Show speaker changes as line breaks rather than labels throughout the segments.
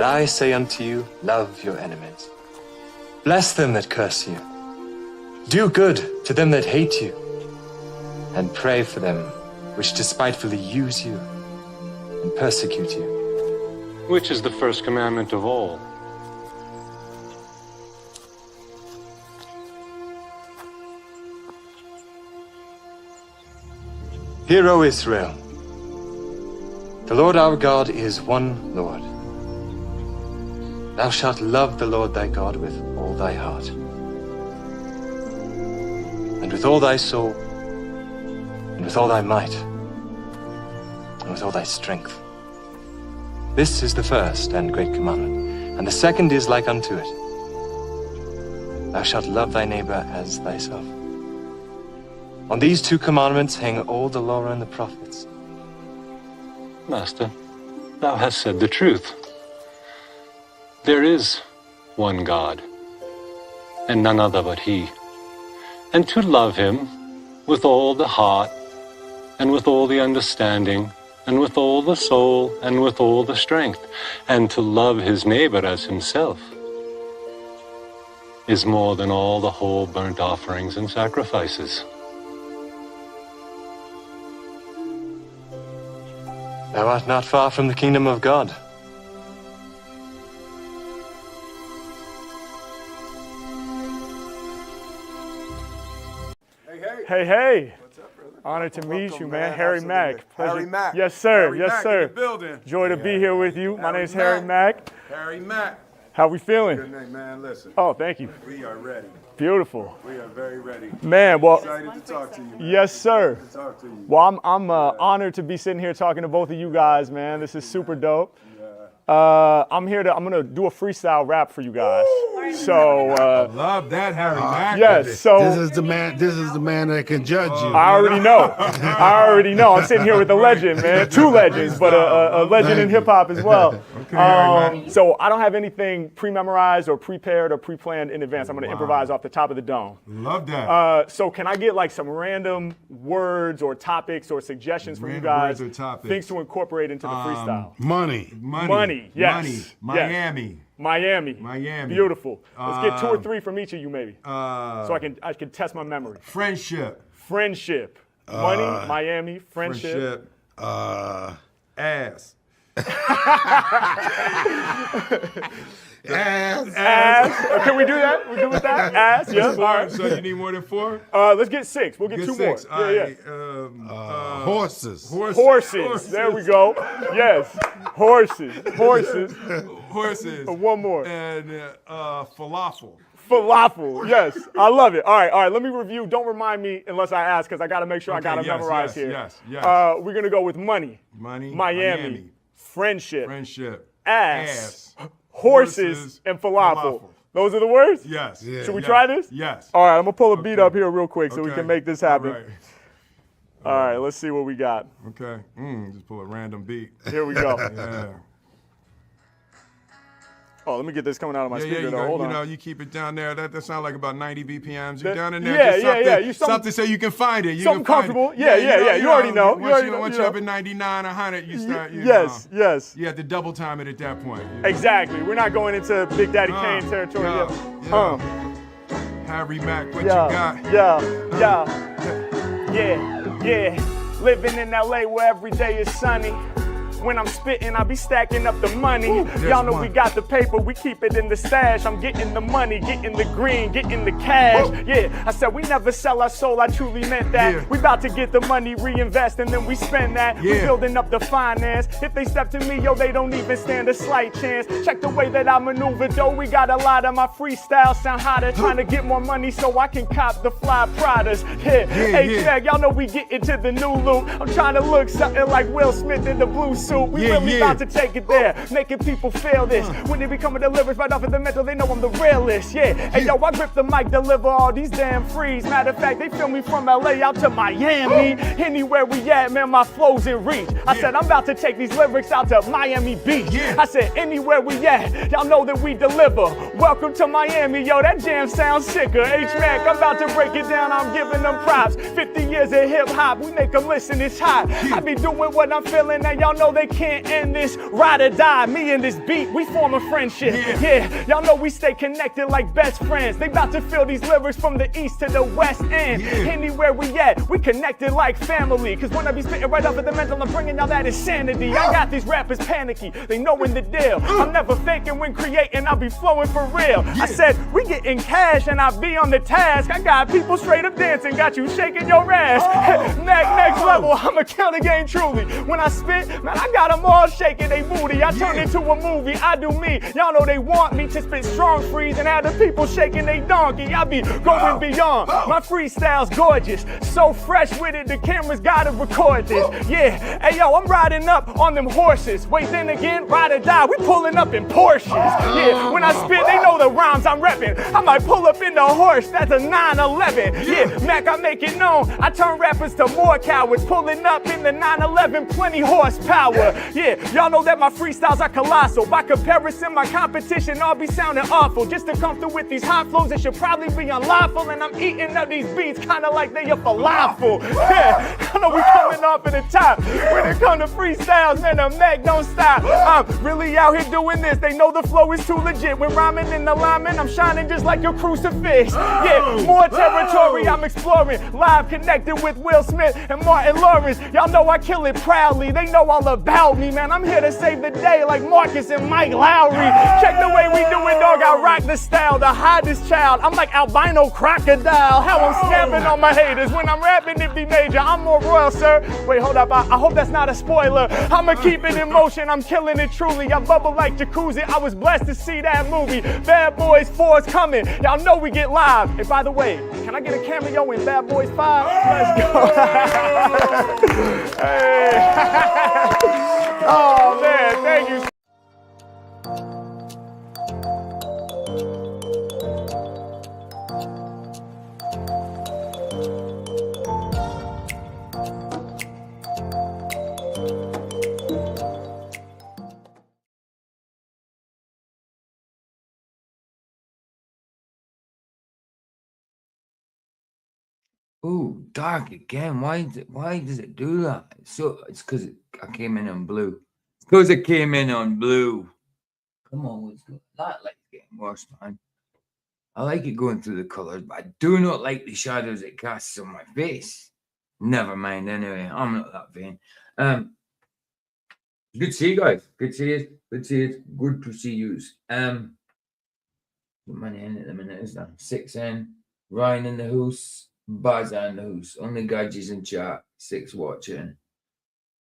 But I say unto you, love your enemies. Bless them that curse you. Do good to them that hate you. And pray for them which despitefully use you and persecute you.
Which is the first commandment of all?
Hear, O Israel, the Lord our God is one Lord. Thou shalt love the Lord thy God with all thy heart, and with all thy soul, and with all thy might, and with all thy strength. This is the first and great commandment, and the second is like unto it. Thou shalt love thy neighbor as thyself. On these two commandments hang all the law and the prophets.
Master, thou hast said the truth. There is one God, and none other but He. And to love Him with all the heart, and with all the understanding, and with all the soul, and with all the strength, and to love his neighbor as himself, is more than all the whole burnt offerings and sacrifices.
Thou art not far from the kingdom of God.
Hey, hey.
What's up, brother?
Honored to meet you, man.
man.
Harry Mack.
Absolutely.
Pleasure.
Harry Mack.
Yes, sir.
Harry
yes,
Mack
sir.
in the building.
Joy to be here with you. My name's Harry Mack.
Harry Mack.
How we feeling?
Good name, man. Listen.
Oh, thank you.
We are ready.
Beautiful.
We are very ready.
Man, well,
Excited to talk to you, man.
yes, sir.
To talk to you.
Well, I'm honored to be sitting here talking to both of you guys, man. This is super dope. I'm gonna do a freestyle rap for you guys. So,
Love that, Harry Mack.
yes, so.
This is the man that can judge you.
I already know. I'm sitting here with a legend, man. Two legends, but a legend in hip hop as well. So I don't have anything pre-memorized or prepared or pre-planned in advance. I'm going to improvise off the top of the dome.
Love that.
So can I get like some random words or topics or suggestions from you
Random
guys?
words or topics.
Things to incorporate into the freestyle.
Money.
Money, yes.
Money.
Yes.
Miami.
Miami. Beautiful. Let's get 2 or 3 from each of you, maybe. So I can test my memory.
Friendship.
Money, Miami, friendship.
Ass.
Ass. Can we do that? We good with that? Ass. Yes. All right.
So you need more than 4?
Let's get 6. We'll get 2
6.
more. Yeah.
Horses.
Horses. There we go. Yes. Horses. One more.
And falafel.
Falafel. Yes. I love it. All right. Let me review. Don't remind me unless I ask because I got to make sure I got to memorize here.
Yes.
We're going to go with money. Miami. Friendship. Ass. Horses and falafel. Those are the words?
Yes.
Should we try this?
Yes.
All right, I'm going to pull a beat up here real quick so we can make this happen.
All
right, let's see what we got.
Okay. Just pull a random beat.
Here we go.
Yeah.
Oh, let me get this coming out of my speaker, though. Hold on.
You keep it down there. That sounds like about 90 BPMs. You're down in there.
Yeah.
Something so you can find it.
Something comfortable. Yeah. You already know.
Once you're up at 99, 100, you start,
Yes.
You have to double time it at that point.
Exactly. We're not going into Big Daddy Kane territory yet.
Harry Mack, what you got?
Yeah. Living in LA where every day is sunny. When I'm spitting, I be stacking up the money. Y'all know we got the paper, we keep it in the stash. I'm getting the money, getting the green, getting the cash. Yeah, I said we never sell our soul, I truly meant that.
Yeah.
We about to get the money, reinvest, and then we spend that. We building up the finance. If they step to me, yo, they don't even stand a slight chance. Check the way that I maneuver, though. We got a lot of my freestyle sound hotter. Trying to get more money so I can cop the fly Pradas. H-Mac, y'all know we get into the new loot. I'm trying to look something like Will Smith in the blue suit. We really about to take it there, making people feel this. When they become a deliverance right off of the mental, they know I'm the realest, Hey, yo, I grip the mic, deliver all these damn frees. Matter of fact, they feel me from LA out to Miami. Anywhere we at, man, my flow's in reach. I said, I'm about to take these lyrics out to Miami Beach. I said, anywhere we at, y'all know that we deliver. Welcome to Miami, yo, that jam sounds sicker. H-Mac, I'm about to break it down, I'm giving them props. 50 years of hip hop, we make them listen, it's hot. I be doing what I'm feeling, and y'all know that they can't end this. Ride or die, me and this beat, we form a friendship. Yeah, y'all know we stay connected like best friends. They about to feel these lyrics from the east to the west end. Anywhere we at, we connected like family. Cause when I be spitting right up at the mental, I'm bringing y'all that insanity. I got these rappers panicky, they knowin' the deal. I'm never faking when creating, I'll be flowing for real. I said, we getting cash and I be on the task. I got people straight up dancing, got you shaking your ass. Next level, I'ma count the game truly. When I spit, man, I got them all shaking they booty. I turn into a movie, I do me. Y'all know they want me to spit strong freeze and have the people shaking they donkey. I be going beyond. My freestyle's gorgeous, so fresh with it, the cameras gotta record this. Yeah, hey yo, I'm riding up on them horses. Wait, then again, ride or die, we pulling up in Porsches. Yeah, when I spit, they know the rhymes I'm repping. I might pull up in the horse, that's a 911. Yeah, Mac, I make it known. I turn rappers to more cowards. Pulling up in the 911, plenty horsepower. Yeah, y'all know that my freestyles are colossal. By comparison, my competition all be sounding awful. Just to come through with these hot flows, it should probably be unlawful. And I'm eating up these beats kinda like they a falafel. Yeah, I know we coming off at the top. When it come to freestyles, man, the Mac don't stop. I'm really out here doing this. They know the flow is too legit. When rhyming in alignment, I'm shining just like a crucifix. Yeah, more territory I'm exploring. Live connected with Will Smith and Martin Lawrence. Y'all know I kill it proudly. They know all about me, man. I'm here to save the day like Marcus and Mike Lowry. Check the way we do it, dog. I rock the style, the hottest child. I'm like albino crocodile. How I'm snapping on my haters. When I'm rapping, it be major. I'm more royal, sir. Wait, hold up. I hope that's not a spoiler. I'ma keep it in motion. I'm killing it truly. I bubble like jacuzzi. I was blessed to see that movie. Bad Boys 4 is coming. Y'all know we get live. And by the way, can I get a cameo in Bad Boys 5? Let's go. Hey. Oh man, thank you.
Ooh, dark again. Why does it do that? It's because I came in on blue. It's because it came in on blue. Come on, let's go. That light's getting worse, man. I like it going through the colours, but I do not like the shadows it casts on my face. Never mind, anyway. I'm not that vain. Good to see you guys. Good to see you. Good to see you. Good to see you. What money in at the minute is that? 6 in. Ryan in the house. Buzz and the house. Only Gadgets in chat. 6 watching.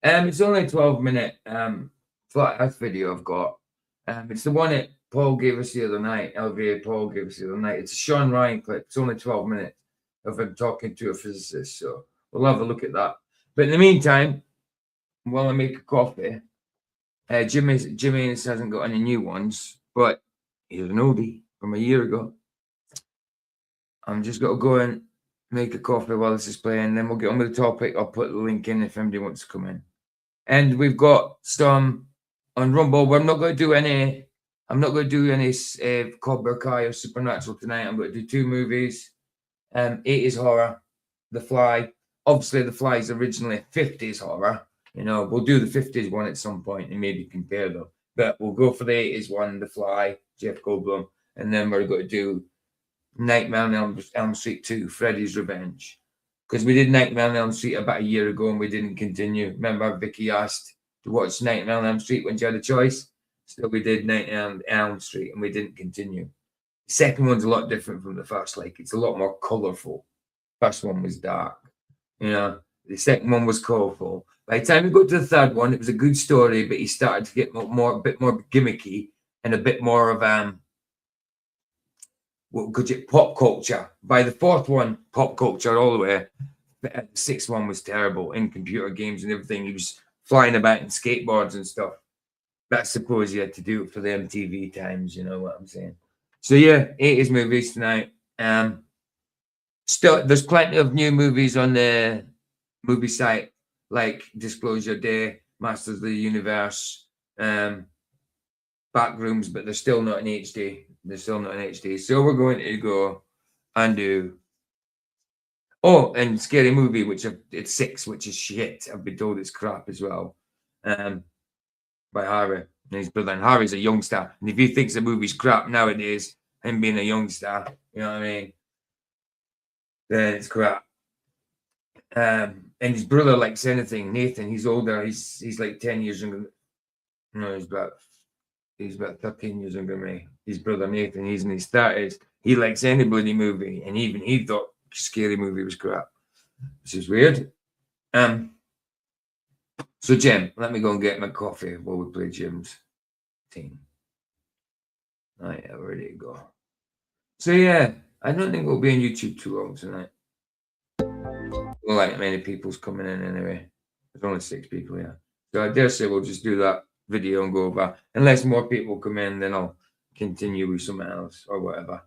It's only a 12-minute flat earth video I've got. It's the one that Paul gave us the other night. LVA Paul gave us the other night. It's a Shawn Ryan clip. It's only 12 minutes of him talking to a physicist. So we'll have a look at that. But in the meantime, while I make a coffee, Jimmy hasn't got any new ones, but here's an oldie from a year ago. I'm just got to go and make a coffee while this is playing, then we'll get on with the topic. I'll put the link in if anybody wants to come in. And we've got some on Rumble, but I'm not going to do any Cobra Kai or Supernatural tonight. I'm going to do 2 movies. 80s horror, The Fly. Obviously, The Fly is originally 50s horror. You know, we'll do the 50s one at some point and maybe compare them. But we'll go for the 80s one, The Fly, Jeff Goldblum, and then we're going to do Nightmare on Elm Street 2, Freddy's Revenge. Because we did Nightmare on Elm Street about a year ago and we didn't continue. Remember, Vicky asked to watch Nightmare on Elm Street when she had a choice? So we did Nightmare on Elm Street and we didn't continue. The second one's a lot different from the first. Like, it's a lot more colourful. First one was dark. You know, the second one was colourful. By the time we got to the third one, it was a good story, but he started to get a bit more gimmicky and a bit more of pop culture. By the fourth one, pop culture all the way. The sixth one was terrible in computer games and everything. He was flying about in skateboards and stuff. But I suppose you had to do it for the MTV times, you know what I'm saying? So yeah, 80s movies tonight. Still, there's plenty of new movies on the movie site, like Disclosure Day, Masters of the Universe, Backrooms, but they're still not in HD. So we're going to go and do. Oh, and Scary Movie, it's 6, which is shit. I've been told it's crap as well. by Harry and his brother. And Harry's a youngster. And if he thinks the movie's crap nowadays, him being a youngster, you know what I mean? Then it's crap. And his brother likes anything. Nathan, he's older. He's like 10 years younger. No, he's about 13 years younger than me. His brother Nathan, he's in his 30s. He likes any bloody movie. And even he thought Scary Movie was crap. Which is weird. So Jim, let me go and get my coffee while we play Jim's team. Right, where did it go? So yeah, I don't think we'll be on YouTube too long tonight. Well, like many people's coming in anyway. There's only 6 people here. So I dare say we'll just do that video and go over. Unless more people come in, then I'll continue with something else or whatever.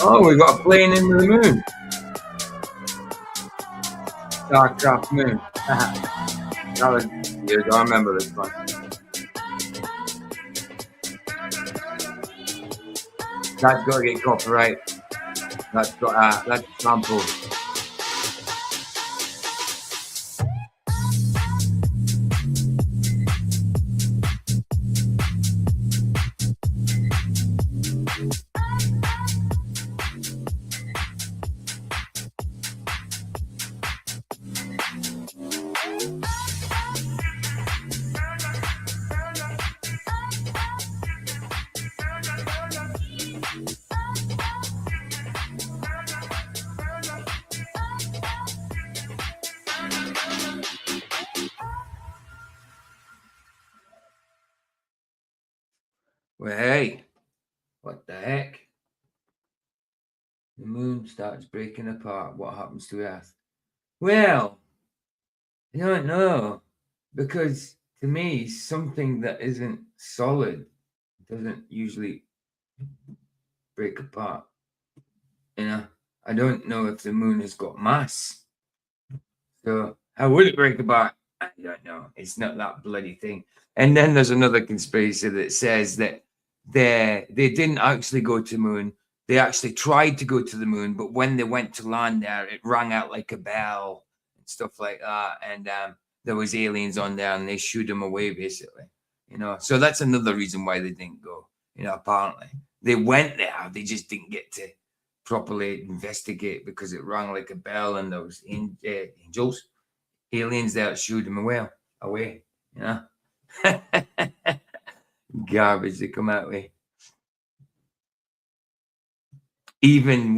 Oh, we got a plane into the moon. Starcraft moon. That was good. I remember this one. That's got to get copyright. That's sample. Well, hey, what the heck? The moon starts breaking apart. What happens to Earth? Well, I don't know. Because to me, something that isn't solid doesn't usually break apart. You know, I don't know if the moon has got mass. So how would it break apart? I don't know. It's not that bloody thing. And then there's another conspiracy that says that they didn't actually go to the moon. They actually tried to go to the moon, but when they went to land there, it rang out like a bell and stuff like that. And there was aliens on there, and they shooed them away, basically. You know, so that's another reason why they didn't go. You know, apparently they went there, they just didn't get to properly investigate because it rang like a bell, and there was angels, aliens there shooed them away. You know, garbage they come out with. Even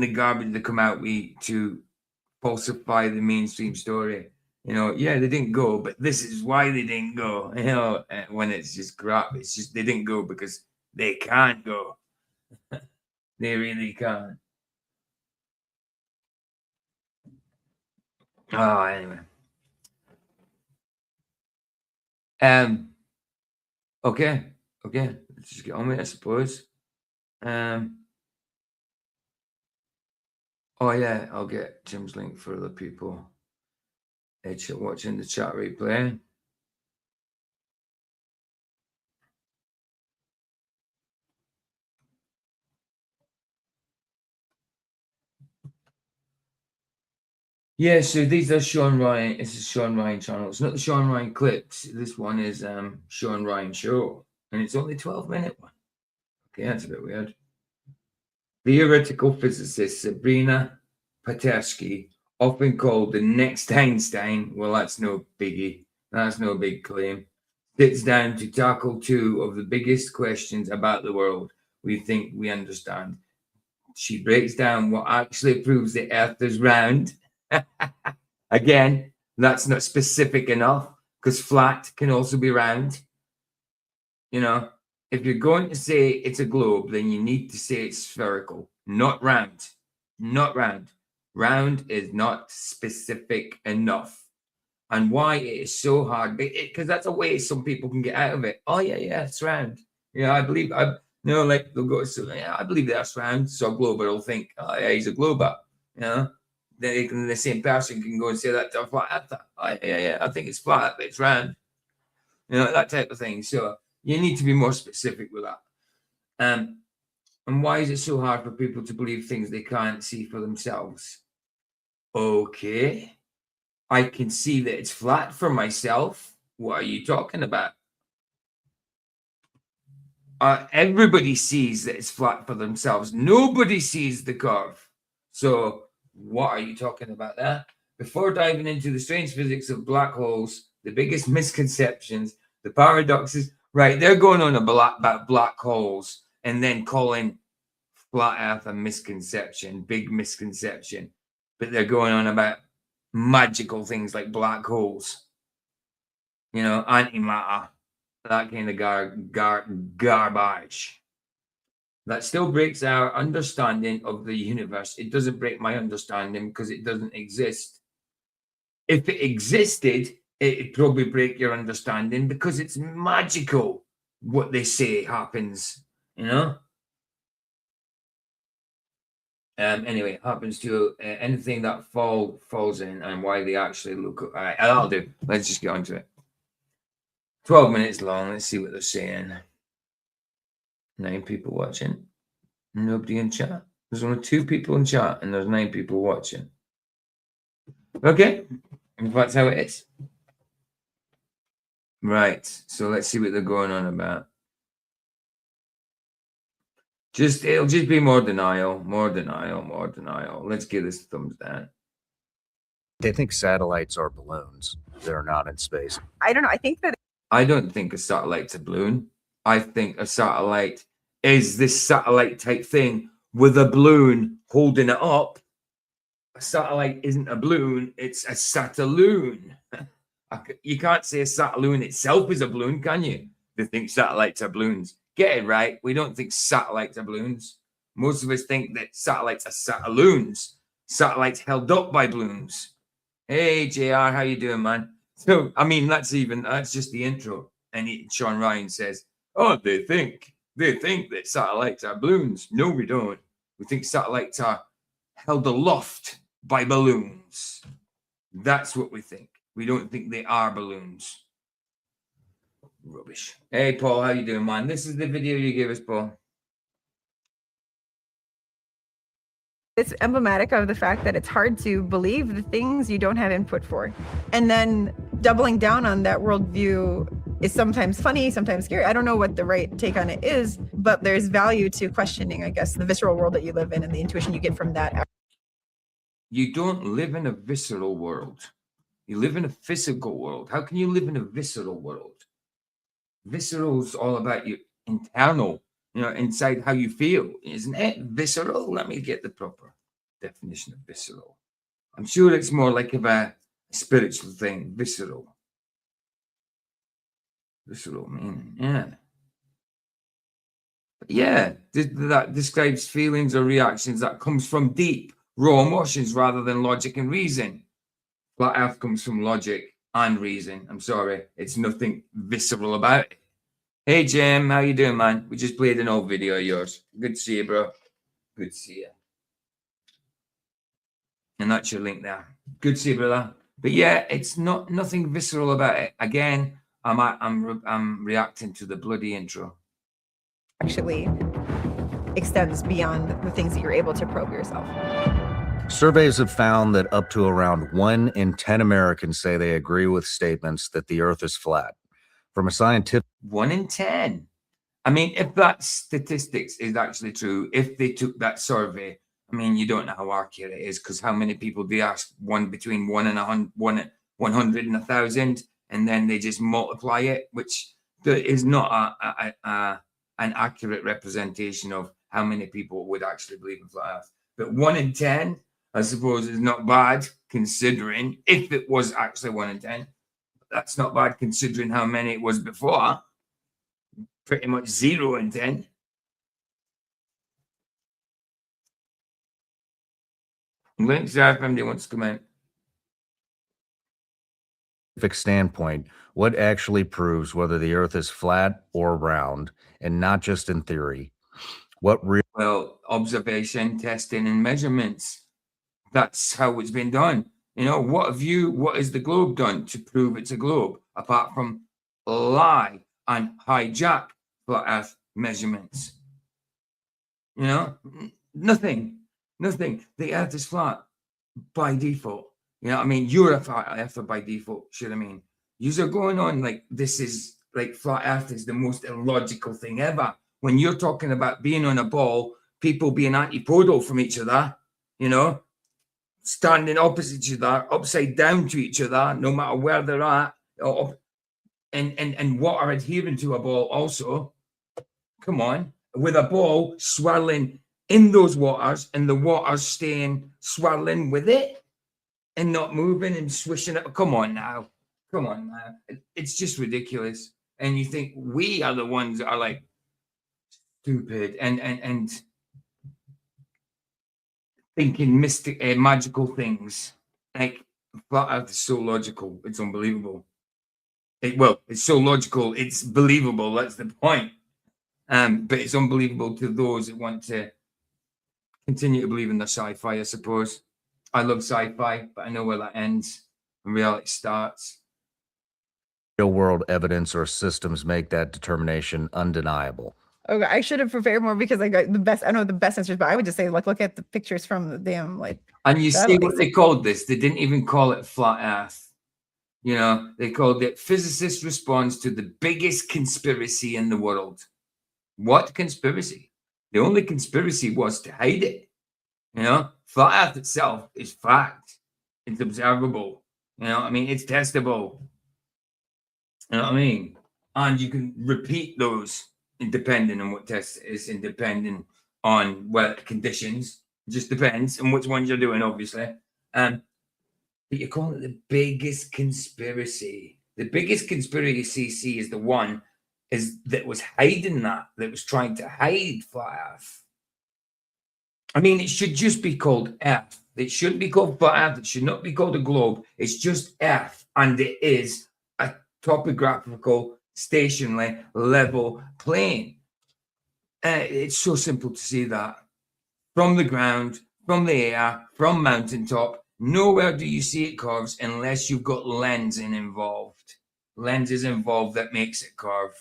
the garbage they come out with to falsify the mainstream story. You know, yeah, they didn't go, but this is why they didn't go. You know, when it's just crap, it's just they didn't go because they can't go. They really can't. Oh, anyway. Okay. Let's just get on with it, I suppose. Oh yeah, I'll get Jim's link for other people. Watching the chat replay. Yeah, so these are Shawn Ryan. This is Shawn Ryan channel. It's not the Shawn Ryan clips. This one is Shawn Ryan show, and it's only 12-minute one. Okay, that's a bit weird. Theoretical physicist Sabrina Patersky, often called the next Einstein. Well, that's no biggie. That's no big claim. Sits down to tackle two of the biggest questions about the world we think we understand. She breaks down what actually proves the Earth is round. Again, that's not specific enough because flat can also be round. You know, if you're going to say it's a globe, then you need to say it's spherical, not round. Not round. Round is not specific enough. And why it is so hard, because that's a way some people can get out of it. Oh, yeah, it's round. Yeah, I believe, like they'll go, so, yeah, I believe that's round. So a glober will think, oh, yeah, he's a glober. You know, then the same person can go and say that to a flat earther. Oh, yeah, I think it's flat, but it's round. You know, that type of thing. So you need to be more specific with that. And why is it so hard for people to believe things they can't see for themselves? Okay. I can see that it's flat for myself. What are you talking about? Everybody sees that it's flat for themselves. Nobody sees the curve. So what are you talking about there? Before diving into the strange physics of black holes, the biggest misconceptions, the paradoxes, right, they're going on about black holes and then calling flat earth a misconception, big misconception. But they're going on about magical things like black holes, you know, antimatter, that kind of garbage. That still breaks our understanding of the universe. It doesn't break my understanding because it doesn't exist. If it existed, it'd probably break your understanding because it's magical what they say happens, you know? Anyway, it happens to anything that falls in and why they actually look. All right, I'll do. Let's just get on to it. 12 minutes long. Let's see what they're saying. 9 people watching. Nobody in chat. There's only 2 people in chat and there's 9 people watching. Okay, if that's how it is. Right, so let's see what they're going on about. It'll just be more denial, more denial, more denial. Let's give this a thumbs down.
They think satellites are balloons. They're not in space.
I don't know.
I don't think a satellite's a balloon. I think a satellite is this satellite type thing with a balloon holding it up. A satellite isn't a balloon, it's a sataloon. You can't say a sataloon itself is a balloon, can you? They think satellites are balloons. Get it right. We don't think satellites are balloons. Most of us think that satellites are sataloons. Satellites held up by balloons. Hey, JR, how you doing, man? So, I mean, that's just the intro. And Shawn Ryan says, oh, they think that satellites are balloons. No, we don't. We think satellites are held aloft by balloons. That's what we think. We don't think they are balloons. Rubbish. Hey, Paul, how you doing, man? This is the video you gave us, Paul.
It's emblematic of the fact that it's hard to believe the things you don't have input for. And then doubling down on that worldview is sometimes funny, sometimes scary. I don't know what the right take on it is, but there's value to questioning, I guess, the visceral world that you live in and the intuition you get from that.
You don't live in a visceral world. You live in a physical world. How can you live in a visceral world? Visceral is all about your internal, inside how you feel, isn't it? Visceral. Let me get the proper definition of visceral. I'm sure it's more like a spiritual thing. Visceral. Visceral meaning, yeah. But yeah, that describes feelings or reactions that comes from deep, raw emotions rather than logic and reason. Flat Earth comes from logic and reason. I'm sorry, it's nothing visceral about it. Hey, Jim, how you doing, man? We just played an old video of yours. Good to see you, bro. Good to see you. And that's your link there. Good to see you, brother. But yeah, it's nothing visceral about it. Again, I'm reacting to the bloody intro.
Actually extends beyond the things that you're able to probe yourself.
Surveys have found that up to around 1 in 10 Americans say they agree with statements that the Earth is flat. From a scientific...
1 in 10. I mean, if that statistics is actually true, if they took that survey, I mean, you don't know how accurate it is, because how many people they ask? Between 1 and 100 and 1,000, and then they just multiply it, which is not an accurate representation of how many people would actually believe in flat Earth. But 1 in 10, I suppose, is not bad, considering if it was actually 1 in 10. That's not bad considering how many it was before. Pretty much 0 in 10. Links there if anybody wants to come in.
standpoint, what actually proves whether the Earth is flat or round, and not just in theory?
Well, observation, testing, and measurements. That's how it's been done. What has the globe done to prove it's a globe, apart from lie and hijack flat Earth measurements? Nothing. The Earth is flat by default. You're a flat earther by default. You're going on like this is like flat Earth is the most illogical thing ever. When you're talking about being on a ball, people being antipodal from each other, standing opposite each other, upside down to each other, no matter where they're at, and water adhering to a ball also. Come on, with a ball swirling in those waters and the water staying swirling with it and not moving and swishing it. Come on now. It's just ridiculous. And you think we are the ones that are like stupid and thinking magical things. Like flat Earth is so logical, it's unbelievable. It's so logical, it's believable. That's the point. But it's unbelievable to those that want to continue to believe in the sci-fi, I suppose. I love sci-fi, but I know where that ends and reality starts.
Real world evidence or systems make that determination undeniable.
Okay, I should have prepared more because I got the best. I know the best answers, but I would just say, like, look at the pictures from the damn like.
And you see
satellites.
what they called this? They didn't even call it flat Earth. You know, they called it Physicist responds to the biggest conspiracy in the world. What conspiracy? The only conspiracy was to hide it. You know, flat Earth itself is fact. It's observable. You know, I mean, it's testable. You know what I mean? And you can repeat those depending on what test it is and depending on what conditions. It just depends on which ones you're doing, obviously. But you call it the biggest conspiracy. The biggest conspiracy is the one that was hiding that was trying to hide flat Earth. I mean, it should just be called Earth. It shouldn't be called flat Earth. It should not be called a globe. It's just Earth, and it is a topographical, stationary, level plane. It's so simple to see that. From the ground, from the air, from mountaintop, nowhere do you see it curves unless you've got lensing involved. Lenses involved that makes it curve.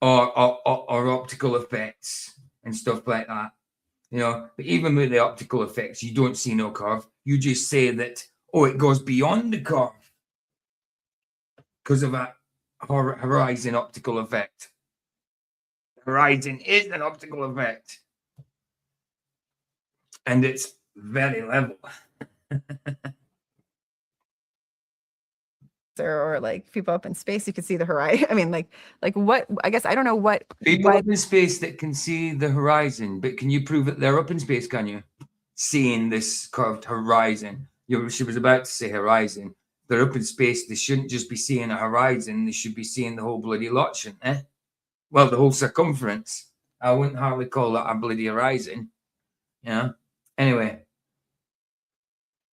Or optical effects and stuff like that. You know, but even with the optical effects, you don't see no curve. You just say that, oh, it goes beyond the curve because of a horizon optical effect. Horizon is an optical effect. And it's very level.
Or like people up in space, you can see the horizon. I mean, like what? I guess I don't know what.
People up in space that can see the horizon, but can you prove that they're up in space? Can you seeing this curved horizon? She was about to say horizon. They're up in space. They shouldn't just be seeing a horizon. They should be seeing the whole bloody lot, shouldn't they? Well, the whole circumference. I wouldn't hardly call that a bloody horizon. Yeah. Anyway.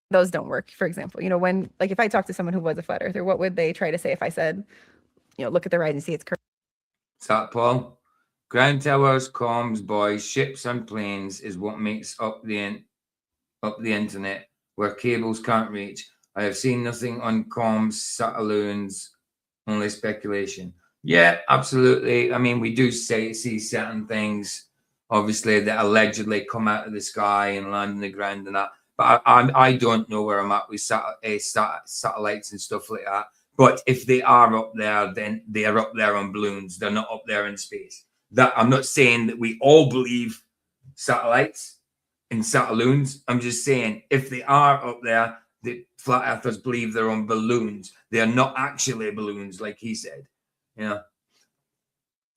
Those don't work. For example, you know, when, like, if I talk to someone who was a flat earther, what would they try to say if I said, you know, look at the horizon, see it's curved?
Sat Paul, ground towers, comms, boys, ships, and planes is what makes up the internet, where cables can't reach. I have seen nothing on comms, satelloons, only speculation. Yeah, absolutely. I mean, we do see certain things, obviously, that allegedly come out of the sky and land on the ground and that. But I don't know where I'm at with satellites and stuff like that. But if they are up there, then they are up there on balloons. They're not up there in space. That I'm not saying that we all believe satellites and satelloons. I'm just saying if they are up there, the flat earthers believe they're on balloons. They are not actually balloons, like he said. You know,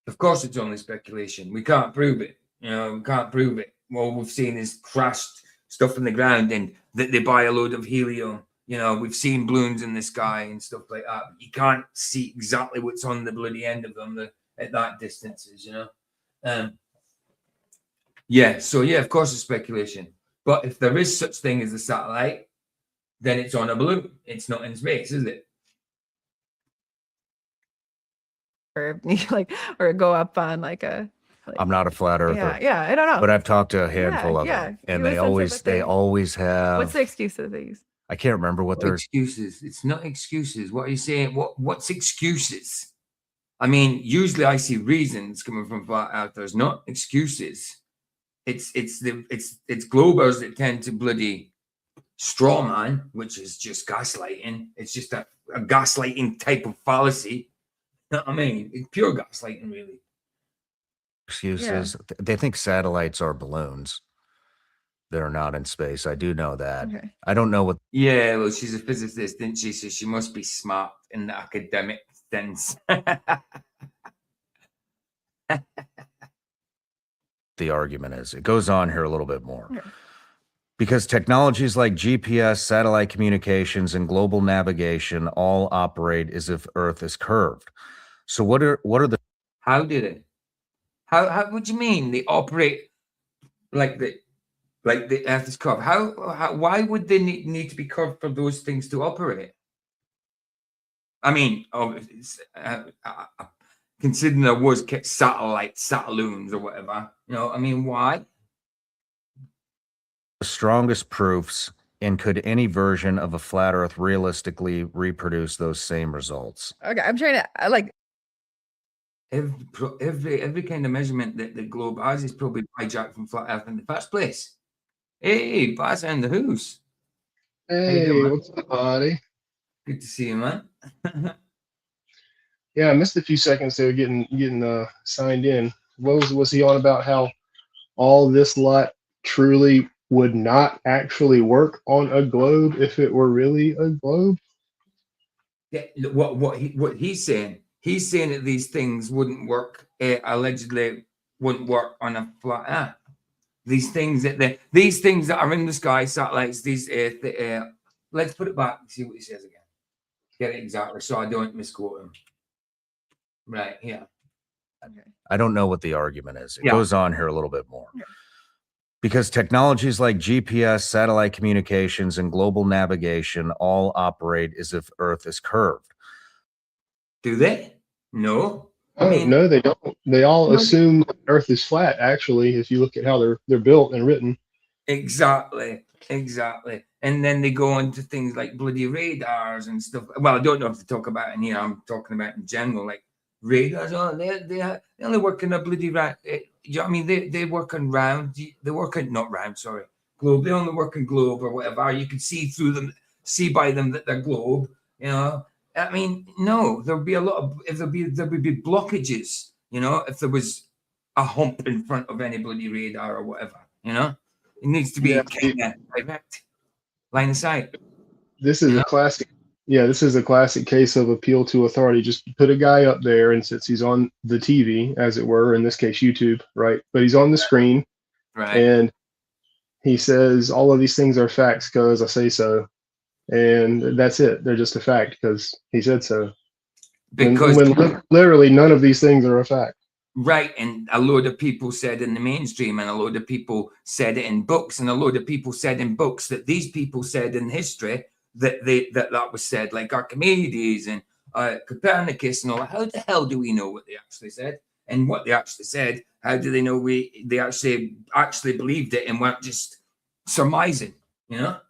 of course, it's only speculation. We can't prove it. You know, we can't prove it. All we've seen is crashed stuff in the ground and that they buy a load of helium. You know, we've seen balloons in the sky and stuff like that. But you can't see exactly what's on the bloody end of them at that distances, you know. Yeah, so yeah, of course it's speculation. But if there is such thing as a satellite, then it's on a balloon. It's not in space, is it?
Or like, or go up on like a. Like,
I'm not a flat earther.
Yeah, I don't know.
But I've talked to a handful of them, and they always have.
What's the excuse that they use?
I can't remember what their
excuses. It's not excuses. What are you saying? What's excuses? I mean, usually I see reasons coming from flat earthers, not excuses. It's globers that tend to bloody straw man, which is just gaslighting. It's just a gaslighting type of fallacy. You know what I mean? It's pure gaslighting, really.
Excuses. Yeah. They think satellites are balloons. They're not in space. I do know that. Okay. I don't know what.
Yeah, well, she's a physicist, didn't she? So she must be smart in the academic sense.
The argument is. It goes on here a little bit more. Okay. Because technologies like GPS, satellite communications, and global navigation all operate as if Earth is curved. So what are the?
How did it? How? What do you mean they operate like the Earth is curved? How? Why would they need to be curved for those things to operate? I mean, considering there was satellites, satelloons, or whatever. You know, I mean, why?
The strongest proofs, and could any version of a flat Earth realistically reproduce those same results?
Okay, I'm trying to like.
Every kind of measurement that the globe has is probably hijacked from flat Earth in the first place. Hey, pass in the house. How you doing,
Hey,
man?
what's up, buddy?
Good to see you, man.
Yeah, I missed a few seconds there getting signed in. What was he on about how all this lot truly would not actually work on a globe if it were really a globe?
Yeah, what he's saying? He's saying that these things wouldn't work. Allegedly, wouldn't work on a flat Earth. These things that are in the sky, satellites. Let's put it back and see what he says again. Get it exactly, so I don't misquote him. Right, yeah.
I don't know what the argument is. It
Yeah.
goes on here a little bit more. Because technologies like GPS, satellite communications, and global navigation all operate as if Earth is curved.
Do they? No.
Oh, no, they don't. They all assume Earth is flat. Actually, if you look at how they're built and written.
Exactly. And then they go into things like bloody radars and stuff. Well, I don't know if to talk about in here. I'm talking about in general, like radars. Oh, they only work in a bloody round. You know what I mean? They work on round. They work on not round. Sorry, globe. They only work in globe or whatever. You can see through them, see by them that they're globe. You know. I mean, no. There'll be a lot of there would be blockages. You know, if there was a hump in front of any bloody radar or whatever. You know, it needs to be kind of direct. Line of sight.
This is a classic. Yeah, this is a classic case of appeal to authority. Just put a guy up there, and since he's on the TV, as it were, in this case YouTube, right? But he's on the screen,
right?
And he says all of these things are facts because I say so, and that's it. They're just a fact because he said so.
Because
when literally none of these things are a fact.
Right, and a load of people said in the mainstream, and a load of people said it in books, and a load of people said in books that these people said in history that was said, like Archimedes and Copernicus and all that. How the hell do we know what they actually said? And what they actually said, how do they know they actually believed it and weren't just surmising, you know?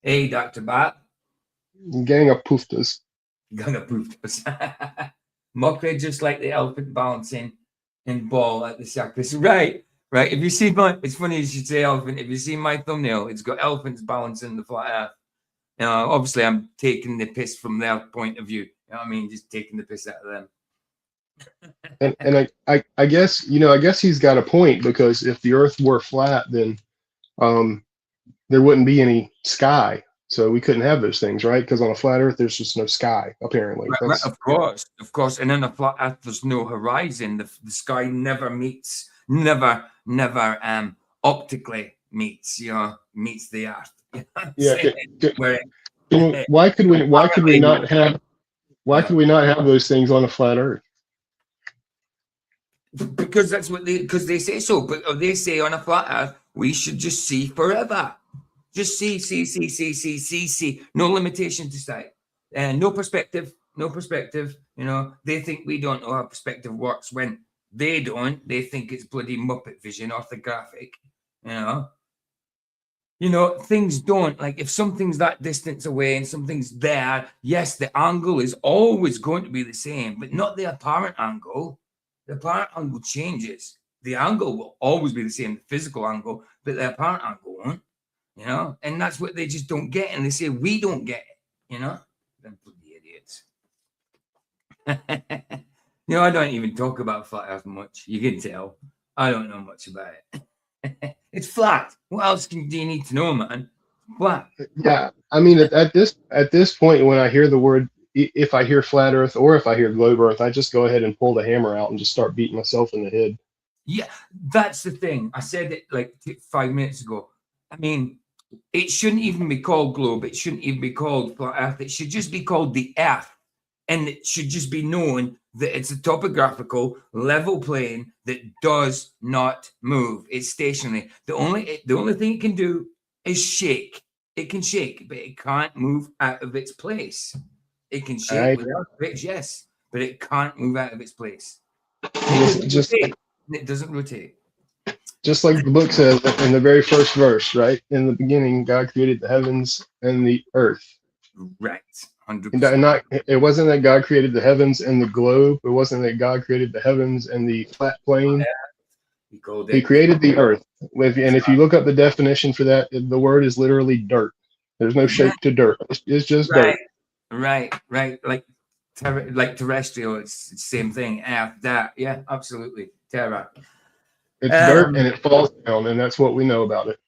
Hey, Dr. Bat.
Gang of pooftas.
Gang of pooftas. Mockery, just like the elephant balancing in ball at the circus. Right. If you see it's funny you should say elephant. If you see my thumbnail, it's got elephants balancing the flat Earth. Obviously, I'm taking the piss from their point of view. You know what I mean? Just taking the piss out of them.
and I guess, I guess he's got a point, because if the Earth were flat, then there wouldn't be any sky. So we couldn't have those things, right? Because on a flat Earth, there's just no sky, apparently.
Right, of course. And on a flat Earth, there's no horizon. The sky never meets, never optically meets the Earth.
Why could we not have those things on a flat Earth?
Because that's what they say so. But they say on a flat Earth, we should just see forever. Just see. No limitation to sight. And no perspective. They think we don't know how perspective works when they don't. They think it's bloody Muppet vision, orthographic. Things don't, like, if something's that distance away and something's there, yes, the angle is always going to be the same, but not the apparent angle. The apparent angle changes. The angle will always be the same, the physical angle, but the apparent angle won't. And that's what they just don't get, and they say we don't get it. Them bloody idiots. I don't even talk about flat Earth much. You can tell. I don't know much about it. It's flat. What else do you need to know, man? Flat.
Yeah, I mean, at this point, when I hear the word, if I hear flat Earth or if I hear globe Earth, I just go ahead and pull the hammer out and just start beating myself in the head.
Yeah, that's the thing. I said it like 5 minutes ago. I mean, it shouldn't even be called globe. It shouldn't even be called flat Earth. It should just be called the Earth. And it should just be known that it's a topographical level plane that does not move. It's stationary. The only thing it can do is shake. It can shake, but it can't move out of its place. It can shake without it, yes, but it can't move out of its place. It doesn't rotate.
Just like the book says in the very first verse, right? In the beginning, God created the heavens and the earth.
Right. 100%.
Not, it wasn't that God created the heavens and the globe. It wasn't that God created the heavens and the flat plane.
He called
He
it.
created the earth. And if you look up the definition for that, the word is literally dirt. There's no shape to dirt. It's just dirt.
Right. Like terrestrial, it's the same thing. That, yeah, absolutely. Terra.
It's dirt and it falls down, and that's what we know about it.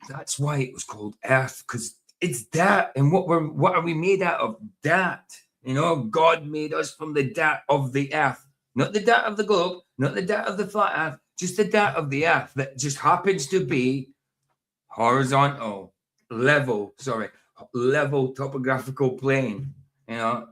That's why it was called Earth, because it's that. And what are we made out of? That. You know, God made us from the dirt of the earth, not the dirt of the globe, not the dirt of the flat earth, just the dirt of the earth that just happens to be horizontal, level topographical plane. You know,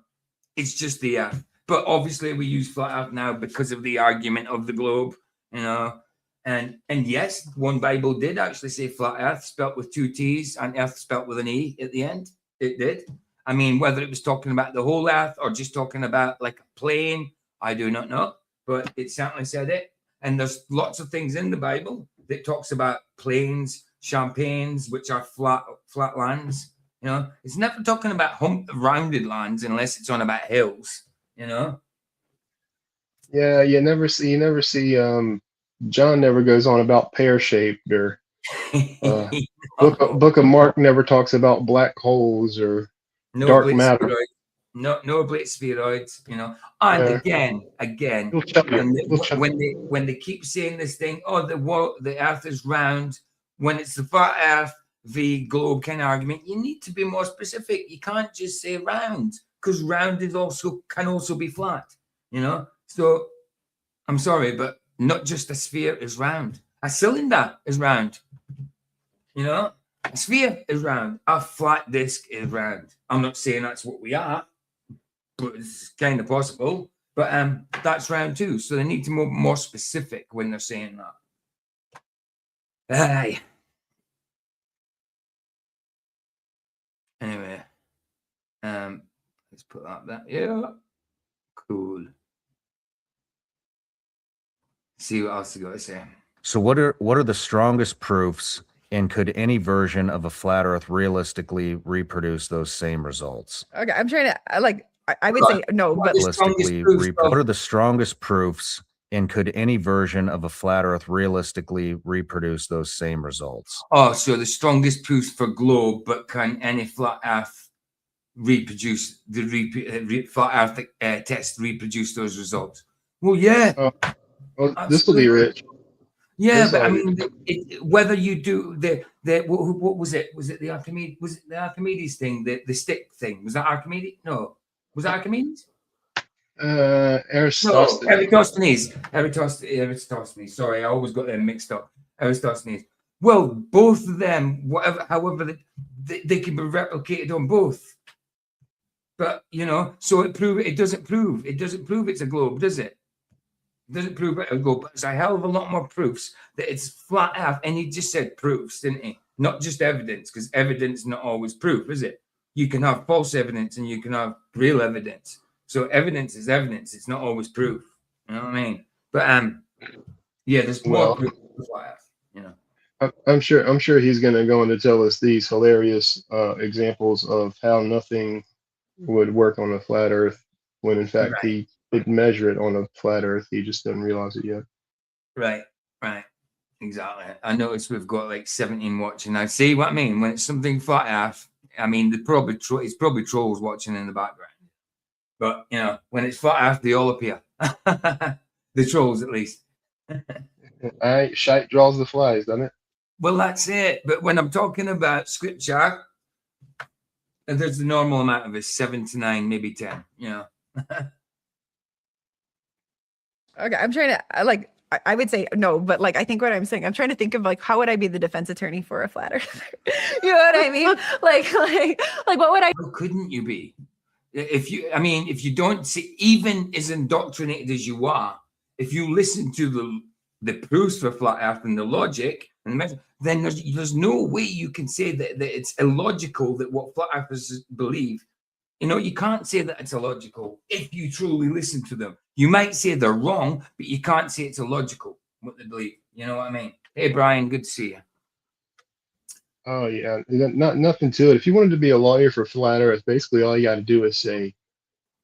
it's just the earth. But obviously we use flat earth now because of the argument of the globe, you know. And yes, one Bible did actually say flat earth, spelt with 2 T's, and earth spelt with an E at the end. It did. I mean, whether it was talking about the whole earth or just talking about like a plane, I do not know, but it certainly said it. And there's lots of things in the Bible that talks about plains, champaigns, which are flat lands. You know, it's never talking about rounded lands unless it's on about hills, you know.
Yeah, you never see John never goes on about pear-shaped, or Book of Mark never talks about black holes or dark matter.
No spheroids, you know. And again, when they keep saying this thing, oh, the earth is round, when it's the flat earth, the globe kind of argument, you need to be more specific. You can't just say round, because round can also be flat, you know. So I'm sorry, but not just a sphere is round. A cylinder is round. You know, a sphere is round. A flat disc is round. I'm not saying that's what we are, but it's kind of possible. But that's round too. So they need to be more specific when they're saying that. Aye. Anyway, let's put that there. Yeah, cool. See what else I got to say.
So what are the strongest proofs, and could any version of a flat earth realistically reproduce those same results?
Okay, I'm trying to I would say no, but
realistically what are the strongest proofs, and could any version of a flat earth realistically reproduce those same results?
Oh, so the strongest proofs for globe, but can any flat earth reproduce the flat earth test reproduce those results? Well, yeah.
This will be rich.
Yeah, but I mean, whether you do what was it? Was it the Archimedes? Was it the Archimedes thing? The stick thing? Was that Archimedes? No, was that Archimedes?
Eratosthenes.
Eratosthenes. Sorry, I always got them mixed up. Eratosthenes. Well, both of them, however they can be replicated on both. But you know, so it doesn't prove it's a globe, does it? Doesn't prove it a globe, but there's a hell of a lot more proofs that it's flat earth. And he just said proofs, didn't he? Not just evidence, because evidence is not always proof, is it? You can have false evidence and you can have real evidence. So evidence is evidence. It's not always proof. You know what I mean? But yeah, there's more proof for flat earth, you know.
I'm sure he's gonna go on to tell us these hilarious examples of how nothing would work on a flat earth, when in fact he did measure it on a flat earth. He just doesn't realize it yet.
Right. Exactly. I noticed we've got like 17 watching now. See what I mean? When it's something flat earth, I mean, it's probably trolls watching in the background. But, you know, when it's flat earth, they all appear. The trolls, at least.
Shite draws the flies, doesn't it?
Well, that's it. But when I'm talking about scripture, there's the normal amount of it, 7 to 9, maybe 10, you know.
Okay, I'm trying to I would say no, but I think what I'm saying, I'm trying to think of how would I be the defense attorney for a flat earther? You know what I mean? What would I?
How couldn't you be? If you don't see, even as indoctrinated as you are, if you listen to the proofs for flat earth and the logic, and then there's no way you can say that it's illogical that what flat earthers believe. You know, you can't say that it's illogical if you truly listen to them. You might say they're wrong, but you can't say it's illogical what they believe. You know what I mean? Hey, Brian, good to see you.
Oh yeah, not nothing to it. If you wanted to be a lawyer for flat Earth, basically all you got to do is say,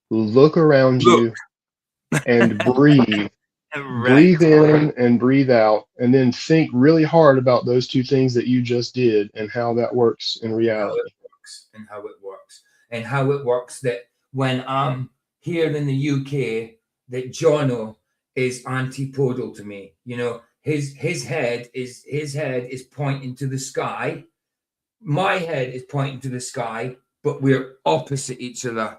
look around
Look.
you and breathe.
Right.
Breathe in and breathe out, and then think really hard about those two things that you just did and how that works in
How it
reality.
works and how it works and how it works that when I'm here in the UK, that Jono is antipodal to me. You know, his head is pointing to the sky. My head is pointing to the sky, but we're opposite each other.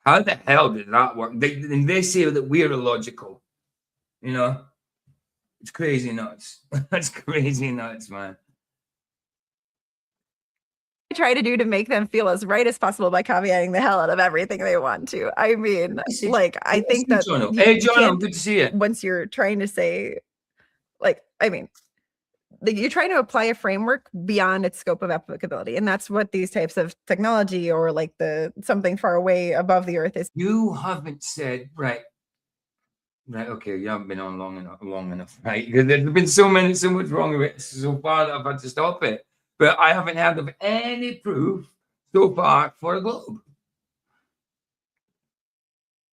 How the hell did that work? They say that we're illogical. You know, it's crazy nuts. That's crazy nuts, man.
I try to do to make them feel as right as possible by caveating the hell out of everything they want to. I mean, like, I think that
Hey,
you
Jono,
can't,
good to see you.
once you're trying to say, like, I mean, like, you're trying to apply a framework beyond its scope of applicability, and that's what these types of technology or like the something far away above the earth is.
You haven't said right. Okay, you haven't been on long enough, right? Because there's been so much wrong with it so far that I've had to stop it. But I haven't had of any proof so far for a globe.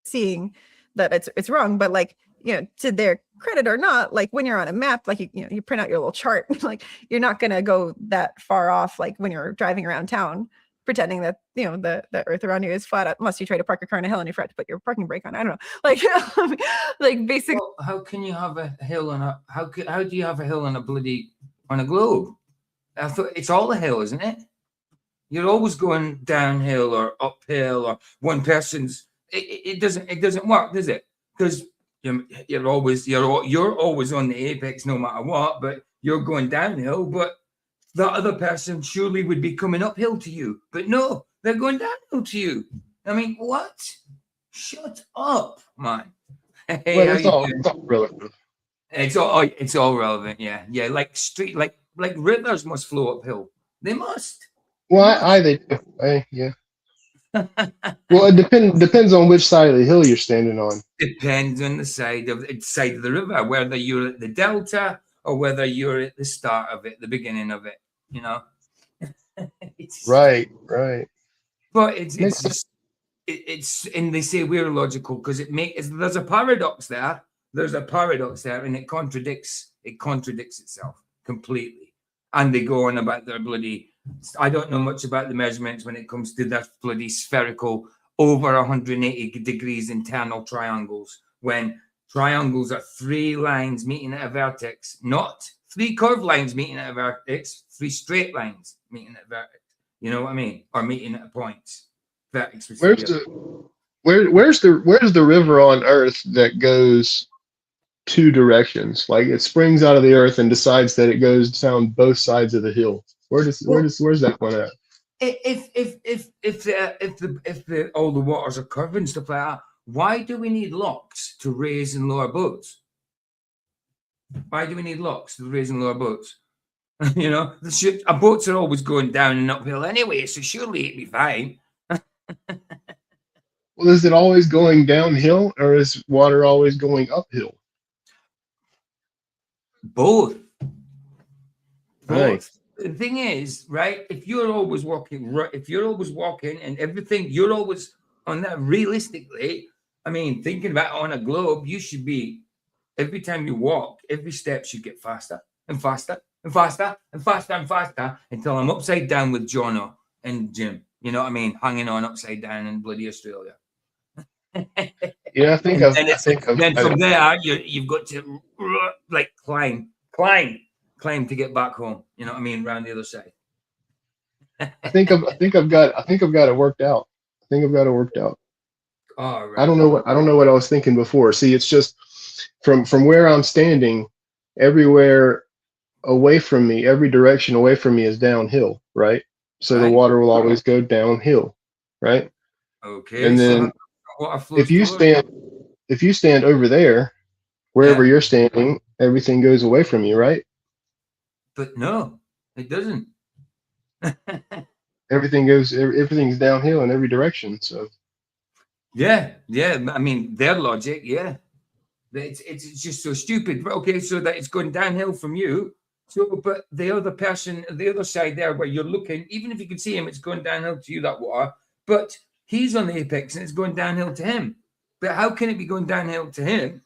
Seeing that it's wrong, but like, you know, to their credit or not, like when you're on a map, like you know, you print out your little chart, like you're not gonna go that far off, like when you're driving around town, pretending that, you know, the earth around you is flat, unless you try to park your car on a hill and you forgot to put your parking brake on. I don't know. Like like basically,
Well, how can you have a hill on a how do you have a hill on a globe? I thought it's all a hill, isn't it? You're always going downhill or uphill, or one person's. It doesn't work, does it? Because you're always on the apex no matter what, but you're going downhill. But the other person surely would be coming uphill to you, but no, they're going downhill to you. I mean, what? Shut up, man. Hey,
Well,
how
it's
you
all,
doing?
it's all relative.
It's all relevant. Yeah. Like like rivers must flow uphill. They must.
Well, they do. Yeah. Well, it depends on which side of the hill you're standing on.
Depends on the side of the river, whether you're at the delta or whether you're at the start of it, the beginning of it. You know.
Right.
But it's and they say we're illogical because there's a paradox there. There's a paradox there, and it contradicts itself completely. And they go on about their bloody. I don't know much about the measurements when it comes to that bloody spherical over 180 degrees internal triangles. When triangles are three lines meeting at a vertex, not three curved lines meeting at a vertex, three straight lines meeting at a vertex. You know what I mean? Or meeting at a point. Vertex.
Where's the river on Earth that goes two directions? Like it springs out of the earth and decides that it goes down both sides of the hill. Where's that one at?
If all the waters are curved and stuff like that, why do we need locks to raise and lower boats? Why do we need locks to raise and lower boats? You know, our boats are always going down and uphill anyway, so surely it'd be fine.
Well, is it always going downhill or is water always going uphill?
Both.
Right.
The thing is, right, if you're always walking, and everything, you're always on that realistically, I mean, thinking about it on a globe, you should be, every time you walk, every step should get faster and faster and faster and faster and faster until I'm upside down with Jono and Jim. You know what I mean? Hanging on upside down in bloody Australia.
Yeah, I think
then from there, you've got to like climb to get back home. You know what I mean? Around the other side.
I think I've got it worked out.
All right.
I don't know what I was thinking before. See, it's just from where I'm standing, everywhere away from me, every direction away from me is downhill, right? So the water will always go downhill, right?
Okay.
And then if you stand over there, wherever you're standing, everything goes away from you, right?
But no, it doesn't.
Everything's downhill in every direction. So
yeah. I mean, their logic, yeah. It's just so stupid. Okay, so that it's going downhill from you, So, but the other person, the other side there where you're looking, even if you can see him, it's going downhill to you, that water. But he's on the apex and it's going downhill to him. But how can it be going downhill to him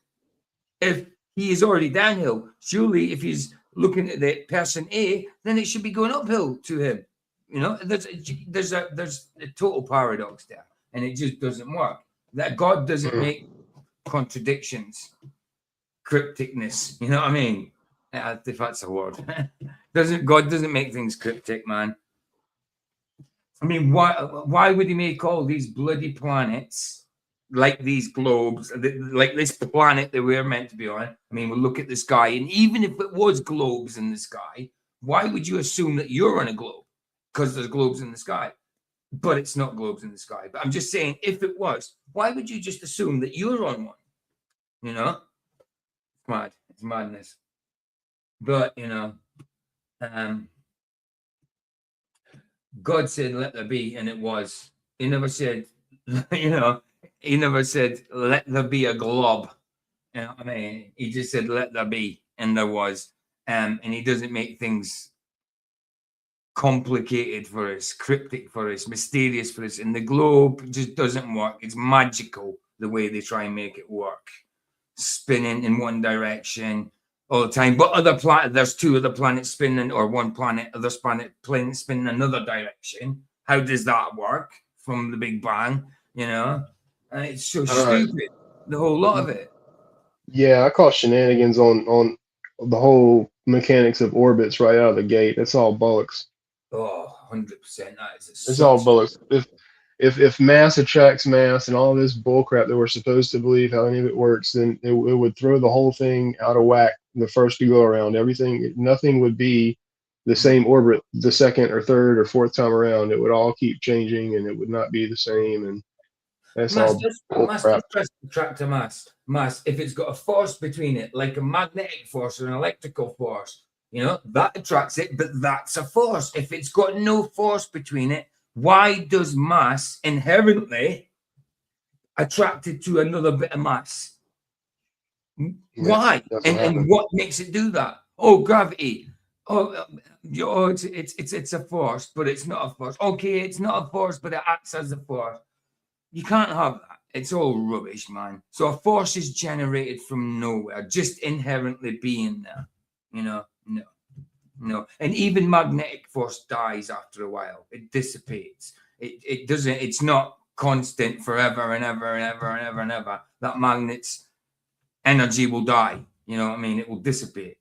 if he is already downhill? Surely, if he's looking at the person A, then it should be going uphill to him. You know, there's a total paradox there, and it just doesn't work. That God doesn't make contradictions, crypticness. You know what I mean? If that's a word, God doesn't make things cryptic, man. I mean, why would he make all these bloody planets like these globes, like this planet that we're meant to be on? I mean, we'll look at the sky, and even if it was globes in the sky, why would you assume that you're on a globe? Because there's globes in the sky, but it's not globes in the sky. But I'm just saying, if it was, why would you just assume that you're on one? You know, it's mad. It's madness. But you know, God said, "Let there be," and it was. He never said, you know, he never said, "Let there be a glob." You know what I mean? He just said, "Let there be," and there was. And he doesn't make things complicated for us, cryptic for us, mysterious for us. And the globe just doesn't work. It's magical the way they try and make it work, spinning in one direction all the time. But other planet, there's two other planets spinning, or one planet, other planet spinning another direction. How does that work from the Big Bang? You know, and it's so stupid. The whole lot of it.
Yeah, I call shenanigans on the whole mechanics of orbits right out of the gate. That's all bollocks.
Oh, 100%. That is
It's all bollocks. If mass attracts mass and all this bullcrap that we're supposed to believe how any of it works, then it would throw the whole thing out of whack the first to go around. Nothing would be the same orbit the second or third or fourth time around. It would all keep changing and it would not be the same. And that's all
Mass
bullcrap.
does attract a mass. If it's got a force between it, like a magnetic force or an electrical force, you know, that attracts it, but that's a force. If it's got no force between it, why does mass inherently attracted to another bit of mass? Why? And what makes it do that? Oh, gravity. Oh, it's a force, but it's not a force. Okay, it's not a force, but it acts as a force. You can't have that. It's all rubbish, man. So a force is generated from nowhere, just inherently being there. You know, no. And even magnetic force dies after a while. It dissipates. It doesn't. It's not constant forever and ever and ever and ever and ever. That magnet's energy will die. You know what I mean? It will dissipate.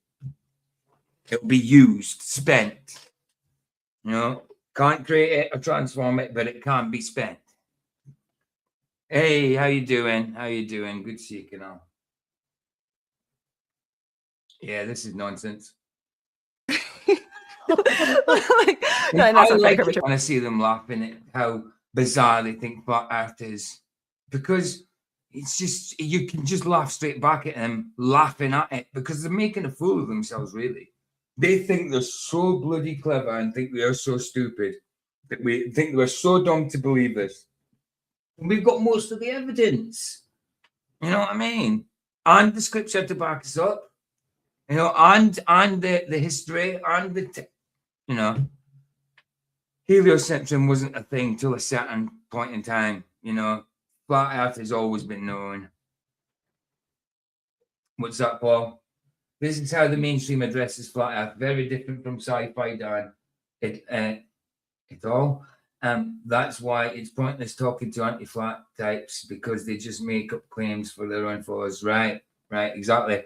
It'll be used, spent. You know, can't create it or transform it, but it can be spent. Hey, how you doing? How you doing? Good to see you, Canal. Yeah, this is nonsense. I like it when I see them laughing at how bizarre they think flat Earth is, because it's just, you can just laugh straight back at them laughing at it, because they're making a fool of themselves, really. They think they're so bloody clever and think we are so stupid that we think we're so dumb to believe this. And we've got most of the evidence. You know what I mean? And the scripture to back us up. You know, and the history and the, you know, heliocentrism wasn't a thing till a certain point in time. You know, flat Earth has always been known. What's that, Paul? This is how the mainstream addresses flat Earth. Very different from sci-fi, Dan. It all. That's why it's pointless talking to anti-flat types, because they just make up claims for their own followers. Right, exactly.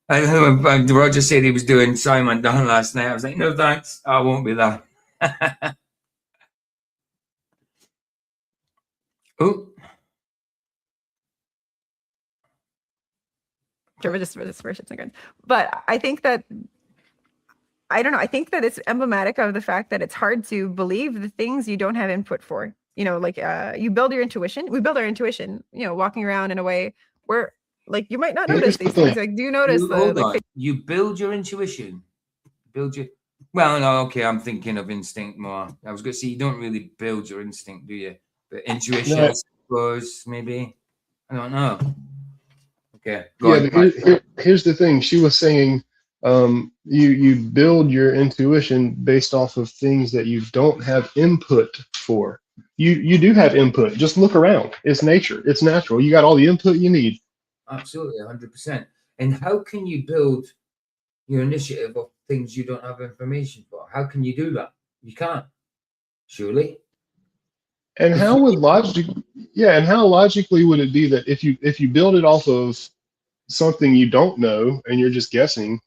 And Roger said he was doing Simon Dunn last night. I was like, no thanks, I won't be there. Oh.
Just for this first second. But I think that, I don't know, I think that it's emblematic of the fact that it's hard to believe the things you don't have input for. You know, like you build your intuition. We build our intuition, you know, walking around in a way where, like, you might not notice these things. Like, do you notice
you build your intuition? Well, no, okay, I'm thinking of instinct more. I was going to say, you don't really build your instinct, do you? But intuition, I suppose, maybe. I don't know. Okay.
Here's the thing. She was saying You build your intuition based off of things that you don't have input for. You do have input. Just look around. It's nature. It's natural. You got all the input you need.
Absolutely, 100%. And how can you build your initiative of things you don't have information for? How can you do that? You can't, surely.
And how would and how logically would it be that if you build it off of something you don't know and you're just guessing,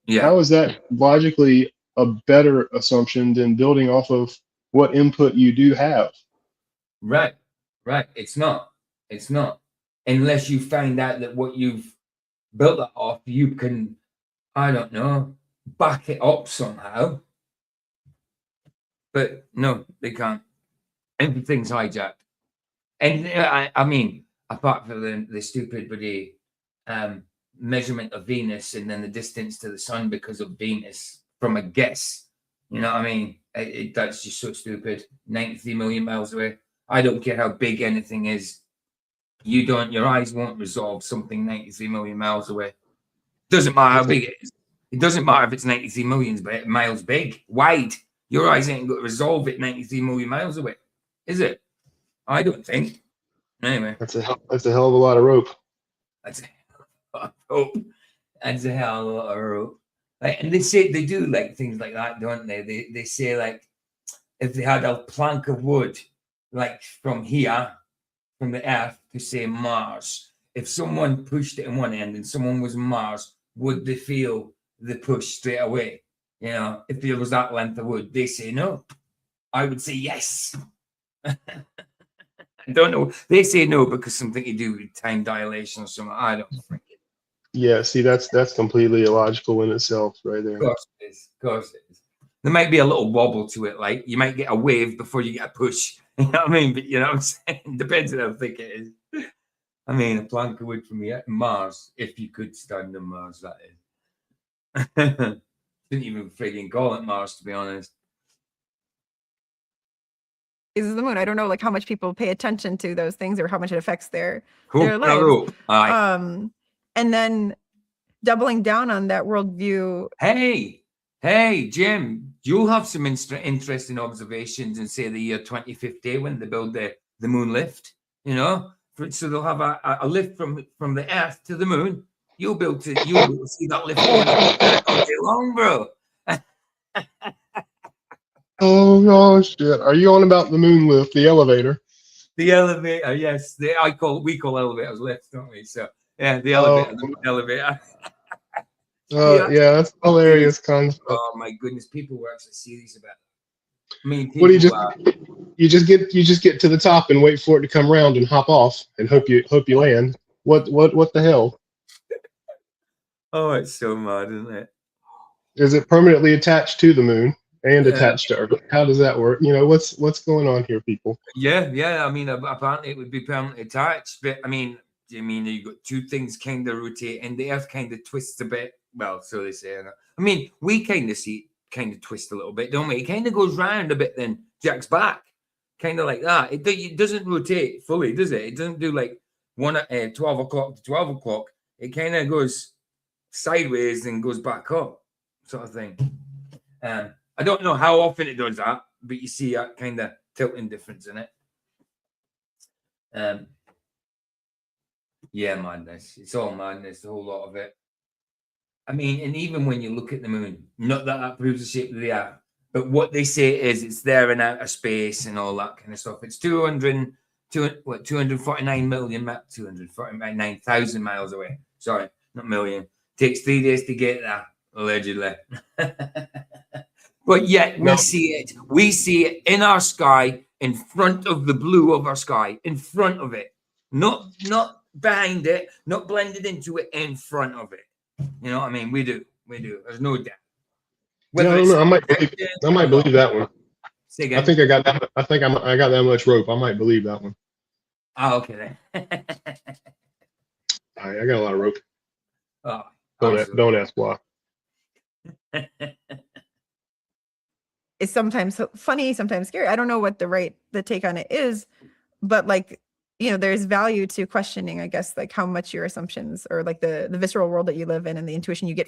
Yeah,
how is that logically a better assumption than building off of what input you do have?
right. It's not. Unless you find out that what you've built that off, you can, I don't know, back it up somehow. But no, they can't. Everything's hijacked. And I mean, apart from the stupid bloody measurement of Venus and then the distance to the sun because of Venus from a guess, you know what I mean? That's just so stupid. 93 million miles away. I don't care how big anything is. Your eyes won't resolve something 93 million miles away. Doesn't matter how big it is. It doesn't matter if it's 93 million miles big, wide. Your eyes ain't going to resolve it 93 million miles away, is it? I don't think. Anyway.
That's a hell of a lot of rope.
That's a hell of a rope. That's a hell of a lot of rope. Like, and they do like things like that, don't they? They say like if they had a plank of wood, like from here, from the Earth to say Mars, if someone pushed it in one end and someone was Mars, would they feel the push straight away? You know, if there was that length of wood, they say no. I would say yes. I don't know. They say no because something to do with time dilation or something. I don't think it.
Yeah, see, that's completely illogical in itself, right there.
Of course it is. Of course it is. There might be a little wobble to it, like you might get a wave before you get a push. You know what I mean? But you know what I'm saying? Depends on how thick it is. I mean, a plank of wood from Mars, if you could stand on Mars, that is. Didn't even frigging call it Mars, to be honest.
Is the moon. I don't know like how much people pay attention to those things or how much it affects their lives.
Aye.
And then doubling down on that worldview.
Hey, Jim, you'll have some interesting observations in, say, the year 2050 when they build the moon lift, you know? So they'll have a lift from the Earth to the moon. You'll be able to see that lift all day long, bro.
Oh shit! Are you on about the moon lift, the elevator?
The elevator, yes. We call elevators lifts, don't we? So yeah, the elevator, the moon elevator.
Yeah, that's hilarious concept.
Oh my goodness, people were actually serious about it. I mean,
what do you just get to the top and wait for it to come around and hop off and hope you land? What the hell?
Oh, it's so mad, isn't it?
Is it permanently attached to the moon and attached to Earth? How does that work? You know, what's going on here, people?
Yeah. I mean, apparently it would be permanently attached, but I mean, you've got two things kind of rotate, and the Earth kind of twists a bit. Well, so they say. I mean, we kind of see it kind of twist a little bit, don't we? It kind of goes round a bit, then jacks back, kind of like that. It doesn't rotate fully, does it? It doesn't do like 12 o'clock to 12 o'clock. It kind of goes sideways and goes back up, sort of thing. I don't know how often it does that, but you see that kind of tilting difference in it. Yeah, madness. It's all madness, the whole lot of it. I mean, and even when you look at the moon, not that proves the shape of the Earth, but what they say is it's there in outer space and all that kind of stuff. It's 249,000 miles away. Sorry, not million. Takes 3 days to get there, allegedly. But yet we see it. We see it in our sky, in front of the blue of our sky, in front of it. Not behind it, not blended into it, in front of it. You know what I mean? We do. There's no doubt.
Yeah, I don't know. I might believe that one.
Say again.
I think I got that much rope. I might believe that one.
Oh, okay then.
I got a lot of rope.
Oh,
don't ask why.
It's sometimes funny, sometimes scary. I don't know what the take on it is, but like you know, there's value to questioning, I guess, like how much your assumptions or like the visceral world that you live in and the intuition you get.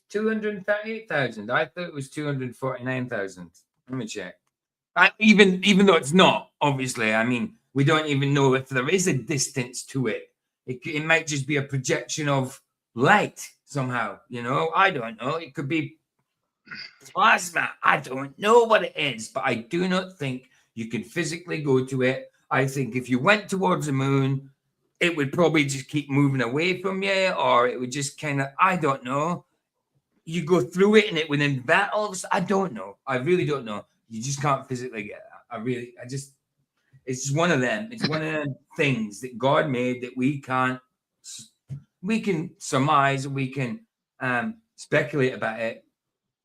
238,000. I thought it was 249,000. Let me check. Even though it's not, obviously, I mean, we don't even know if there is a distance to it. It might just be a projection of light somehow, you know? I don't know. It could be plasma. I don't know what it is, but I do not think you can physically go to it. I think if you went towards the moon, it would probably just keep moving away from you, or it would just kind of, I don't know. You go through it and it would invent all of us. I don't know. I really don't know. You just can't physically get that. It's just one of them. It's one of them things that God made that we can surmise, we can speculate about it.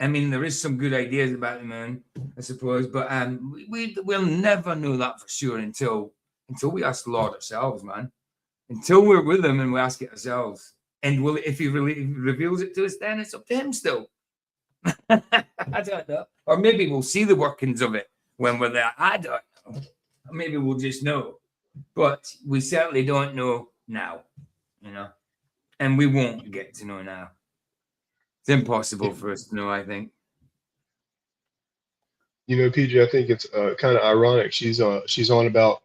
I mean, there is some good ideas about the moon, I suppose, but we'll never know that for sure until we ask the Lord ourselves, man. Until we're with him and we ask it ourselves. And if he really reveals it to us, then it's up to him still. I don't know. Or maybe we'll see the workings of it when we're there. I don't know. Maybe we'll just know. But we certainly don't know now, you know. And we won't get to know now. It's impossible for us to know, I think.
You know, PJ, I think it's kind of ironic. She's on about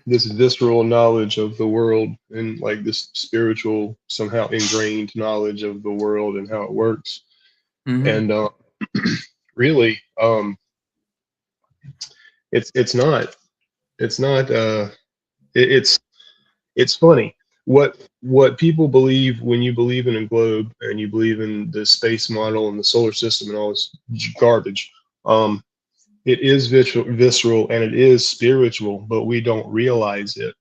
this visceral knowledge of the world and like this spiritual, somehow ingrained knowledge of the world and how it works. And really, it's funny what people believe when you believe in a globe and you believe in the space model and the solar system and all this garbage. It is visceral and it is spiritual, but we don't realize it.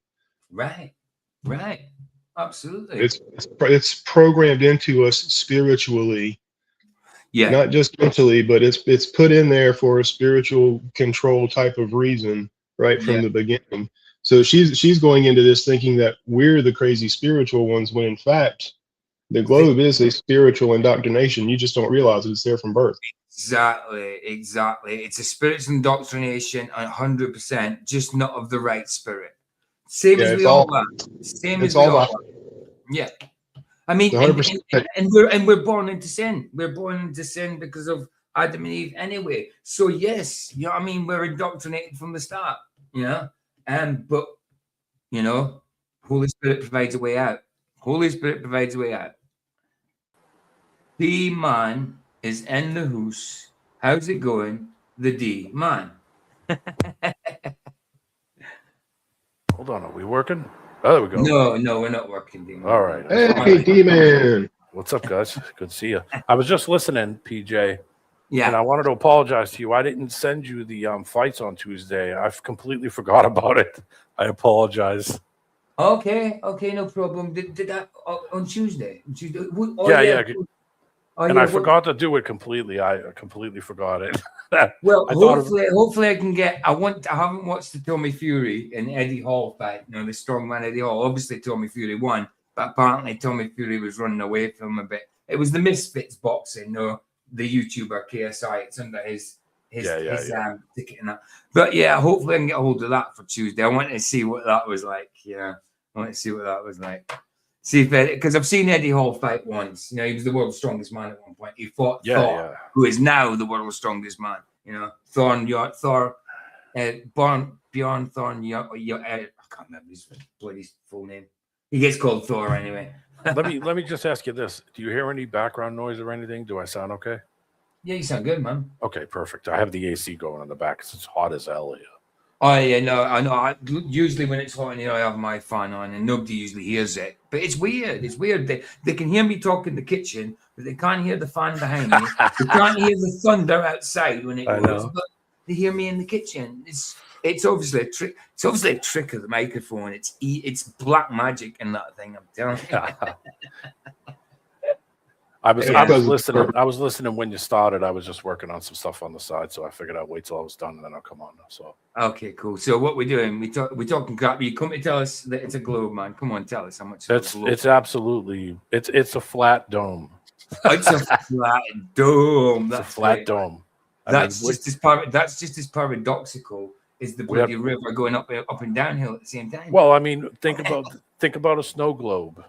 Right. Absolutely.
It's programmed into us spiritually.
Yeah.
Not just mentally, but it's put in there for a spiritual control type of reason right from the beginning. So she's going into this thinking that we're the crazy spiritual ones, when in fact the globe is a spiritual indoctrination. You just don't realize it. It's there from birth.
Exactly. It's a spiritual indoctrination 100%, just not of the right spirit. Same as we all are. Same as we all are. Yeah. I mean, and we're born into sin. We're born into sin because of Adam and Eve anyway. So yes, you know what I mean, we're indoctrinated from the start, you know. But you know, Holy Spirit provides a way out. Holy Spirit provides a way out. The man is in the house. How's it going? The D man.
Hold on, are we working? Oh, there we go.
No, we're not working, D-Man.
All right.
Hey, D-Man.
What's up, guys? Good to see you. I was just listening, PJ.
Yeah.
And I wanted to apologize to you. I didn't send you the fights on Tuesday. I completely forgot about it. I apologize.
Okay, no problem. Did that on Tuesday?
Yeah. And I forgot to do it completely. I completely forgot it.
Well, hopefully I can get. I haven't watched the Tommy Fury and Eddie Hall fight. You know, the strongman Eddie Hall. Obviously, Tommy Fury won, but apparently Tommy Fury was running away from him a bit. It was the Misfits boxing, no, the YouTuber KSI. It's under his ticket and that. But yeah, hopefully I can get a hold of that for Tuesday. I want to see what that was like. Yeah, I want to see what that was like. See if because I've seen Eddie Hall fight once. You know, he was the world's strongest man at one point. He fought Thor, who is now the world's strongest man. You know, Bjorn Thorn. I can't remember his bloody full name. He gets called Thor anyway.
Let me just ask you this: do you hear any background noise or anything? Do I sound okay?
Yeah, you sound good, man.
Okay, perfect. I have the AC going in the back because it's hot as hell here.
Oh yeah, no, I know. Usually when it's hot in here, I have my fan on, and nobody usually hears it. But it's weird. It's weird. They can hear me talk in the kitchen, but they can't hear the fan behind me. They can't hear the thunder outside when it goes, but they hear me in the kitchen. It's obviously a trick. It's obviously a trick of the microphone. It's black magic in that thing. I'm telling you.
I was listening when you started. I was just working on some stuff on the side, so I figured I'd wait till I was done and then I'll come on. So
okay, cool. So what we're doing? We're talking crap. You come to tell us that it's a globe, man. Come on, tell us how much.
It's absolutely it's a flat dome.
It's a flat dome.
That's a flat dome.
That's just as paradoxical is the
We have-
bloody river going up and downhill at the same time.
Well, I mean, think about a snow globe.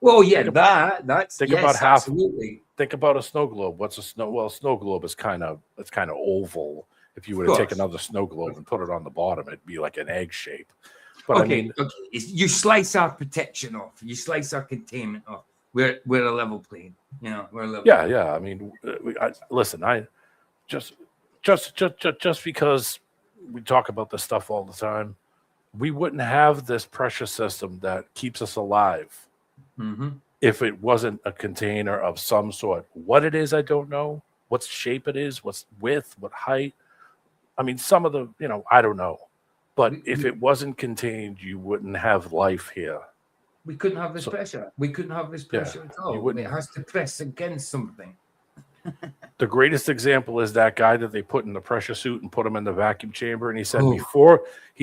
Well, yeah,
think
that's
think
yes,
about half-
absolutely.
Think about a snow globe. What's a snow? Well, a snow globe is kind of oval. If you were
Of
to take
course.
another snow globe and put it on the bottom, it'd be like an egg shape. But
Okay,
I mean,
you slice our protection off, you slice our containment off. We're a level plane, you know. We're a level.
yeah. I mean, listen. I just because we talk about this stuff all the time, we wouldn't have this pressure system that keeps us alive
Mm-hmm.
if it wasn't a container of some sort. What it is, I don't know. What shape it is, what's width, what height. I mean, some of the, I don't know. But if it wasn't contained, you wouldn't have life here.
We couldn't have this pressure. We couldn't have this pressure at all.
wouldn't.
It has to press against something.
The greatest example is that guy that they put in the pressure suit and put him in the vacuum chamber. And he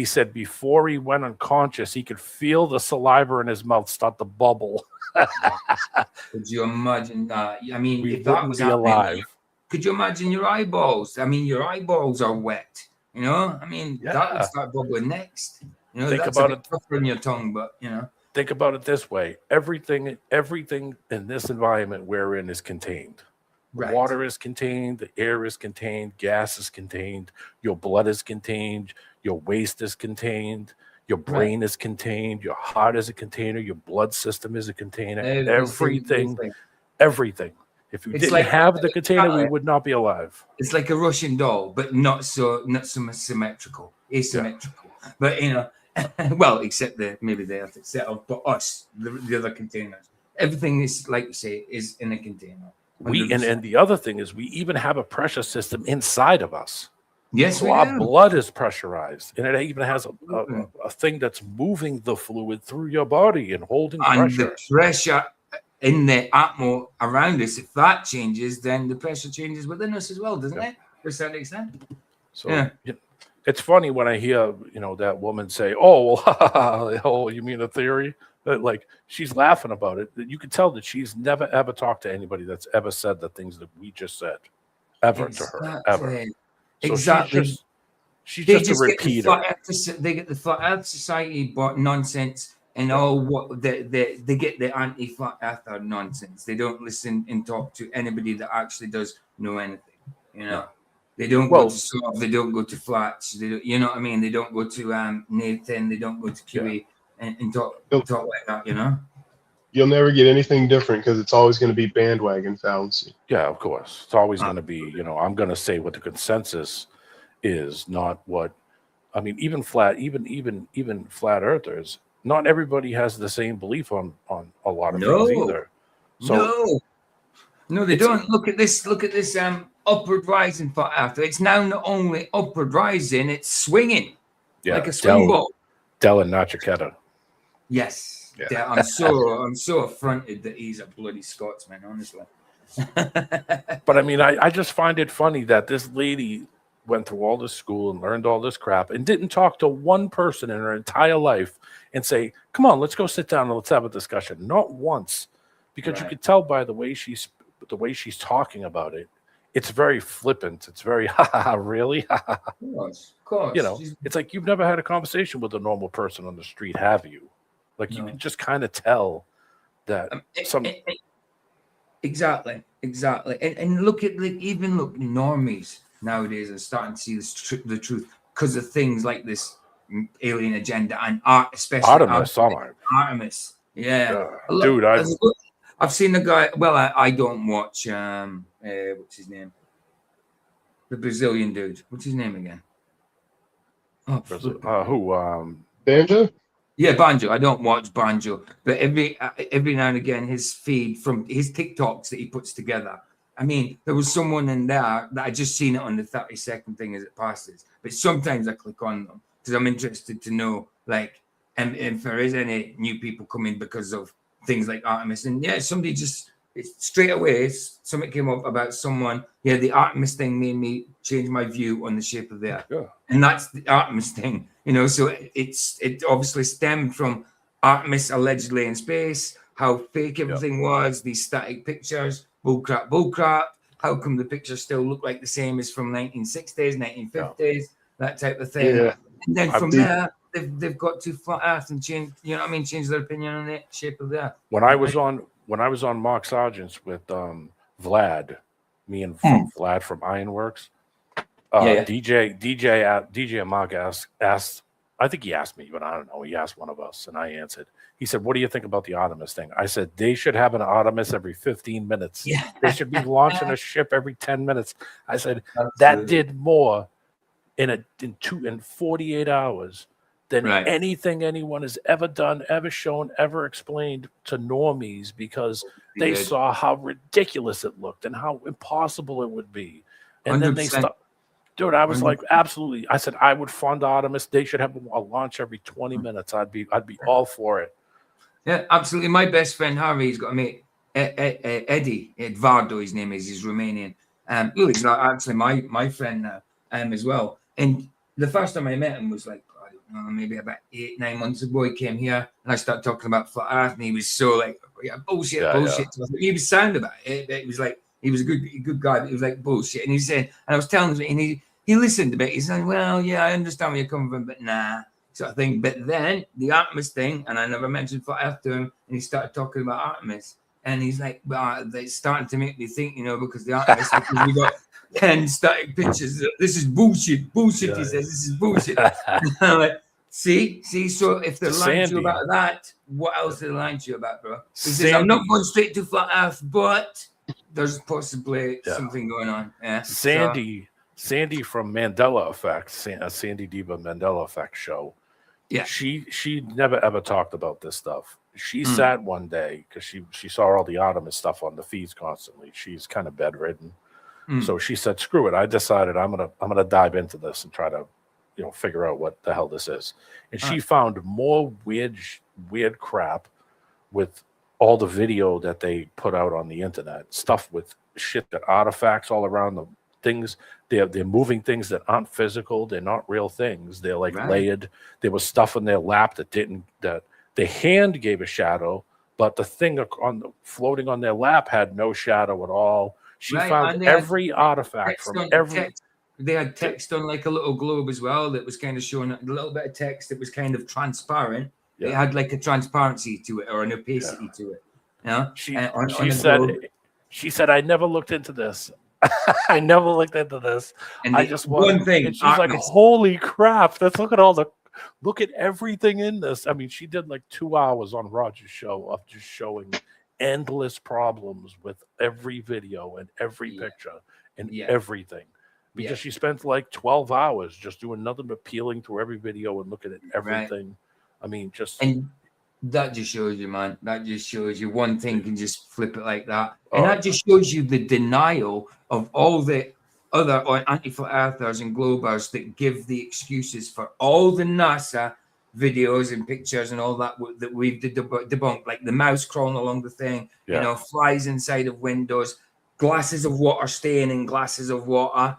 said before he went unconscious, he could feel the saliva in his mouth start to bubble.
Could you imagine that? I mean,
We
if that
wouldn't
was
be
happening,
alive.
could you imagine your eyeballs? I mean, your eyeballs are wet. You know, I mean, that would start bubbling next. You know,
Think
that's
about
a bit tougher in your tongue, but you know.
Think about it this way. Everything in this environment we're in is contained.
Right.
Water is contained, the air is contained, gas is contained, your blood is contained, your waste is contained, your brain is contained, your heart is a container, your blood system is a container, everything. If we didn't have the container, we would not be alive.
It's like a Russian doll, but not so symmetrical, asymmetrical. Yeah. But you know, well, except maybe they have to set up, but us, the other containers, everything is like you say is in a container.
And the other thing is we even have a pressure system inside of us.
Yes,
so our blood is pressurized, and it even has a thing that's moving the fluid through your body and holding pressure.
And the pressure in the atmo around us, if that changes, then the pressure changes within us as well, doesn't it? To a certain extent.
So it's funny when I hear that woman say, "Oh, you mean a theory?" Like she's laughing about it. You can tell that she's never ever talked to anybody that's ever said the things that we just said, ever to her, ever. So
exactly.
She's just a repeater.
They get the flat Earth Society nonsense and all what they get the anti-flat earther nonsense. They don't listen and talk to anybody that actually does know anything. You know, they don't go to SOF, they don't go to flats. They don't, you know what I mean? They don't go to Nathan. They don't go to QE. And talk like that, you know.
You'll never get anything different because it's always going to be bandwagon fallacy.
Yeah, of course. It's always going to be, I'm going to say what the consensus is, not what. I mean, even flat earthers. Not everybody has the same belief on a lot of things either. So,
no, they don't. Look at this. Upward rising flat earther. It's now not only upward rising, it's swinging like a swing ball.
Dylan Nachiketa.
Yes. Yeah. I'm so affronted that he's a bloody Scotsman, honestly.
But I mean, I just find it funny that this lady went through all this school and learned all this crap and didn't talk to one person in her entire life and say, "Come on, let's go sit down and let's have a discussion." Not once, because you could tell by the way she's talking about it. It's very flippant. It's very, really?
Of course.
It's like you've never had a conversation with a normal person on the street, have you? Like you can just kind of tell that
Exactly. And look at normies nowadays are starting to see the truth because of things like this alien agenda and art, especially Artemis. Yeah.
Dude,
I've seen the guy. Well, I don't watch. What's his name? The Brazilian dude. What's his name again?
Who?
Banjo?
Yeah, Banjo. I don't watch Banjo, but every now and again, his feed from his TikToks that he puts together. I mean, there was someone in there that I just seen it on the 30-second thing as it passes. But sometimes I click on them because I'm interested to know, like, and if there is any new people coming because of things like Artemis. And somebody just straight away, something came up about someone. Yeah, the Artemis thing made me change my view on the shape of the Earth. Yeah. And that's the Artemis thing, So it obviously stemmed from Artemis allegedly in space, how fake everything was, these static pictures, bullcrap. How come the pictures still look like the same as from 1960s, 1950s? that type of thing.
Yeah.
And then from
see-
there, they've got to flat Earth and change. You know what I mean? Change their opinion on the shape of the Earth.
When I was on Mark Sargent's with Vlad, me and Vlad from Ironworks, DJ and Mark asked, I think he asked me, but I don't know. He asked one of us, and I answered. He said, "What do you think about the Artemis thing?" I said, "They should have an Artemis every 15 minutes.
Yeah.
They should be launching a ship every 10 minutes." I said,
Absolutely.
"That did more in 48 hours than
Right.
anything anyone has ever done, ever shown, ever explained to normies, because they
did.
saw how ridiculous it looked and how impossible it would be." And then they
100%.
stopped. Dude, I was like, absolutely. I said, I would fund Artemis. They should have a launch every 20 minutes. I'd be all for it.
Yeah, absolutely. My best friend Harvey's got a mate, Eddie Edvardo. His name is. He's Romanian. He's like actually my friend now, as well. And the first time I met him was like, I don't know, maybe about 8-9 months ago. He came here and I started talking about flat Earth, and he was so like, bullshit. He was sound about it. It was like, he was a good guy, but he was like bullshit. And he said, and I was telling him, and he listened a bit. He said, "Well, yeah, I understand where you're coming from, but nah." Sort of thing. But then the Artemis thing, and I never mentioned flat Earth to him, and he started talking about Artemis, and he's like, "Well, it's starting to make me think, because the Artemis, because we got 10 static pictures. This is bullshit. Bullshit." He says, "This is bullshit." And I'm like, see. So if they're lying to you about that, what else are they lying to you about, bro? He says, "I'm not going straight to flat Earth, but there's possibly something going on." Yeah.
Sandy from Mandela Effect, Sandy Diva Mandela Effect show.
Yeah.
She never ever talked about this stuff. She sat one day because she saw all the Artemis stuff on the feeds constantly. She's kind of bedridden. So she said, "Screw it. I decided I'm gonna dive into this and try to, figure out what the hell this is." And she found more weird crap with all the video that they put out on the internet, stuff with shit, that artifacts all around them. Things they're moving things that aren't physical. They're not real things. They're like layered. There was stuff in their lap that the hand gave a shadow, but the thing floating on their lap had no shadow at all. She found every artifact from every.
They had text on like a little globe as well that was kind of showing a little bit of text that was kind of transparent. Yeah. It had like a transparency to it or an opacity to it. Yeah. She said, "I never looked into this. I never looked into this. And I just
one thing." And she's like, "Holy crap! Look at everything in this." I mean, she did like 2 hours on Roger's show of just showing endless problems with every video and every picture and everything, because she spent like 12 hours just doing nothing but peeling through every video and looking at everything. I mean, and
that just shows you, man. That just shows you one thing can just flip it like that. And that just shows you the denial of all the other anti-flat earthers and globers that give the excuses for all the NASA videos and pictures and all that we've debunked, like the mouse crawling along the thing, flies inside of windows, glasses of water staying in glasses of water,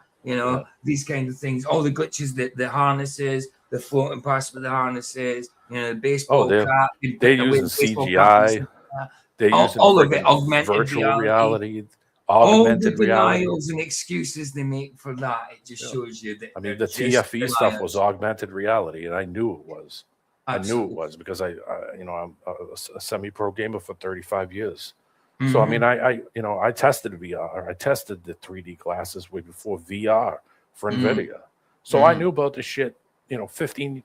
these kind of things, all the glitches, the harnesses, the floating past with the harnesses, the baseball cap.
They're using CGI. They're using
all of it, augmented
virtual reality.
All the denials and excuses they make for that, it just shows you that.
I mean, the TFE stuff was augmented reality, and I knew it was. Absolutely. I knew it was because I'm a semi-pro gamer for 35 years. Mm-hmm. So I mean, I tested VR. I tested the 3D glasses before VR for NVIDIA. So I knew about this shit, 15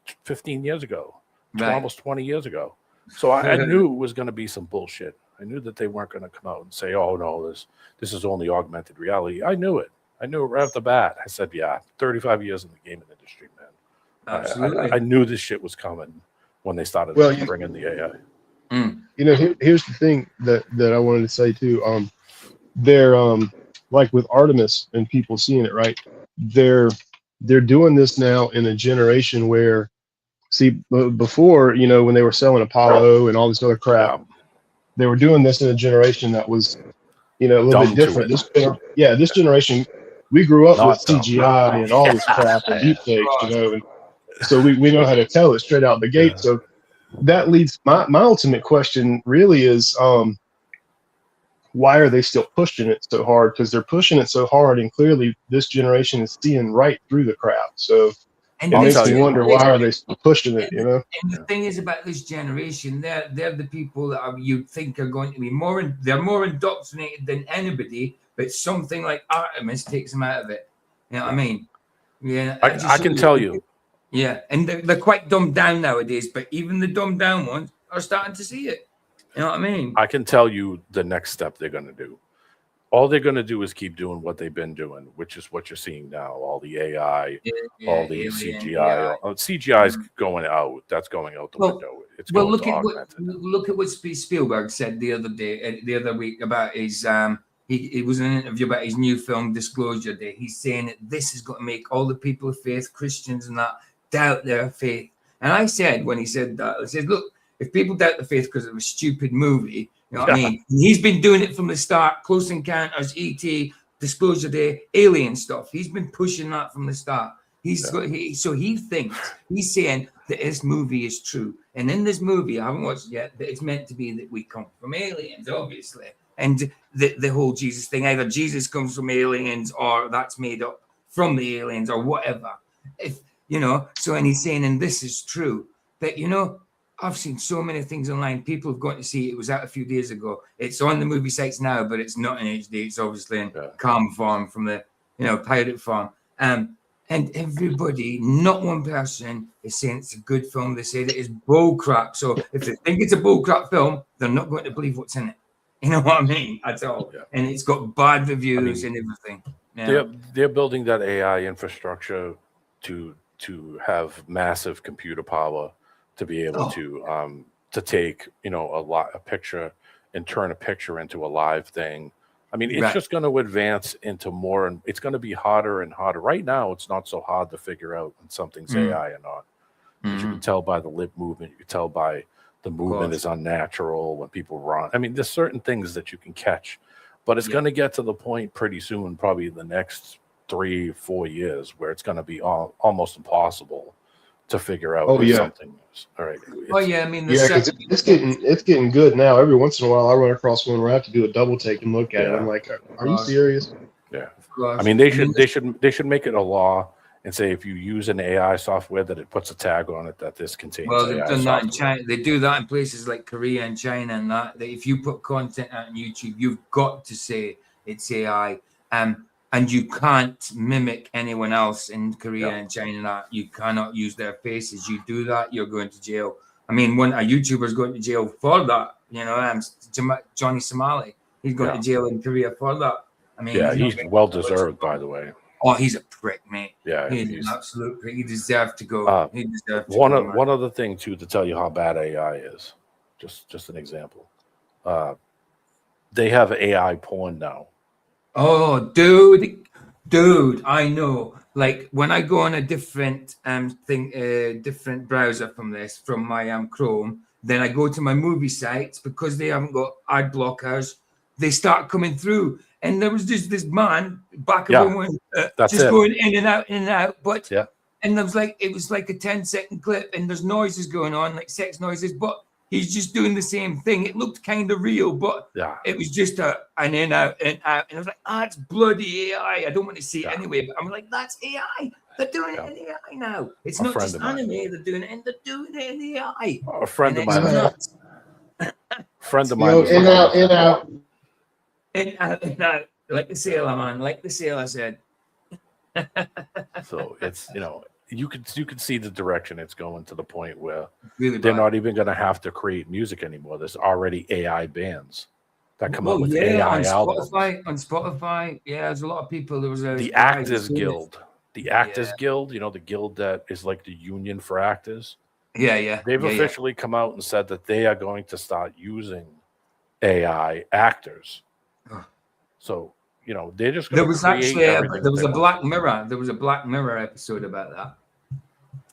years ago, almost 20 years ago. So I knew it was going to be some bullshit. I knew that they weren't going to come out and say, "Oh no, this is only augmented reality." I knew it. I knew it right off the bat. I said, "Yeah, 35 years in the gaming industry, man. Absolutely. I knew this shit was coming when they started bringing the AI."
Here's the thing that I wanted to say too. They're like with Artemis and people seeing it, right? They're doing this now in a generation where, before, when they were selling Apollo and all this other crap, they were doing this in a generation that was, a little bit different. This generation, we grew up with CGI and all this crap and deep fakes, and so we know how to tell it straight out the gate. So that leads my ultimate question really is, why are they still pushing it so hard? Because they're pushing it so hard, and clearly this generation is seeing right through the crap. So
And
It
I'll
this
makes
tell
me
you.
wonder, why are they pushing it, you know?
And the thing is about this generation, they're the people that you'd think are going to be they're more indoctrinated than anybody, but something like Artemis takes them out of it. You know what I mean? Yeah,
I can tell you.
Yeah, and they're quite dumbed down nowadays, but even the dumbed down ones are starting to see it. You know what I mean?
I can tell you the next step they're going to do. All they're going to do is keep doing what they've been doing, which is what you're seeing now. All the AI, all the CGI. CGI is going out. That's going out the window. It's going
look
to
at
augmented.
what Spielberg said the other week about his he was in an interview about his new film Disclosure Day. He's saying that this is going to make all the people of faith, Christians and that, doubt their faith. And I said, when he said that, I said, look, if people doubt the faith because of a stupid movie, you know what I mean? And he's been doing it from the start. Close Encounters, E.T., Disclosure Day, Alien stuff. He's been pushing that from the start. So he thinks, he's saying that this movie is true. And in this movie, I haven't watched it yet, that it's meant to be that we come from aliens, obviously. And the whole Jesus thing, either Jesus comes from aliens or that's made up from the aliens or whatever. If you know, so and he's saying, and this is true, that I've seen so many things online. People have gone to see it. It was out a few days ago. It's on the movie sites now, but it's not in HD. It's obviously in calm form from the pirate form. And everybody, not one person, is saying it's a good film. They say that it's bull crap. So if they think it's a bull crap film, they're not going to believe what's in it. You know what I mean? At all. Yeah. And it's got bad reviews and everything. Yeah.
They're building that AI infrastructure to have massive computer power to be able to take a picture and turn a picture into a live thing. I mean, it's just going to advance into more, and it's going to be harder and harder. Right now, it's not so hard to figure out when something's AI or not. But you can tell by the lip movement. You can tell by the movement is unnatural when people run. I mean, there's certain things that you can catch, but it's going to get to the point pretty soon, probably the next 3-4 years, where it's going to be almost impossible to figure out something is. All right.
I mean,
it's getting good now. Every once in a while, I run across one where I have to do a double take and look at it. I'm like, are you serious?
Yeah. I mean, they should make it a law and say if you use an AI software that it puts a tag on it that this contains.
Well, they've
AI
done
software.
that in China. They do that in places like Korea and China, and that if you put content out on YouTube, you've got to say it's AI. And you can't mimic anyone else in Korea and China. That you cannot use their faces. You do that, you're going to jail. I mean, a YouTuber's going to jail for that. Johnny Somali, he's going to jail in Korea for that. I mean,
he's well deserved, by the way.
Oh, he's a prick, mate.
Yeah,
he's an absolute prick. He deserved to go.
One other thing too, to tell you how bad AI is. Just an example. They have AI porn now.
Oh, dude, I know. Like when I go on a different different browser from my Chrome, then I go to my movie sites because they haven't got ad blockers. They start coming through, and there was just this man back of a window, just going in and out. But and there was it was like a 10-second clip, and there's noises going on, like sex noises, but he's just doing the same thing. It looked kind of real, but it was just an in, out, in, out. And I was like, it's bloody AI. I don't want to see it anyway. But I'm like, that's AI. They're doing it in AI now. It's not just anime. They're doing it, and they're doing it in AI.
A friend of mine.
In out. Like the sailor, man. Like the sailor said.
So it's, you could see the direction it's going, to the point where
really
they're not even going to have to create music anymore. There's already AI bands that come up with AI albums.
On Spotify, there's a lot of people. There was
the Actors Guild. The Actors Guild, the guild that is like the union for actors.
Yeah.
They've officially come out and said that they are going to start using AI actors. So, they're just going to create everything.
There was a Black Mirror. There was a Black Mirror episode about that.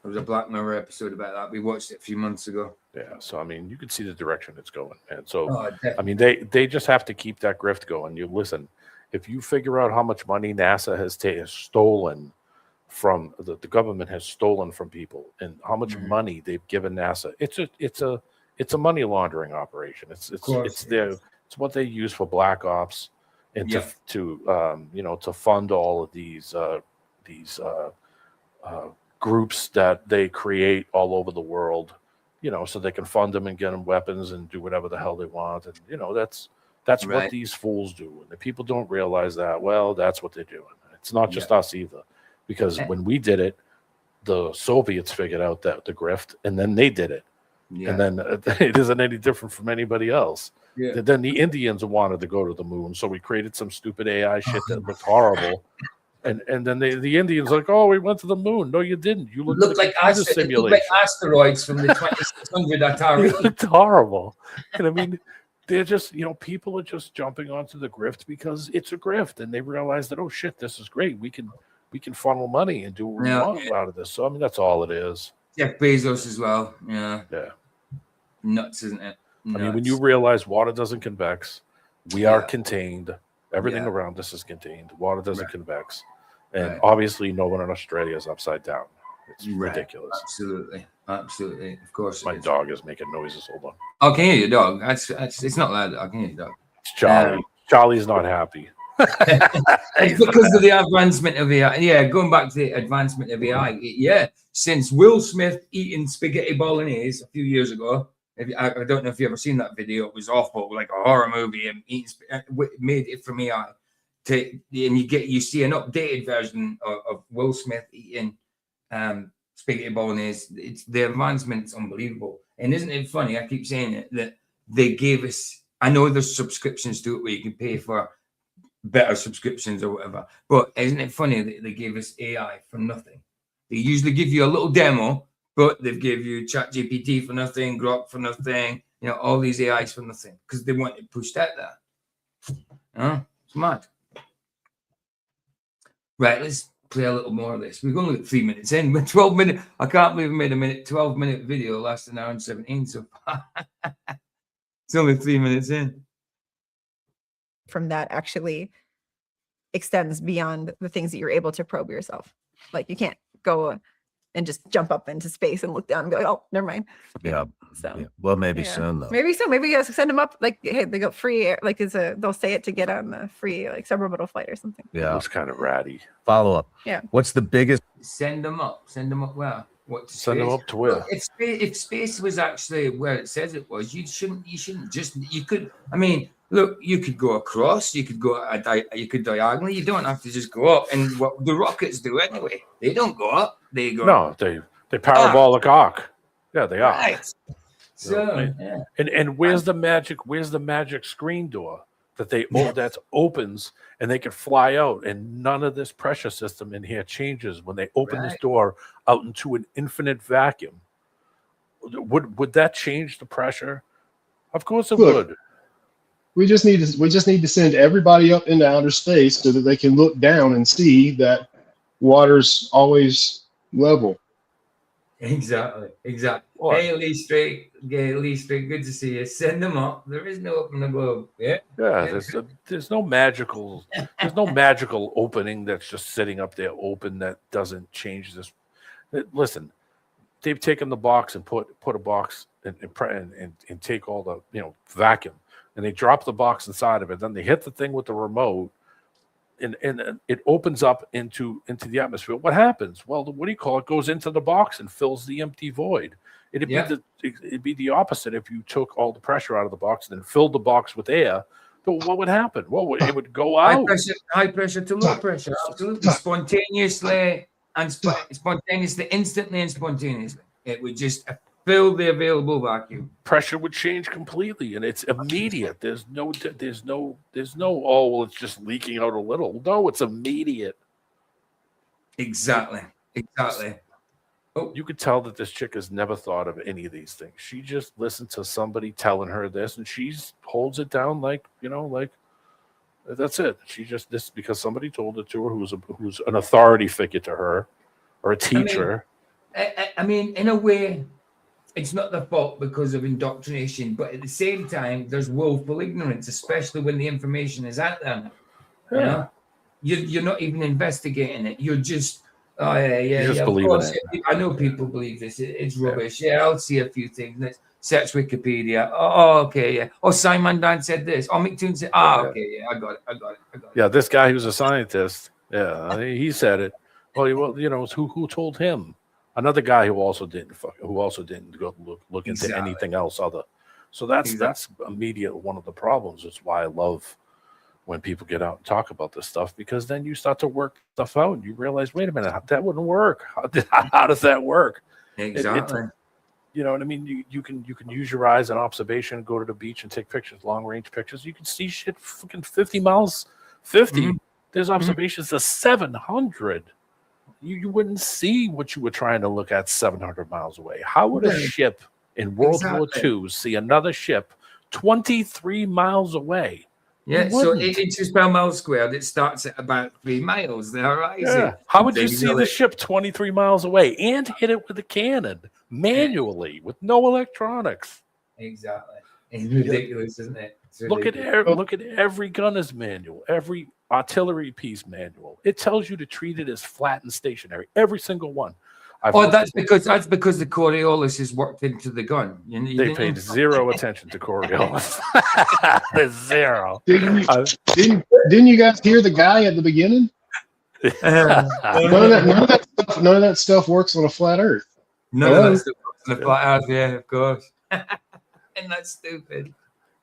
We watched it a few months ago.
Yeah. So, I mean, you can see the direction it's going, man. So, I mean, they just have to keep that grift going. You listen, if you figure out how much money NASA has stolen from the government has stolen from people, and how much money they've given NASA, it's a money laundering operation. It's what they use for black ops. And to fund all of these groups that they create all over the world, so they can fund them and get them weapons and do whatever the hell they want. And, that's what
Right.
these fools do. And if people don't realize that, well, that's what they're doing. It's not just us either. Because when we did it, the Soviets figured out that the grift, and then they did it.
Yeah.
And then it isn't any different from anybody else.
Yeah.
Then the Indians wanted to go to the moon, so we created some stupid AI shit that looked horrible. And then the Indians like, oh, we went to the moon. No, you didn't. You looked like
asteroids from the 2600 Atari.
It's horrible. And I mean, they're just, people are just jumping onto the grift because it's a grift, and they realize that, oh shit, this is great. We can funnel money and do what we want out of this. So I mean, that's all it is.
Jeff Bezos as well. Yeah.
Yeah.
Nuts, isn't it? Nuts.
I mean, when you realize water doesn't convex, we are contained. Everything around us is contained. Water doesn't convex. And obviously no one in Australia is upside down. It's ridiculous.
Absolutely. Absolutely. Of course.
My dog is making noises. Hold on.
I can hear your dog. It's not loud. I can hear your dog.
It's Charlie. Charlie's not happy.
It's because of the advancement of AI. Yeah, going back to the advancement of AI. Since Will Smith eating spaghetti bolognese a few years ago, I don't know if you ever seen that video. It was awful, like a horror movie, and made it from AI. And you see an updated version of Will Smith eating spaghetti bolognese. It's the advancement's unbelievable. And isn't it funny? I keep saying it, that they gave us. I know there's subscriptions to it where you can pay for better subscriptions or whatever, but isn't it funny that they gave us AI for nothing? They usually give you a little demo, but they've give you ChatGPT for nothing, Grok for nothing, all these AIs for nothing because they want it pushed out there. It's mad. Right, let's play a little more of this. We've only got 3 minutes in, but 12 minutes. I can't believe we made 12-minute video last an hour and 17. So it's only 3 minutes in.
From that actually extends beyond the things that you're able to probe yourself. Like you can't go and just jump up into space and look down and be like, oh, never mind.
Yeah.
So
well, maybe soon though.
Maybe so. Maybe you guys send them up. Like, hey, they got free air. Like, they'll say it to get on the free like suborbital flight or something.
Yeah,
it's kind of ratty.
Follow up.
Yeah.
What's the biggest?
Send them up. Send them up where? What?
Send them up to where?
Well, if space was actually where it says it was, you shouldn't just. You could. I mean, look, you could go across. You could go. You could diagonally. You don't have to just go up. And what the rockets do anyway, they don't go up. They go.
No, they parabolic arc. Yeah, they are.
Right. So,
and where's the magic? Where's the magic screen door that opens and they can fly out, and none of this pressure system in here changes when they open this door out into an infinite vacuum? Would that change the pressure? Of course it would.
We just need to send everybody up into outer space so that they can look down and see that water's always level.
Exactly. Hey, Lee Straight, good to see you. Send them up. There is no up in the globe. Yeah.
There's no magical opening that's just sitting up there open that doesn't change this. Listen, they've taken the box and put a box and take all the vacuum, and they drop the box inside of it. Then they hit the thing with the remote, and it opens up into the atmosphere. What happens? Well, it goes into the box and fills the empty void. It'd be the opposite if you took all the pressure out of the box and then filled the box with air. So what would happen? Well, it would go out.
High pressure to low pressure. Absolutely. Spontaneously, instantly and spontaneously. It would just fill the available vacuum.
Pressure would change completely, and it's immediate. There's no. Oh, well, it's just leaking out a little. No, it's immediate.
Exactly.
Oh, you could tell that this chick has never thought of any of these things. She just listened to somebody telling her this, and she holds it down like that's it. She just this because somebody told it to her, who's an authority figure to her, or a teacher.
I mean, in a way, it's not the fault because of indoctrination, but at the same time, there's willful ignorance, especially when the information is out there.
Yeah.
You're not even investigating it. You're just,
You're just believing it.
I know people believe this. It's rubbish. Yeah, I'll see a few things. Let's search Wikipedia. Oh, okay, yeah. Oh, Simon Dan said this. Oh, McToon said, okay, yeah, I got it.
Yeah, this guy who's a scientist, he said it. Well, who told him? another guy who also didn't go look into
Exactly.
anything else other. So that's immediate one of the problems. It's why I love when people get out and talk about this stuff, because then you start to work stuff out and you realize, wait a minute, that wouldn't work. How does that work?
Exactly.
You know what I mean? You can use your eyes and observation, go to the beach and take pictures, long range pictures. You can see shit fucking 50 miles, 50.
Mm-hmm.
There's observations of 700. You wouldn't see what you were trying to look at 700 miles away. How would a ship in World War II see another ship 23 miles away?
Yeah, so 8 inches per mile squared, it starts at about 3 miles. There, right?
Yeah. How would you see the ship 23 miles away and hit it with a cannon manually with no electronics?
Exactly. It's ridiculous, isn't it?
Look at every gunner's manual, every artillery piece manual. It tells you to treat it as flat and stationary. Every single one.
That's because the Coriolis is worked into the gun.
They paid zero attention to Coriolis. Zero.
Didn't you guys hear the guy at the beginning? None of that stuff works on a flat Earth.
None of that stuff works on a flat Earth. Yeah, of course. And that's stupid.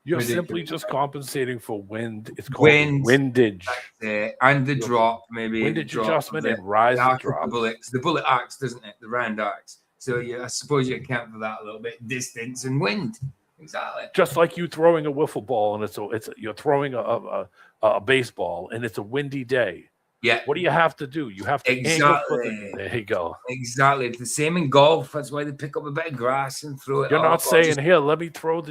You're
Ridiculous.
simply just compensating for wind. It's called windage.
And the drop, maybe.
Windage adjustment and rise and drop.
The bullet arcs, doesn't it? The round arcs. So I suppose you account for that a little bit. Distance and wind. Exactly.
Just like you throwing a wiffle ball and you're throwing a baseball and it's a windy day.
Yeah.
What do you have to do? You have to angle for there you go.
Exactly. It's the same in golf. That's why they pick up a bit of grass and throw it.
You're not saying, here, let me throw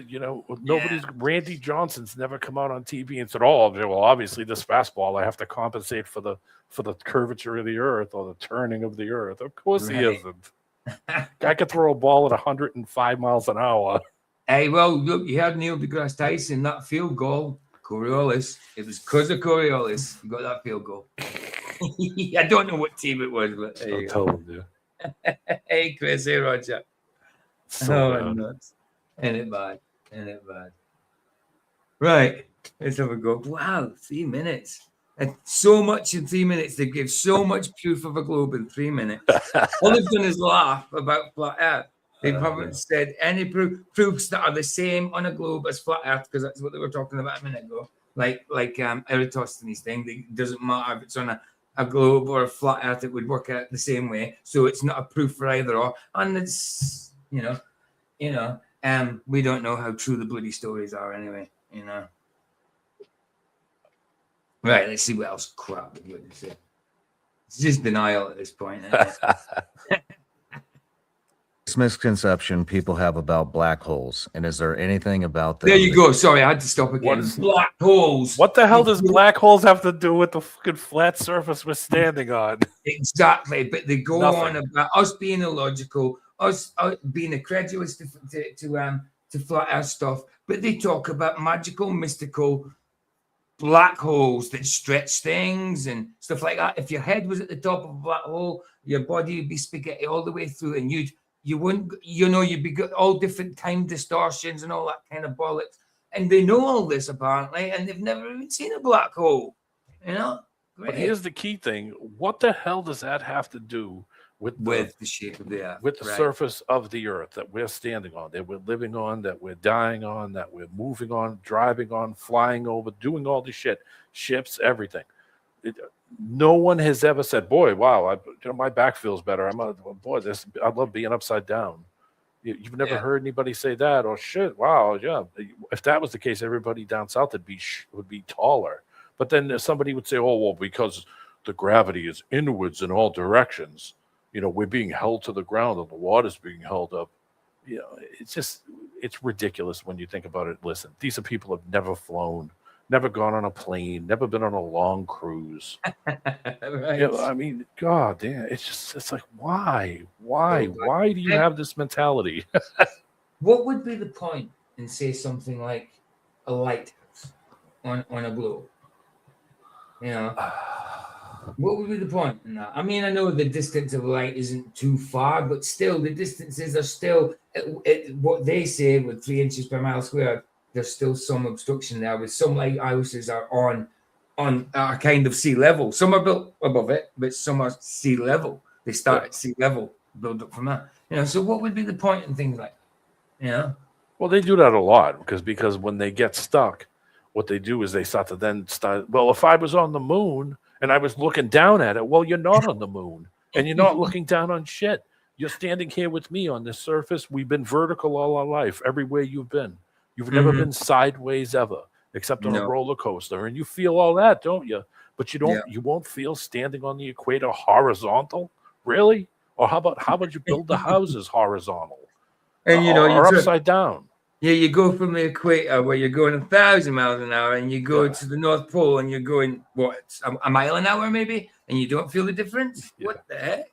Randy Johnson's never come out on TV and said, oh, well, obviously this fastball, I have to compensate for the curvature of the earth or the turning of the earth. Of course he isn't. Guy could throw a ball at 105 miles an hour.
Hey, well, look, you had Neil deGrasse Tyson, that field goal. Coriolis. It was because of Coriolis. You got that field goal. I don't know what team it was, but there you go.
You.
Hey, Chris. Hey, Roger. Nuts. Ain't it bad? Right. Let's have a go. Wow, 3 minutes. And so much in 3 minutes. They give so much proof of a globe in 3 minutes. All they've done is laugh about flat Earth. They haven't said any proofs that are the same on a globe as flat Earth, because that's what they were talking about a minute ago. Like Eratosthenes thing. It doesn't matter if it's on a globe or a flat Earth, it would work out the same way. So it's not a proof for either or. And it's we don't know how true the bloody stories are anyway. Right. Let's see what else crap we're going to say. It's just denial at this point.
This misconception people have about black holes, and is there anything about them?
There you go. Sorry, I had to stop again. Black holes.
What the hell does black holes have to do with the fucking flat surface we're standing on?
Exactly, but they go
Nothing.
on about us being illogical, us being incredulous to flat Earth stuff, but they talk about magical, mystical black holes that stretch things and stuff like that. If your head was at the top of a black hole, your body would be spaghetti all the way through, and you'd be all different time distortions and all that kind of bollocks. And they know all this apparently, and they've never even seen a black hole.
But here's the key thing: what the hell does that have to do with
the shape of the Earth,
with the surface of the Earth that we're standing on, that we're living on, that we're dying on, that we're moving on, driving on, flying over, doing all this shit, ships, everything? No one has ever said, "Boy, wow, my back feels better. I love being upside down." You've never heard anybody say that, or shit, wow, yeah. If that was the case, everybody down south would be taller. But then somebody would say, "Oh, well, because the gravity is inwards in all directions, we're being held to the ground and the water's being held up." It's ridiculous when you think about it. Listen, these are people who have never flown, never gone on a plane, never been on a long cruise.
Right.
God damn, it's like, why do you have this mentality?
What would be the point in, say, something like a lighthouse on a globe? What would be the point in that? I know the distance of light isn't too far, but still, the distances are still at what they say with 3 inches per mile squared. There's still some obstruction there, with some lighthouses are on kind of sea level. Some are built above it, but some are sea level. They start at sea level. build up from that. You know, so what would be the point in things like, you know?
Well, they do that a lot because when they get stuck, what they do is they start to then start. Well, if I was on the moon and I was looking down at it, well, you're not on the moon and you're not looking down on shit. You're standing here with me on this surface. We've been vertical all our life, everywhere you've been. You've never been sideways ever, except on a roller coaster, and you feel all that, don't you? But you don't. You won't feel standing on the equator horizontal, really? Or how about you build the houses horizontal,
And you know,
or upside down?
Yeah, you go from the equator where you're going 1,000 miles an hour, and you go to the North Pole, and you're going what, a mile an hour maybe, and you don't feel the difference. What the heck?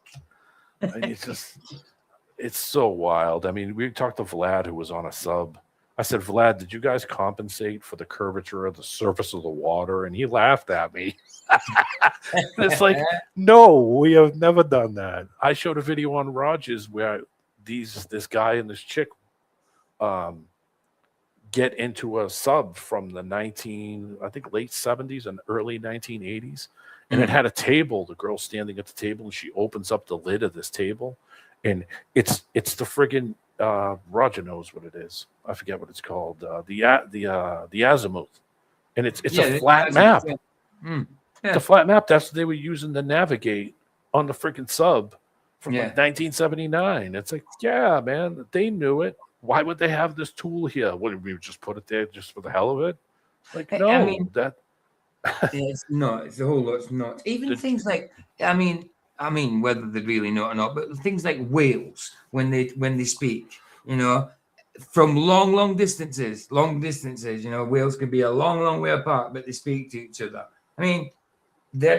And it's so wild. I mean, we talked to Vlad, who was on a sub. I said, Vlad, did you guys compensate for the curvature of the surface of the water? And he laughed at me. It's like, no, we have never done that. I showed a video on Rogers where this guy and this chick get into a sub from the late 70s and early 1980s. And it had a table, the girl standing at the table, and she opens up the lid of this table. And it's the friggin' Roger knows what it is. I forget what it's called. The azimuth. And it's a flat map. It's a flat map. That's what they were using to navigate on the freaking sub from like 1979. It's like, yeah, man, they knew it. Why would they have this tool here? What, we just put it there just for the hell of it? Like, no,
I mean, it's not. It's a whole lot's not. Even things like, I mean, whether they really know or not, but things like whales when they speak, you know, from long distances, you know, whales can be a long way apart, but they speak to each other. I mean,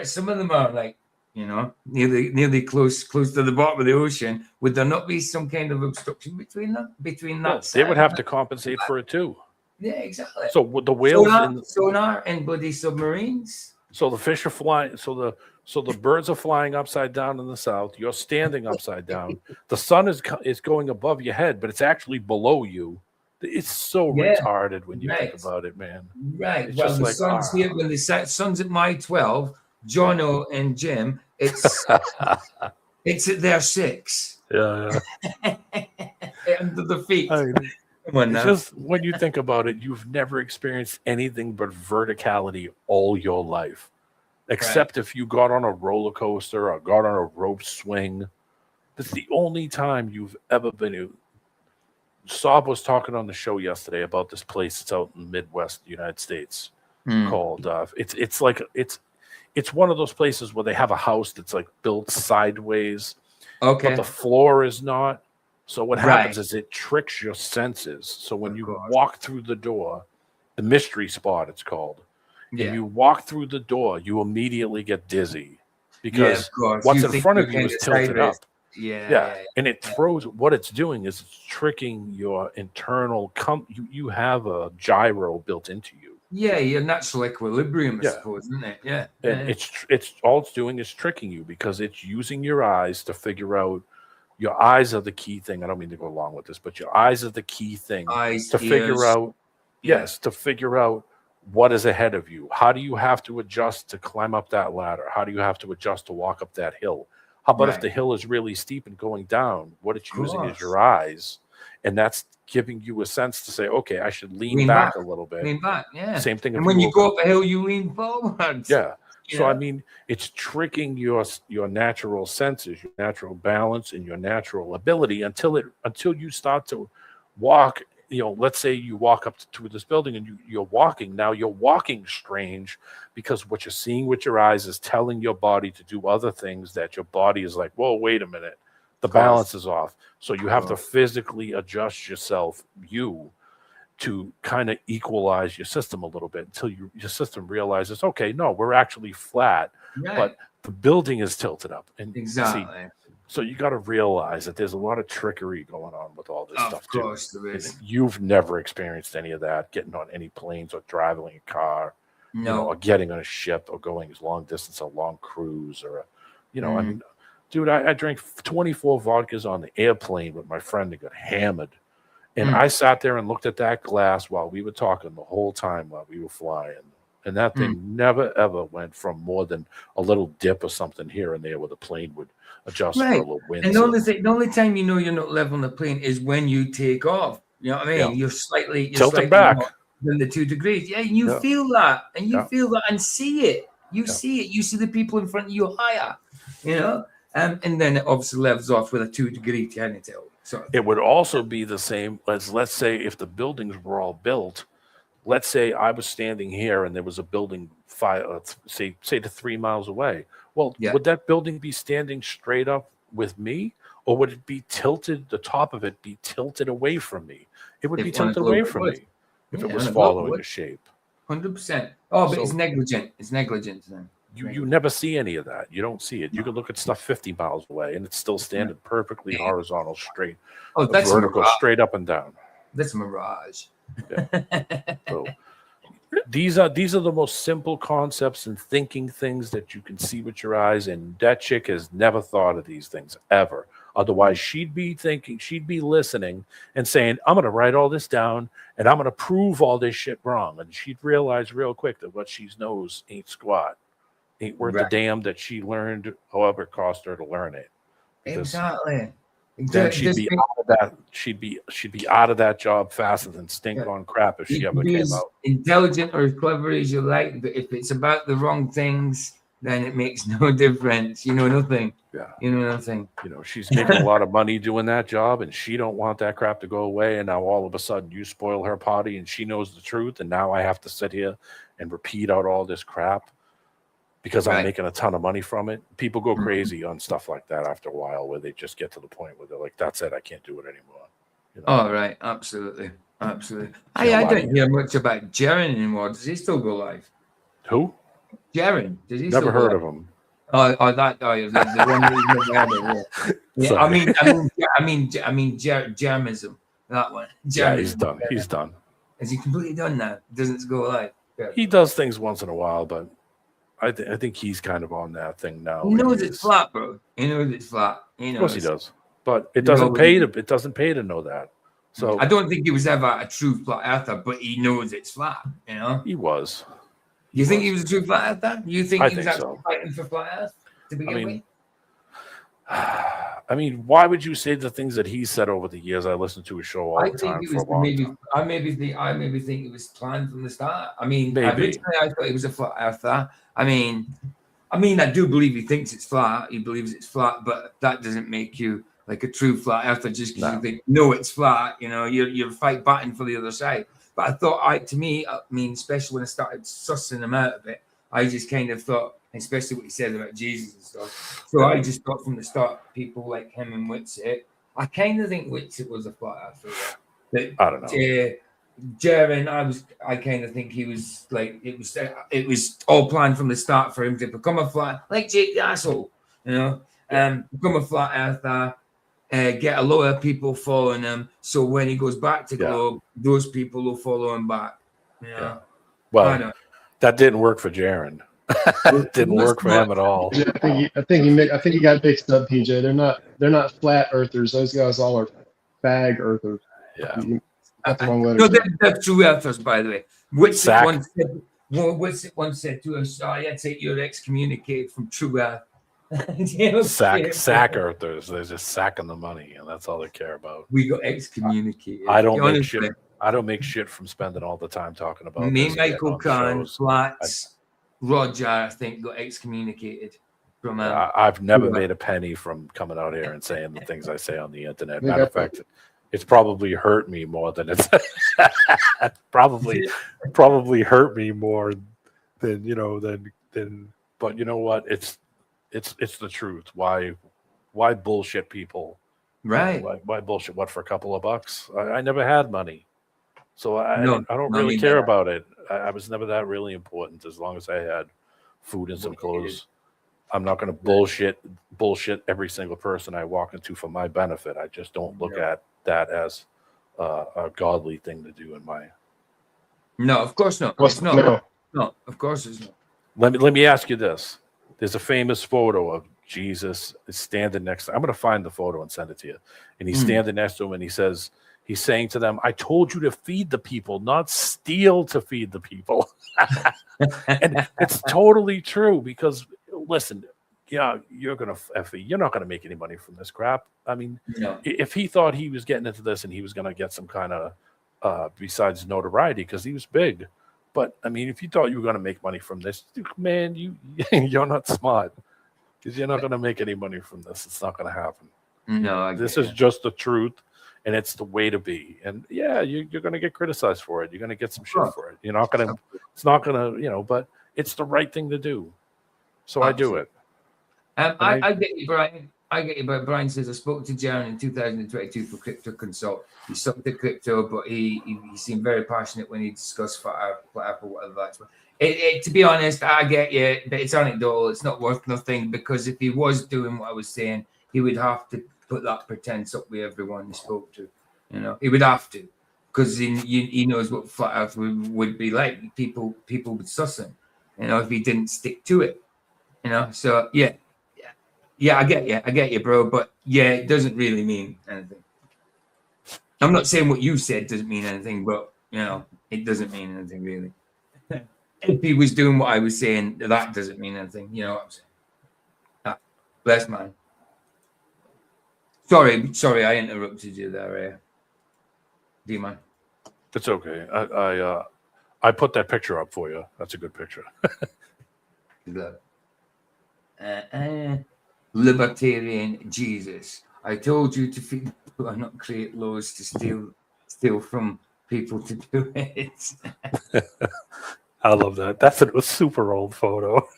some of them are like, you know, nearly close to the bottom of the ocean. Would there not be some kind of obstruction between them?
They would have to compensate for it too.
Yeah, exactly.
So the whales
sonar and bloody submarines.
So the fish are flying. So the birds are flying upside down in the south. You're standing upside down. The sun is going above your head, but it's actually below you. It's so retarded when you think about it, man.
Right.
It's
well,
just
the
like,
sun's here when the sun's at my 12. Jono and Jim, it's at their 6.
Yeah.
Under the feet.
Just when you think about it, you've never experienced anything but verticality all your life, except if you got on a roller coaster or got on a rope swing. That's the only time you've ever been. Saab was talking on the show yesterday about this place. It's out in the Midwest United States called. It's one of those places where they have a house that's like built sideways, but the floor is not. So what happens is it tricks your senses. So when you walk through the door, the mystery spot it's called, and you walk through the door, you immediately get dizzy because what's in front of you is tilted up. And it throws. What it's doing is it's tricking your internal. You have a gyro built into you.
Yeah, your natural equilibrium, I suppose, isn't it? Yeah.
And it's all it's doing is tricking you because it's using your eyes to figure out. Your eyes are the key thing. I don't mean to go along with this, but your eyes are the key thing figure out. Yes, to figure out what is ahead of you. How do you have to adjust to climb up that ladder? How do you have to adjust to walk up that hill? How about if the hill is really steep and going down? What it's using is your eyes, and that's giving you a sense to say, okay, I should lean back a little bit.
Lean back, yeah.
Same thing.
And when you go up a hill, you lean forward.
Yeah. So I mean, it's tricking your natural senses, your natural balance, and your natural ability until you start to walk. You know, let's say you walk up to this building and you're walking. Now you're walking strange because what you're seeing with your eyes is telling your body to do other things that your body is like, whoa, wait a minute, the balance is off. So you have to physically adjust yourself, to kind of equalize your system a little bit until your system realizes, okay, no, we're actually flat, but the building is tilted up. And so you got to realize that there's a lot of trickery going on with all this stuff too. Of course there is. You've never experienced any of that, getting on any planes or driving a car, or getting on a ship or going as long distance, a long cruise or I mean, dude, I drank 24 vodkas on the airplane with my friend and got hammered. And I sat there and looked at that glass while we were talking the whole time while we were flying. And that thing never, ever went from more than a little dip or something here and there where the plane would adjust for a
Right.
little wind.
And the only time you know you're not level on the plane is when you take off. You know what I mean?
Yeah.
You're slightly
Tilted back.
more than the 2 degrees. Yeah, and you
Yeah.
feel that, and you
Yeah.
feel that, and see it. You
Yeah.
see it. You see the people in front of you higher. You know, and then it obviously levels off with a 2-degree turn tail. So
It would also be the same as, let's say, if the buildings were all built. Let's say I was standing here and there was a building say to 3 miles away. Well,
Yeah.
would that building be standing straight up with me, or would it be tilted? The top of it be tilted away from me? It would
If
be
on a
tilted
globe,
away
it
from
would.
me if
Yeah,
it was
on a globe, it
following
would.
a shape.
100%. Oh, but
So-
it's negligent. It's negligent then.
You never see any of that. You don't see it. You could look at stuff 50 miles away and it's still standing perfectly horizontal, straight,
Oh, that's
vertical,
a mirage.
straight up and down.
That's a mirage.
So these are the most simple concepts and thinking things that you can see with your eyes, and that chick has never thought of these things ever. Otherwise, she'd be listening and saying, I'm going to write all this down and I'm going to prove all this shit wrong. And she'd realize real quick that what she knows ain't squat, ain't worth the
Right.
damn that she learned, however it cost her to learn it. Because
Exactly.
then she'd be out of that. She'd be out of that job faster than stink on crap if she
You
ever
can be
came
as
out.
intelligent or as clever as you like, but if it's about the wrong things, then it makes no difference. You know nothing.
Yeah.
You know nothing.
You know, she's making a lot of money doing that job, and she don't want that crap to go away. And now all of a sudden, you spoil her party, and she knows the truth, and now I have to sit here and repeat out all this crap because I'm
Right.
making a ton of money from it. People go crazy on stuff like that after a while, where they just get to the point where they're like, "That's it, I can't do it anymore." You know?
Oh, right. Absolutely. Absolutely.
Can't
I
lie to
don't
you.
hear much about Jaren anymore. Does he still go live?
Who?
Jaren. Does he
Never
still go
heard
live?
of him.
Oh, the one that you've never heard of. Yeah.
Sorry.
Jamism. That one.
Yeah, he's
Jamism.
done. He's done.
Is he completely done now? Doesn't go live. Yeah.
He does things once in a while, but I think he's kind of on that thing now.
He
where
knows
he
it's
is-
flat, bro. He knows it's flat. He knows.
Of course he does, but it
You
doesn't
know,
pay to. It doesn't pay to know that. So
I don't think he was ever a true flat earther, but he knows it's flat. You know.
he was.
You think he was a true flat earther? You think
I
he was
think
actually
so.
fighting for flat earth to begin with?
I mean, why would you say the things that he said over the years? I listened to his show all
I
the
think
time
it
for
was
a long
maybe.
time.
I maybe think it was planned from the start. I mean,
Maybe.
originally I thought he was a flat earther. I mean, I do believe he thinks it's flat. He believes it's flat, but that doesn't make you like a true flat earther just because
No.
you think no, it's flat. You know, you're fight batting for the other side. But I thought, to me, especially when I started sussing him out of it, I just kind of thought, especially what he said about Jesus and stuff. So I just thought from the start, people like him and Whitsitt, I kind of think Whitsitt was a flat earther. But
I don't know.
Jaren, I kind of think he was like it was all planned from the start for him to become a flat, like Jake the asshole, you know, become a flat earther, get a lot of people following him. So when he goes back to Globe, those people will follow him back. You know? I
Well,
don't-
that didn't work for Jaren. Didn't work for him at all.
Yeah, I think he got mixed up, PJ. They're not flat earthers. Those guys all are fag earthers.
Yeah.
You got the wrong letter.
No, they're true earthers, by the way.
Sack.
Whitsitt once said to us, I'd say you're excommunicated from true earth. You know,
Sack earthers. They're just sacking the money, and that's all they care about.
We got excommunicated.
I don't make
Honestly.
shit. I don't make shit from spending all the time talking about
Me,
this and getting
Michael
on the
Kahn,
shows.
Flats, Roger, I think, got excommunicated from.
I've never
Yeah.
made a penny from coming out here and saying the things I say on the internet.
Yeah,
Matter of fact, it's probably hurt me more than it's probably hurt me more than than. But you know what? It's the truth. Why bullshit people?
Right.
Why bullshit? What, for a couple of bucks? I never had money, so I don't
no,
really
me
care
neither.
about it. I was never that really important. As long as I had food and some clothes, I'm not going to bullshit every single person I walk into for my benefit. I just don't look at that as a godly thing to do in my.
No, of course not.
What's
It's not.
no?
No, of course it's not.
Let me ask you this. There's a famous photo of Jesus standing next to, I'm going to find the photo and send it to you. And he's standing next to him and he's saying to them, I told you to feed the people, not steal to feed the people. And it's totally true because listen, yeah, you're not gonna make any money from this crap. I mean,
No.
if he thought he was getting into this and he was gonna get some kind of besides notoriety because he was big, but I mean, if you thought you were gonna make money from this, man, you're not smart because you're not gonna make any money from this. It's not gonna happen.
No,
This is just the truth, and it's the way to be. And yeah, you're gonna get criticized for it. You're gonna get some shit for it. You're not gonna. It's not gonna. But it's the right thing to do. So I do it.
I get you, Brian. I get you, but Brian says I spoke to Jaron in 2022 for Crypto Consult. He sucked at crypto, but he seemed very passionate when he discussed flat earth or whatever that's. To be honest, I get you, but it's anecdotal. It's not worth nothing because if he was doing what I was saying, he would have to put that pretense up with everyone he spoke to. He would have to because he knows what flat earth would be like. People would suss him, if he didn't stick to it. So yeah, I get you, bro. But yeah, it doesn't really mean anything. I'm not saying what you said doesn't mean anything, but it doesn't mean anything really. If he was doing what I was saying, that doesn't mean anything. You know what I'm saying? Bless man. Sorry, I interrupted you there, D-Man.
It's okay. I put that picture up for you. That's a good picture.
Look. Libertarian Jesus. I told you to feed people and not create laws to steal from people to do it.
I love that. That's a super old photo.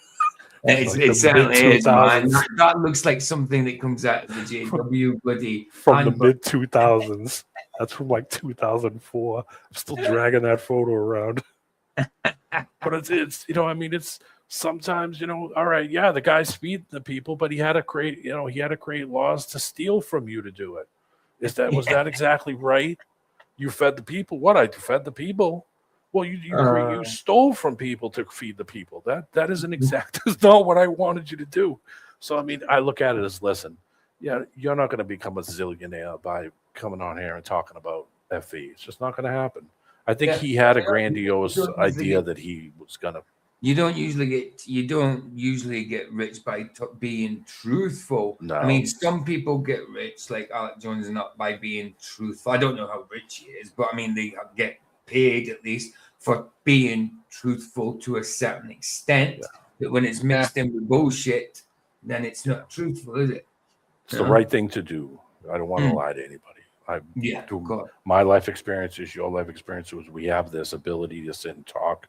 It certainly is, man. That looks like something that comes out of the JW bloody
from the mid 2000s. That's from like 2004. I'm still dragging that photo around. But it's it's sometimes all right, yeah, the guy's feeding the people, but he had to create laws to steal from you to do it. Was that exactly right? You fed the people. What? I fed the people. Well, you stole from people to feed the people. That isn't that's not what I wanted you to do. So I mean, I look at it as, listen, yeah, you're not going to become a zillionaire by coming on here and talking about FE. It's just not going to happen. I think he had a grandiose idea that he was going to.
You don't usually get rich by being truthful.
No.
I mean, some people get rich, like Alec Jones, not by being truthful. I don't know how rich he is, but I mean, they get paid at least for being truthful to a certain extent. Yeah. But when it's mixed in with bullshit, then it's not truthful, is it?
It's the right thing to do. I don't want to lie to anybody. My life experiences, your life experiences. We have this ability to sit and talk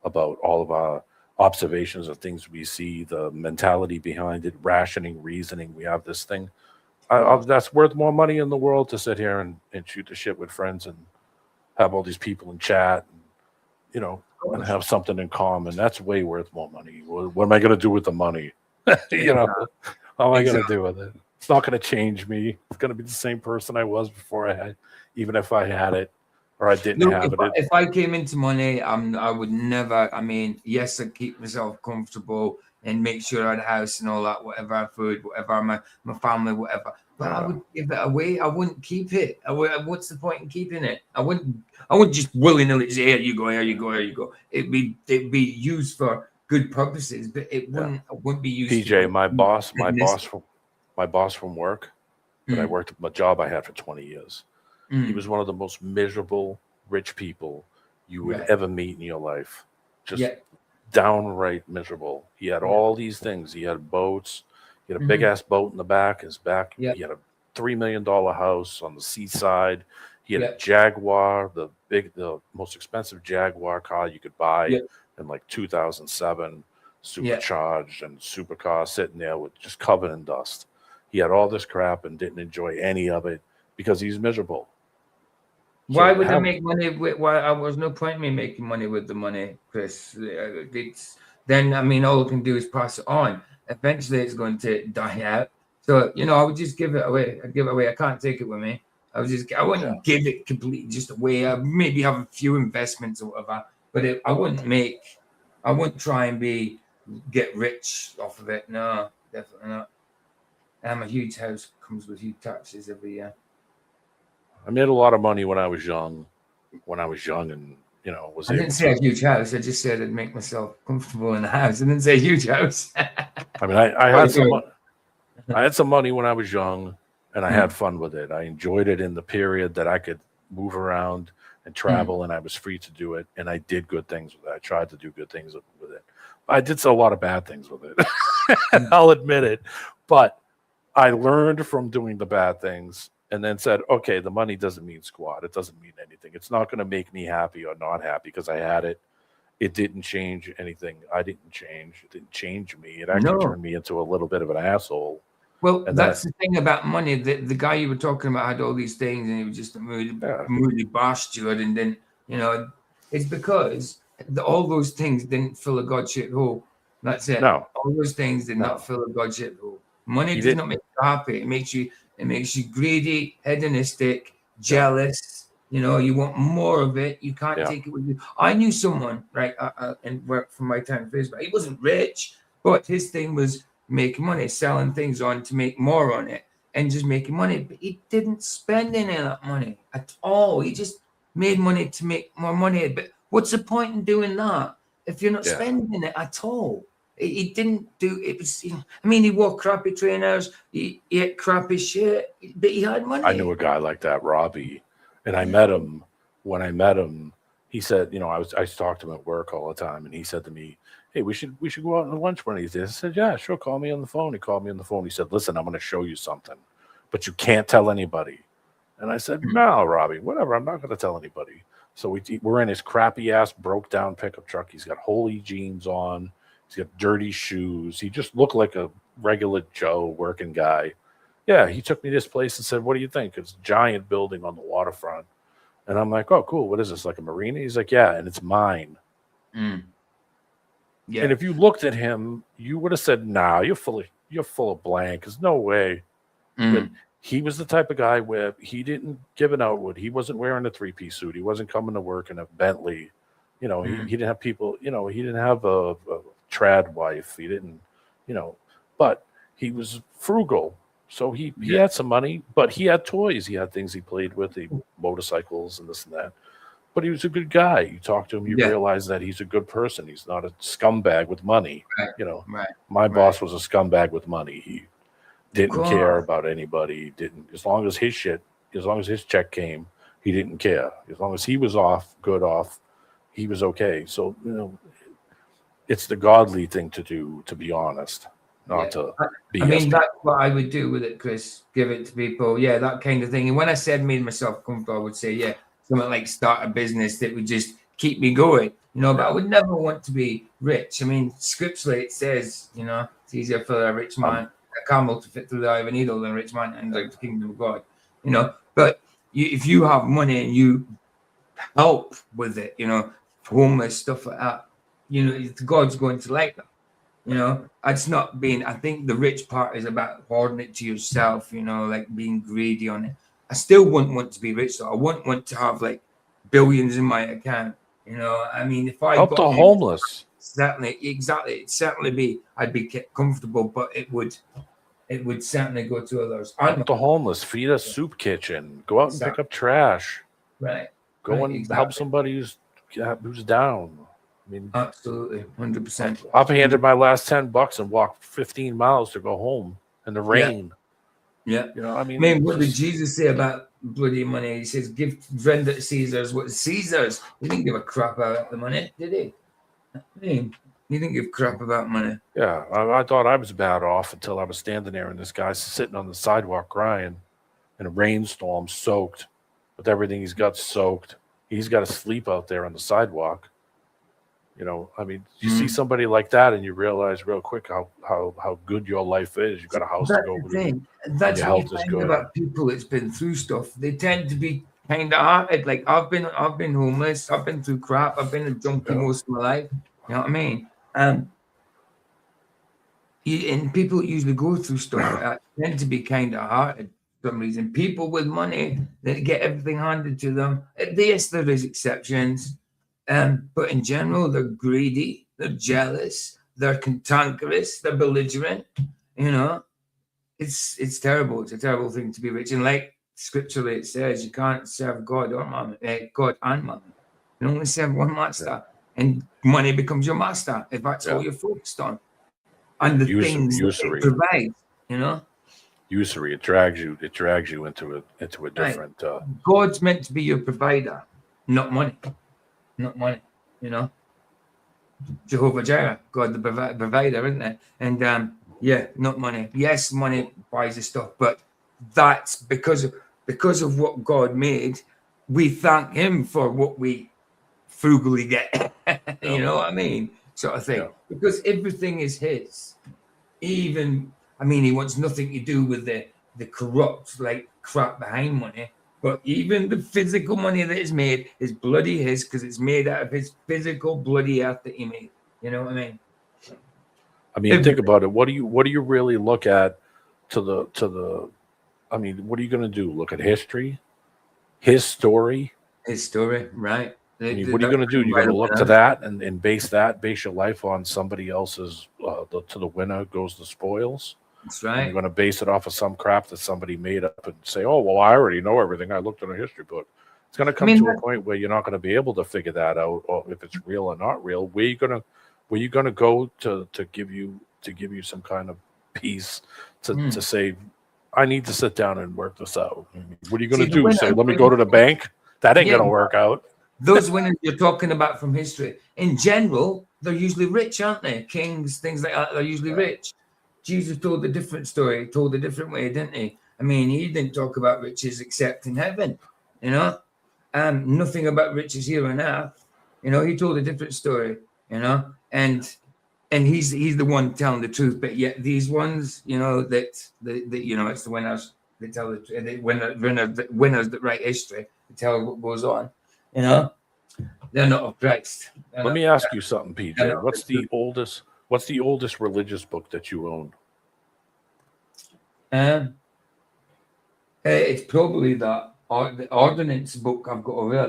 about all of our observations of things we see, the mentality behind it, rationing, reasoning. We have this thing. That's worth more money in the world to sit here and shoot the shit with friends and have all these people in chat, and have something in common. That's way worth more money. What am I going to do with the money? How am I going to do with it? It's not going to change me. It's going to be the same person I was before I had, even if I had it. Or I didn't have it.
If I came into money, I would never. I mean, yes, I'd keep myself comfortable and make sure I had a house and all that, whatever, food, whatever, my family, whatever. But I would give it away. I wouldn't keep it. What's the point in keeping it? I wouldn't just willy-nilly say, here you go, here you go, here you go. It'd be used for good purposes, but it wouldn't be used.
PJ, my boss from work, that I worked at my job I had for 20 years. He was one of the most miserable rich people you would ever meet in your life. Just downright miserable. He had all these things. He had boats. He had a big ass boat in the back. His back. He had a $3 million house on the seaside. He had a Jaguar, the most expensive Jaguar car you could buy in like 2007, supercharged and supercar, sitting there with just covered in dust. He had all this crap and didn't enjoy any of it because he's miserable.
Why would I make money? Why was no point in me making money with the money, Chris? Then I mean, all I can do is pass it on. Eventually, it's going to die out. So I would just give it away. I'd give it away. I can't take it with me. I wouldn't give it completely just away. I'd maybe have a few investments or whatever, but I wouldn't try and get rich off of it. No, definitely not. A huge house comes with huge taxes every year.
I made a lot of money when I was young. And
I didn't say a huge house. I just said I'd make myself comfortable in the house. I didn't say a huge house.
I mean, I had I had some money when I was young, and I had fun with it. I enjoyed it in the period that I could move around and travel, and I was free to do it. And I did good things with it. I tried to do good things with it. I did a lot of bad things with it. I'll admit it. But I learned from doing the bad things and then said, okay, the money doesn't mean squat. It doesn't mean anything. It's not going to make me happy or not happy because I had it. It didn't change anything. I didn't change. It didn't change me. It actually turned me into a little bit of an asshole.
Well, and that's the thing about money. The guy you were talking about had all these things, and he was just a moody bastard. And then, it's because all those things didn't fill a God-shaped hole. That's it.
No.
All those things did not fill a God-shaped hole. Money does not make you happy. It makes you greedy, hedonistic, jealous. You want more of it. You can't take it with you. I knew someone, right, and worked for my time at Facebook. He wasn't rich, but his thing was making money, selling things on to make more on it, and just making money. But he didn't spend any of that money at all. He just made money to make more money. But what's the point in doing that if you're not spending it at all? He didn't do it. Was, he wore crappy trainers. He ate crappy shit, but he had money.
I knew a guy like that, Robbie, and I met him. When I met him, he said, I talked to him at work all the time, and he said to me, hey, we should go out on lunch one of these days. I said, yeah, sure, call me on the phone. He called me on the phone. He said, listen, I'm going to show you something, but you can't tell anybody. And I said, no, Robbie, whatever. I'm not going to tell anybody. So we're in his crappy-ass, broke-down pickup truck. He's got holey jeans on. He's got dirty shoes. He just looked like a regular Joe working guy. Yeah, he took me to this place and said, what do you think? It's a giant building on the waterfront. And I'm like, oh, cool. What is this, like a marina? He's like, yeah, and it's mine. Yeah. And if you looked at him, you would have said, nah, you're full of blank. There's no way. But he was the type of guy where he didn't give an outward. He wasn't wearing a 3-piece suit. He wasn't coming to work in a Bentley. He didn't have people, he didn't have a trad wife. He didn't, but he was frugal. So he had some money, but he had toys. He had things he played with, motorcycles and this and that. But he was a good guy. You talk to him, you realize that he's a good person. He's not a scumbag with money.
Right.
My boss was a scumbag with money. He didn't care about anybody. He didn't, as long as his check came, he didn't care. As long as he was good off, he was okay. So, it's the godly thing to do, to be honest, not to be.
That's what I would do with it, Chris. Give it to people. Yeah, that kind of thing. And when I said made myself comfortable, I would say, something like start a business that would just keep me going, but I would never want to be rich. Scripturally it says, it's easier for a rich man, a camel to fit through the eye of a needle than a rich man and the kingdom of God, But if you have money and you help with it, homeless, stuff like that, God's going to like that. It's not being, I think the rich part is about hoarding it to yourself, like being greedy on it. I still wouldn't want to be rich, though. I wouldn't want to have like billions in my account. If I
help the homeless,
exactly, it'd certainly I'd be comfortable, but it would certainly go to others.
Help the homeless, feed a soup kitchen, go out and pick up trash,
right?
Go and help somebody who's down.
Absolutely, 100%.
I've handed my last $10 and walked 15 miles to go home in the rain.
Yeah. What did Jesus say about bloody money? He says, render to Caesar's what is Caesar's. He didn't give a crap about the money, did he? He didn't give crap about money.
Yeah, I thought I was bad off until I was standing there and this guy's sitting on the sidewalk crying in a rainstorm, soaked, with everything he's got soaked. He's got to sleep out there on the sidewalk. You see somebody like that and you realize real quick how good your life is. You've got a house to go to.
That's what you find about people that's been through stuff. They tend to be kind of hearted. Like I've been homeless. I've been through crap. I've been a junkie most of my life. You know what I mean? And people that usually go through stuff tend to be kind of hearted for some reason. People with money that get everything handed to them. Yes, there is exceptions. But in general, they're greedy, they're jealous, they're cantankerous, they're belligerent. It's terrible. It's a terrible thing to be rich. And like scripturally, it says you can't serve God or mammon, God and mammon. You only serve one master, and money becomes your master if that's all you're focused on. and the things that
usury.
it provides, you know.
Usury. It drags you into a different.
God's meant to be your provider, not money, you know. Jehovah Jireh, God the provider, isn't it? And yeah, not money. Yes, money buys the stuff, but that's because of what God made. We thank Him for what we frugally get. You know what I mean? Sort of thing.
Yeah.
Because everything is His. Even, I mean, He wants nothing to do with the corrupt like crap behind money. But even the physical money that is made is bloody His, because it's made out of His physical bloody earth that He made. You know what I mean?
I mean, think about it. What do you really look at to the? I mean, what are you going to do? Look at history, His story.
His story, right?
I mean, what are you going to do? You're going to look to that and base your life on somebody else's. To the winner goes the spoils.
That's right.
And you're going to base it off of some crap that somebody made up and say, "Oh, well, I already know everything. I looked in a history book." It's going to come to a point where you're not going to be able to figure that out, or if it's real or not real. Where you going to go to give you some kind of peace to say, "I need to sit down and work this out." What are you going to do? Say, "Let me go to the bank"? That ain't going to work out.
Those winners you're talking about from history, in general, they're usually rich, aren't they? Kings, things like that, they're usually rich. Jesus told a different story, told a different way, didn't he? I mean, he didn't talk about riches except in heaven, you know? Nothing about riches here on earth. You know, he told a different story, you know? And he's the one telling the truth, but yet these ones, you know, that you know, it's the winners that tell the winners that write history, that tell what goes on, you know? They're not of Christ.
Let me ask you something, PJ. What's the oldest religious book that you own?
It's probably the ordinance book I've got over there.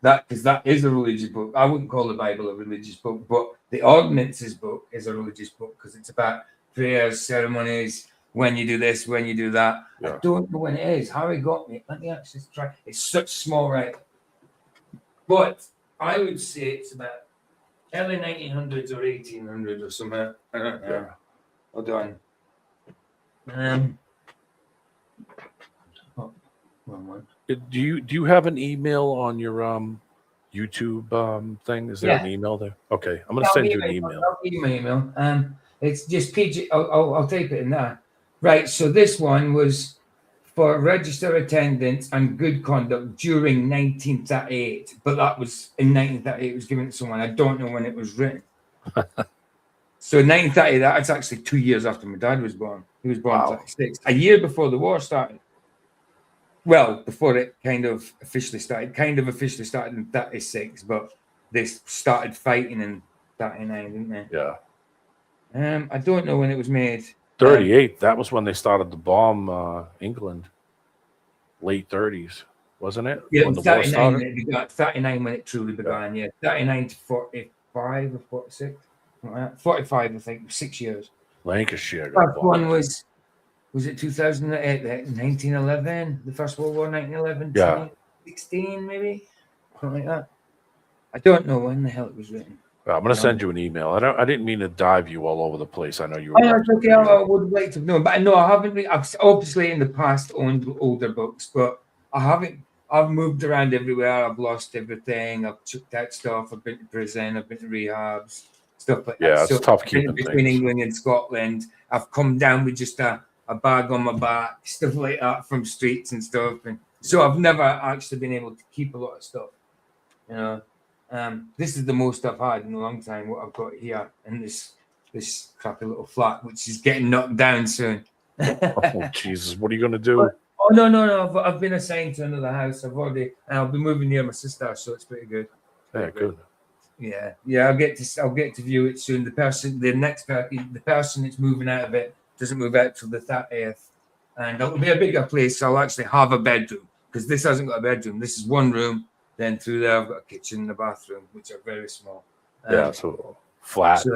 That because that is a religious book. I wouldn't call the Bible a religious book, but the ordinances book is a religious book because it's about prayers, ceremonies, when you do this, when you do that. Yeah. I don't know when it is. Harry got me. Let me actually try. It's such small writing, but I would say it's about early 1900s or 1800s or something. I don't know. Hold on.
Do you have an email on your YouTube thing? Is there an email there? Okay, I'm gonna send you an email.
I'll give you my email. It's just PG. I'll type it in there. Right. So this one was for register attendance and good conduct during 1938, but that was in 1938. It was given to someone. I don't know when it was written. So 1930, that's actually 2 years after my dad was born. He was born in 36, a year before the war started. Well, before it kind of officially started in 36, but they started fighting in 39, didn't they?
Yeah.
I don't know when it was made.
38. That was when they started to bomb England. Late 30s, wasn't it?
Yeah,
when the
39 when it began. 39 when it truly began. Yeah, 39 to 45 or 46. 45, I think, 6 years.
Lancashire.
First one was it 2008, 1911? The First World War, 1911?
Yeah.
16, maybe? Something like that. I don't know when the hell it was written.
Well, I'm going to send you an email. I didn't mean to dive you all over the place. I know you were.
It's okay. I would like to know, but no, I haven't. I've obviously in the past owned older books, but I haven't. I've moved around everywhere. I've lost everything. I've chucked out stuff. I've been to prison. I've been to rehabs, stuff like that.
Yeah, it's tough keeping
between England and Scotland. I've come down with just a bag on my back, stuff like that from streets and stuff, and so I've never actually been able to keep a lot of stuff, you know. This is the most I've had in a long time. What I've got here in this crappy little flat, which is getting knocked down soon.
Oh Jesus! What are you going to do?
No. I've been assigned to another house. and I'll be moving near my sister, so it's pretty good.
Good.
Yeah. I'll get to view it soon. The person that's moving out of it doesn't move out till the 30th, and it'll be a bigger place. So I'll actually have a bedroom because this hasn't got a bedroom. This is one room. Then through there, I've got a kitchen and a bathroom, which are very small.
So flat.
So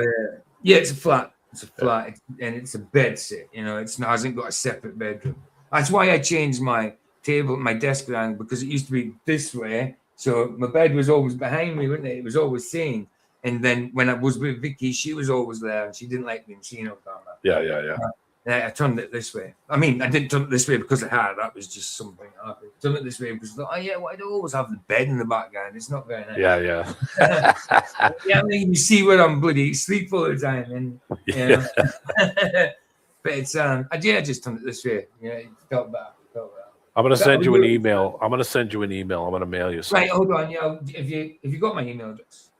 it's a flat. It's a flat, and it's a bed sit. You know, hasn't got a separate bedroom. That's why I changed my desk around, because it used to be this way. So my bed was always behind me, wasn't it? It was always seen. And then when I was with Vicky, she was always there, and she didn't like being seen on camera.
Yeah.
I turned it this way. I mean, I didn't turn it this way because I had. That was just something I happened. Turned it this way because, oh yeah, why do I always have the bed in the background? It's not very nice.
Yeah.
Yeah, I mean, you see where I'm bloody asleep all the time, and you know. But it's I just turned it this way. Yeah, it felt bad.
I'm gonna send you an email. I'm gonna mail you something.
Right, hold on. Yeah, if you got my email address,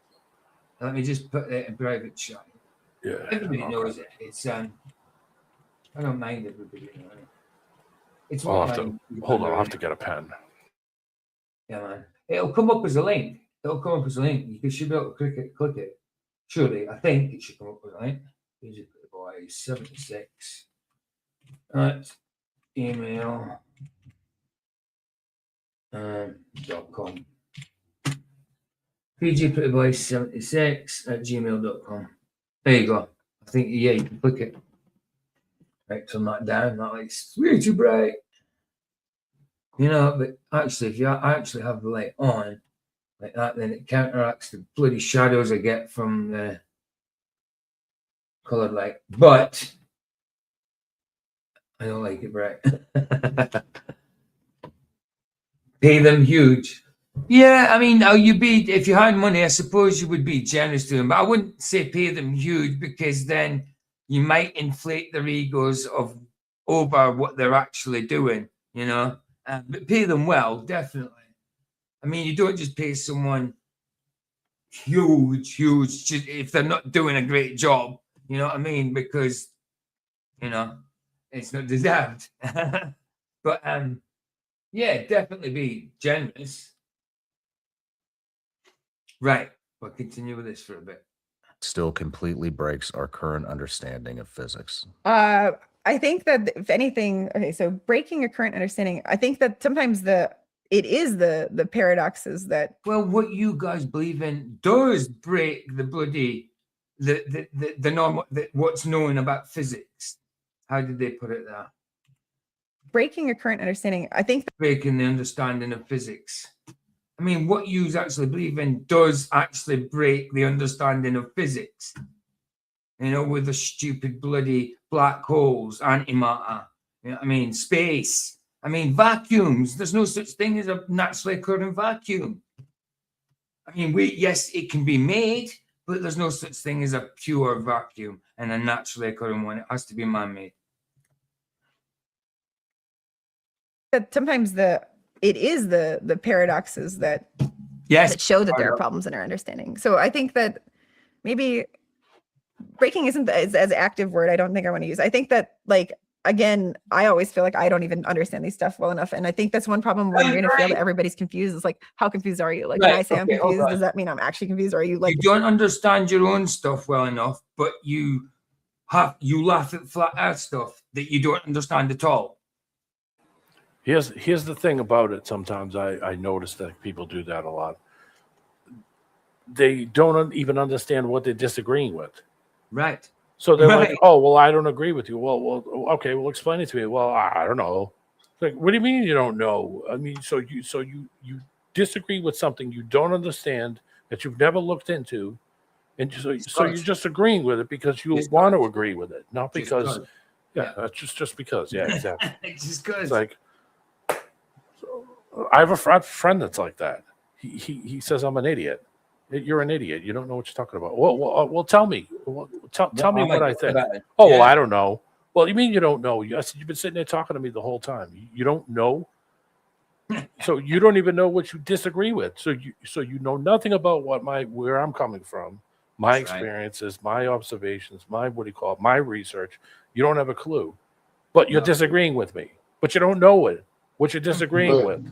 let me just put it in private chat.
Yeah.
Everybody knows it. It's I don't mind everybody knowing it. It's
I'll have to get a pen.
Yeah, man. It'll come up as a link. You should be able to click it. Surely, I think it should come up with a link. Easy boy 76 at email .com. PGPrettyboy76 at gmail.com. There you go. I think you can click it. Right, turn that down. That it's way too bright. You know, but actually, if you actually have the light on like that, then it counteracts the bloody shadows I get from the colored light. But I don't like it bright. Pay them huge. Yeah, I mean, if you had money, I suppose you would be generous to them. But I wouldn't say pay them huge, because then you might inflate their egos over what they're actually doing, you know. But pay them well, definitely. I mean, you don't just pay someone huge if they're not doing a great job, you know what I mean? Because, you know, it's not deserved. But yeah, definitely be generous. Right, we'll continue with this for a bit.
Still completely breaks our current understanding of physics.
I think that if anything, okay, so breaking a current understanding, I think that sometimes it is the paradoxes that.
Well, what you guys believe in does break the bloody the normal what's known about physics. How did they put it there?
Breaking a current understanding, I think.
Breaking the understanding of physics. I mean, what you actually believe in does actually break the understanding of physics. You know, with the stupid bloody black holes, antimatter, you know what I mean, space. I mean, vacuums. There's no such thing as a naturally occurring vacuum. I mean, yes, it can be made, but there's no such thing as a pure vacuum and a naturally occurring one. It has to be man-made.
That sometimes it is the paradoxes that show that there are problems in our understanding. So I think that maybe breaking isn't as active word I don't think I want to use. I think that, like, again, I always feel like I don't even understand these stuff well enough. And I think that's one problem when you're in a field that everybody's confused. It's like, how confused are you? Like, when I say I'm confused, does that mean I'm actually confused? Or are you like,
you don't understand your own stuff well enough, but you laugh at flat earth stuff that you don't understand at all?
Here's the thing about it. Sometimes I notice that people do that a lot. They don't even understand what they're disagreeing with.
Right.
So they're like, oh, well, I don't agree with you. Well, okay, well, explain it to me. Well, I don't know. Like, what do you mean you don't know? I mean, so you disagree with something you don't understand, that you've never looked into, and so you're just agreeing with it because you want to agree with it, not because, that's just because, exactly.
Just because.
It's like, I have a friend that's like that. He says I'm an idiot. You're an idiot. You don't know what you're talking about. Well, tell me. Tell me what I think. Oh, well, I don't know. Well, you mean you don't know? I said, you've been sitting there talking to me the whole time. You don't know? So you don't even know what you disagree with. So you know nothing about where I'm coming from, my experiences, my observations, my research. You don't have a clue. But you're disagreeing with me. But you don't know what you're disagreeing with.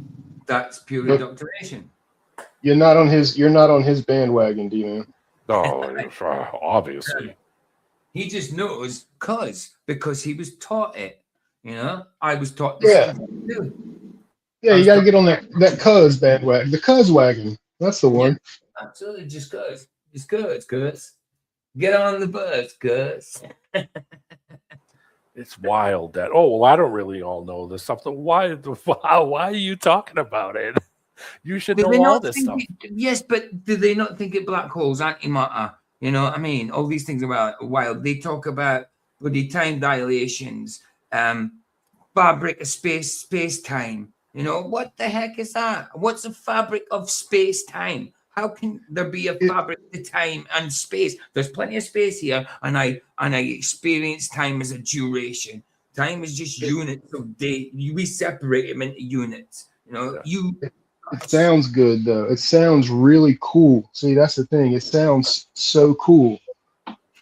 That's pure indoctrination.
You're not on his bandwagon, D-Man.
Oh, obviously.
He just knows because he was taught it. You know, I was taught this.
Yeah, you got to get on that cuz bandwagon, the cuz wagon. That's the one.
Yeah, absolutely, just cuz. Get on the bus, cuz.
It's wild that, I don't really all know this stuff. So why are you talking about it? You should
Do
know
they
all
not
this
think
stuff.
yes, but do they not think it black holes, antimatter? You know what I mean? All these things about wild. They talk about bloody time dilations, fabric of space time. You know, what the heck is that? What's a fabric of space time? How can there be a fabric of time and space? There's plenty of space here, and I experience time as a duration. Time is just units of day. We separate them into units. You know,
It sounds good though. It sounds really cool. See, that's the thing. It sounds so cool,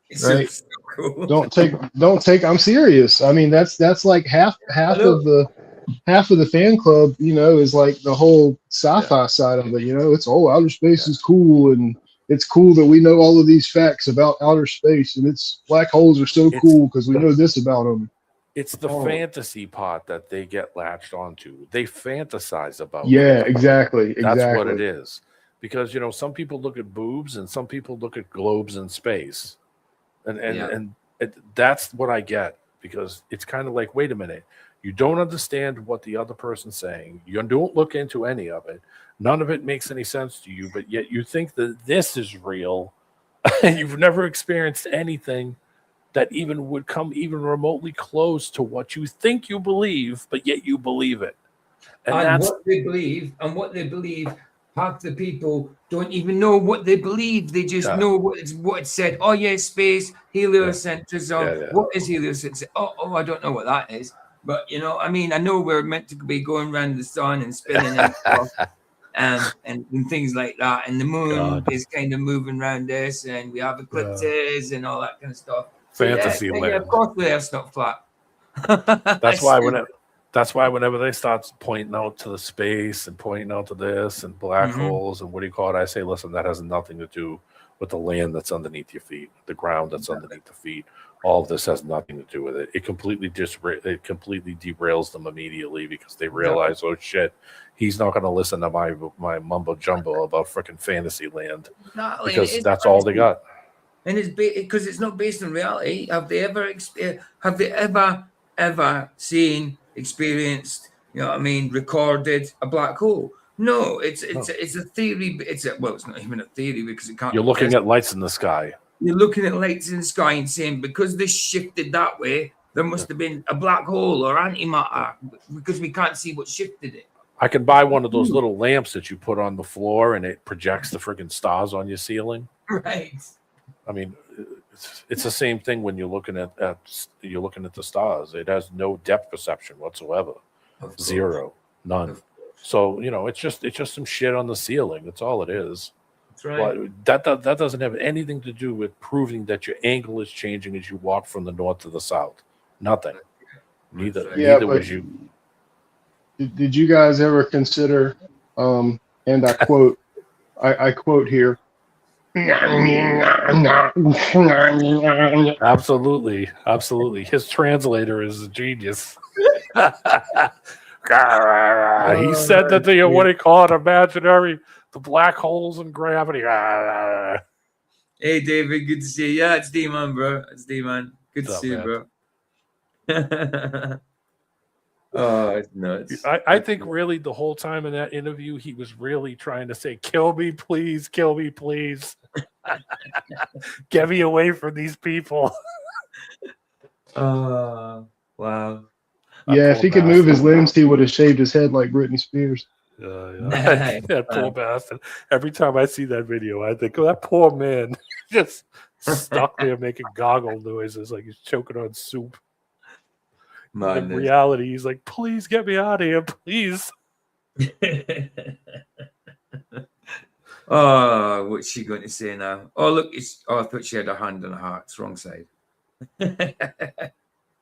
it's
right?
so cool.
Don't take. I'm serious. I mean, that's like half of the fan club. You know, is like the whole sci-fi side of it. You know, it's outer space is cool, and it's cool that we know all of these facts about outer space, and it's black holes are so cool because we know this about them.
It's the fantasy part that they get latched onto. They fantasize about.
Yeah, exactly.
That's what it is. Because, you know, some people look at boobs and some people look at globes in space. And that's what I get. Because it's kind of like, wait a minute. You don't understand what the other person's saying. You don't look into any of it. None of it makes any sense to you. But yet you think that this is real. And you've never experienced anything that even would come even remotely close to what you think you believe, but yet you believe it.
And
that's
what they believe, half the people don't even know what they believe. They just know what it's said. Oh yeah, space, heliocentrism. What is heliocentrism? Oh, I don't know what that is. But you know, I mean, I know we're meant to be going around the sun and spinning and stuff, and things like that. And the moon is kind of moving around us, and we have eclipses and all that kind of stuff.
Fantasy land.
Yeah, of course the Earth's not flat.
That's why whenever they start pointing out to the space and pointing out to this and black holes and what do you call it, I say, listen, that has nothing to do with the land that's underneath your feet, the ground that's underneath the feet. All of this has nothing to do with it. It completely derails them immediately because they realize, oh shit, he's not going to listen to my mumbo jumbo about freaking fantasy land because that's all they got.
And it's because it's not based on reality. Have they ever seen, experienced, you know what I mean, recorded a black hole? No, it's a theory. It's not even a theory because it can't.
You're looking at lights in the sky.
You're looking at lights in the sky and saying because this shifted that way, there must have been a black hole or antimatter because we can't see what shifted it.
I can buy one of those little lamps that you put on the floor and it projects the freaking stars on your ceiling.
Right.
I mean, it's the same thing when you're looking at the stars. It has no depth perception whatsoever, zero, none. So you know, it's just some shit on the ceiling. That's all it is.
That's right.
But that doesn't have anything to do with proving that your angle is changing as you walk from the north to the south. Nothing. Neither was you.
Did you guys ever consider? And I quote. I quote here.
Absolutely. His translator is a genius. He said that the what do you call it? Imaginary, the black holes and gravity.
Hey David, good to see you. Yeah, it's D-Man, bro. It's D-Man. Good to see you, bro. Oh, it's nuts.
I think really the whole time in that interview, he was really trying to say, kill me, please. Get me away from these people.
Wow.
Yeah, if he could move his limbs, he would have shaved his head like Britney Spears.
That poor bastard. Every time I see that video, I think, oh, that poor man just stuck there making goggle noises like he's choking on soup. In reality, he's like, please get me out of here, please.
Oh, what's she going to say now? Oh, look, I thought she had a hand on her heart. It's wrong side.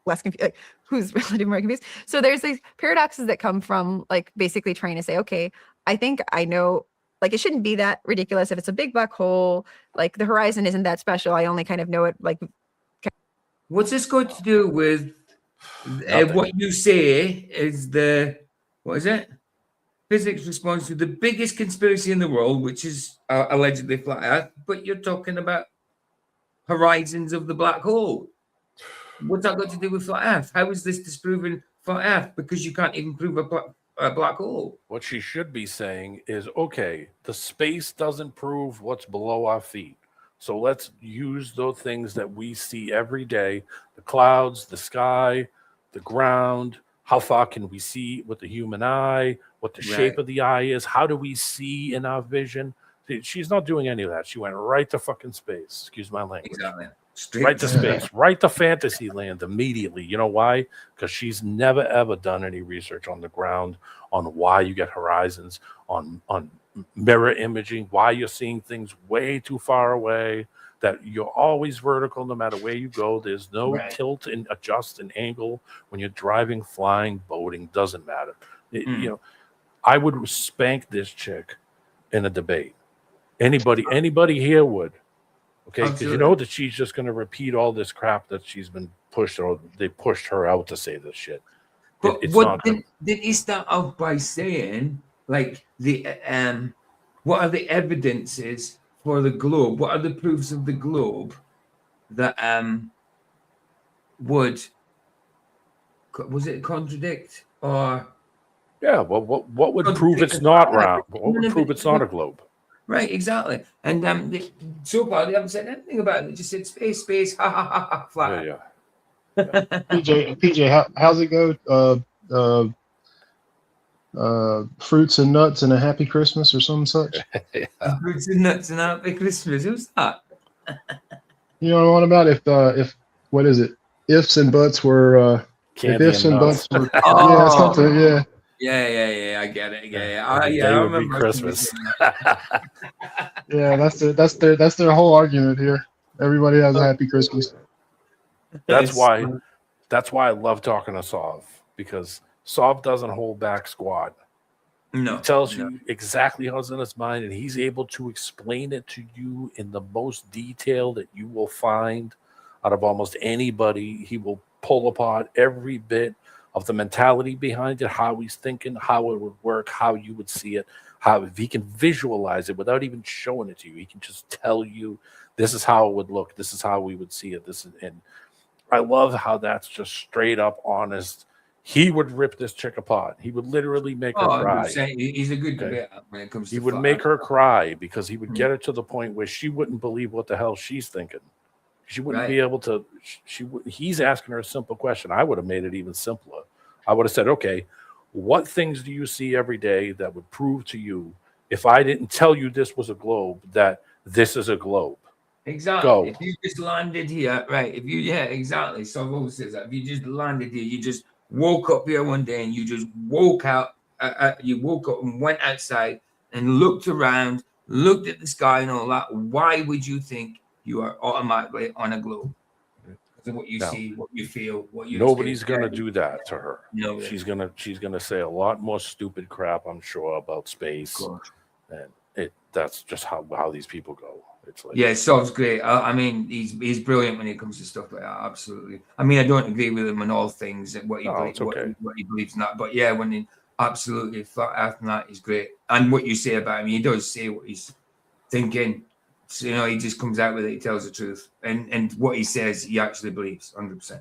Less confused, like, who's relative more confused. So there's these paradoxes that come from like basically trying to say, okay, I think I know, like it shouldn't be that ridiculous if it's a big black hole, like the horizon isn't that special. I only kind of know it like.
What's this got to do with what you say is what is it? Physics responds to the biggest conspiracy in the world, which is allegedly flat Earth, but you're talking about horizons of the black hole. What's that got to do with flat Earth? How is this disproving flat Earth? Because you can't even prove black hole.
What she should be saying is, okay, the space doesn't prove what's below our feet. So let's use those things that we see every day, the clouds, the sky, the ground. How far can we see with the human eye? What the shape of the eye is? How do we see in our vision? She's not doing any of that. She went right to fucking space. Excuse my language.
Exactly.
Right to space, right to fantasy land immediately. You know why? Because she's never ever done any research on the ground on why you get horizons, on mirror imaging, why you're seeing things way too far away, that you're always vertical no matter where you go. There's no tilt and adjust and angle when you're driving, flying, boating, doesn't matter. You know, I would spank this chick in a debate. Anybody here would. Okay, because you know that she's just going to repeat all this crap that she's been pushed, or they pushed her out to say this shit.
But did he start off by saying, like, what are the evidences for the globe? What are the proofs of the globe that would contradict or?
Yeah, well, what would prove it's not round? What would prove it's not a globe?
Right, exactly. And so far they haven't said anything about it. They just said space, ha ha ha ha, flat.
Yeah.
PJ, how's it go? Fruits and nuts and a happy Christmas or some such.
Fruits and nuts and a happy Christmas. Who's that?
You know what about if what is it? Ifs and buts were if ifs and buts were something, yeah.
Yeah, I get it. Yeah, I
remember Christmas.
Yeah, that's their whole argument here. Everybody has a happy Christmas.
That's why I love talking to Sov, because Sov doesn't hold back squat.
No,
he tells you exactly what's in his mind, and he's able to explain it to you in the most detail that you will find out of almost anybody. He will pull apart every bit of the mentality behind it, how he's thinking, how it would work, how you would see it, how if he can visualize it without even showing it to you, he can just tell you this is how it would look, this is how we would see it. And I love how that's just straight up honest. He would rip this chick apart. He would literally make her cry.
He's a good debater when it comes to.
He would make her cry because he would get her to the point where she wouldn't believe what the hell she's thinking. She wouldn't be able to. He's asking her a simple question. I would have made it even simpler. I would have said, okay, what things do you see every day that would prove to you, if I didn't tell you this was a globe, that this is a globe?
Exactly.
Go.
If you just landed here, right? Exactly. So Rose says that if you just landed here, you just woke up here one day and you just woke out. You woke up and went outside and looked around, looked at the sky and all that. Why would you think you are automatically on a globe? Because of what you see, what you feel, what you.
Nobody's gonna do that to her.
No,
she's gonna say a lot more stupid crap, I'm sure, about space, and that's just how these people go. It's like,
Sov's great. I mean, he's brilliant when it comes to stuff like that. Absolutely. I mean, I don't agree with him on all things and what he believes in that, but yeah, when he absolutely flat earth and that, he's great. And what you say about him, he does say what he's thinking. So, you know, he just comes out with it. He tells the truth, and what he says, he actually believes 100%.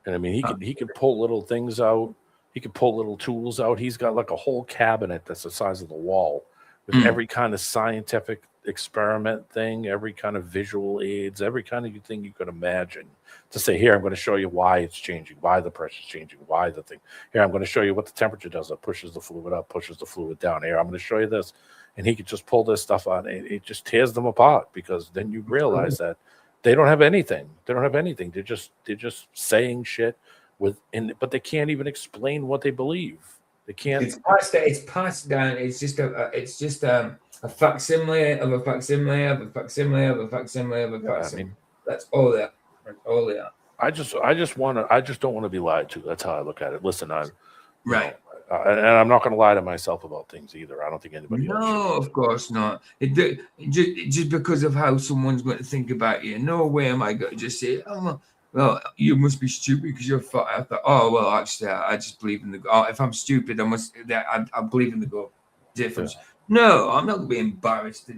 And I mean, he can pull little things out. He can pull little tools out. He's got like a whole cabinet that's the size of the wall with every kind of scientific experiment thing, every kind of visual aids, every kind of thing you could imagine, to say, here, I'm going to show you why it's changing, why the pressure's changing, why the thing. Here, I'm going to show you what the temperature does. It pushes the fluid up, pushes the fluid down. Here, I'm going to show you this. And he could just pull this stuff out. It just tears them apart, because then you realize that they don't have anything. They don't have anything. They're just saying shit but they can't even explain what they believe. They can't.
It's passed down. It's just a facsimile of a facsimile of a facsimile of a facsimile of a facsimile. I mean, that's all they are. That's all they are.
I just don't want to be lied to. That's how I look at it. Listen, and I'm not going to lie to myself about things either. I don't think anybody else should.
No, of course not. Just because of how someone's going to think about you. No way am I going to just say, oh, well, you must be stupid because you're fat. I thought, oh, well, actually, I just believe in the God. If I'm stupid, I believe in the God. Difference. Yeah. No, I'm not going to be embarrassed to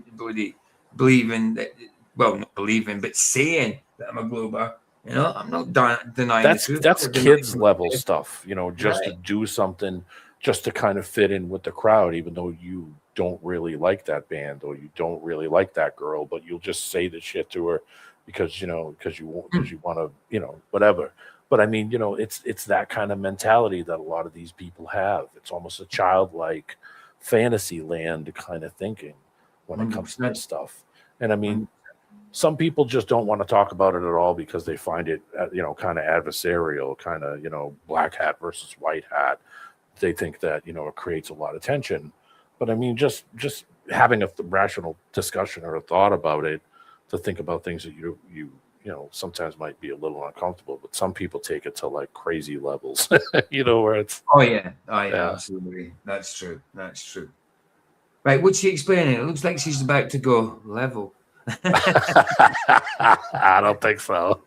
believe in that. Well, not believing, but saying that I'm a glober. You know, I'm not denying
that's kids level stuff, you know, just to do something just to kind of fit in with the crowd, even though you don't really like that band or you don't really like that girl, but you'll just say the shit to her because you want to, whatever. But I mean, it's that kind of mentality that a lot of these people have. It's almost a childlike fantasy land kind of thinking when it comes to this stuff. And I mean, some people just don't want to talk about it at all because they find it, kind of adversarial, kind of, black hat versus white hat. They think that, it creates a lot of tension. But I mean, just having a rational discussion or a thought about it, to think about things that you sometimes might be a little uncomfortable, but some people take it to like crazy levels, where it's.
Oh yeah, absolutely. That's true. Right, what's she explaining? It looks like she's about to go level.
I don't think so.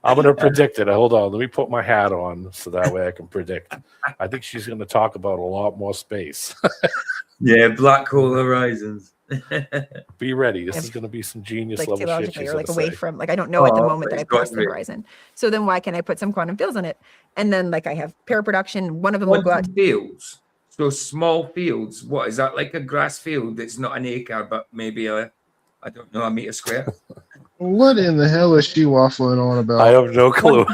I'm going to predict it. Hold on. Let me put my hat on so that way I can predict. I think she's going to talk about a lot more space.
Yeah, black hole horizons.
Be ready. This is going to be some genius
like
level shit.
Or like away from, like, I don't know at the moment that I passed the horizon. So then why can't I put some quantum fields on it? And then like I have pair production. One of them will go out.
Fields. So small fields. What is that, like a grass field? It's not an acre, but maybe I don't know, a meter square.
What in the hell is she waffling on about?
I have no clue.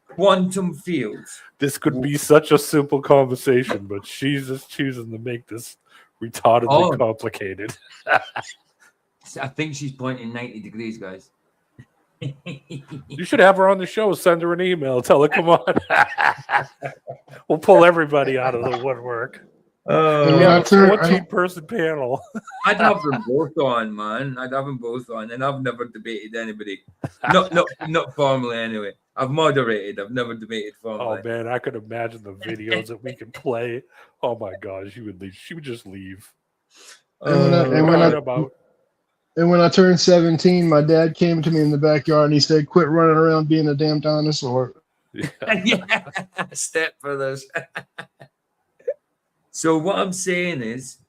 Quantum fields.
This could be such a simple conversation, but she's just choosing to make this retardedly complicated.
I think she's pointing 90 degrees, guys.
You should have her on the show. Send her an email. Tell her, come on. We'll pull everybody out of the woodwork. We have a 14-person panel.
I'd have them both on, man. I'd have them both on, and I've never debated anybody. Not formally, anyway. I've moderated. I've never debated formally.
Oh man, I could imagine the videos that we could play. Oh my god, she would leave. She would just leave.
And when I turned 17, my dad came to me in the backyard and he said, "Quit running around being a damn dinosaur."
Yeah, stepbrothers. So what I'm saying is,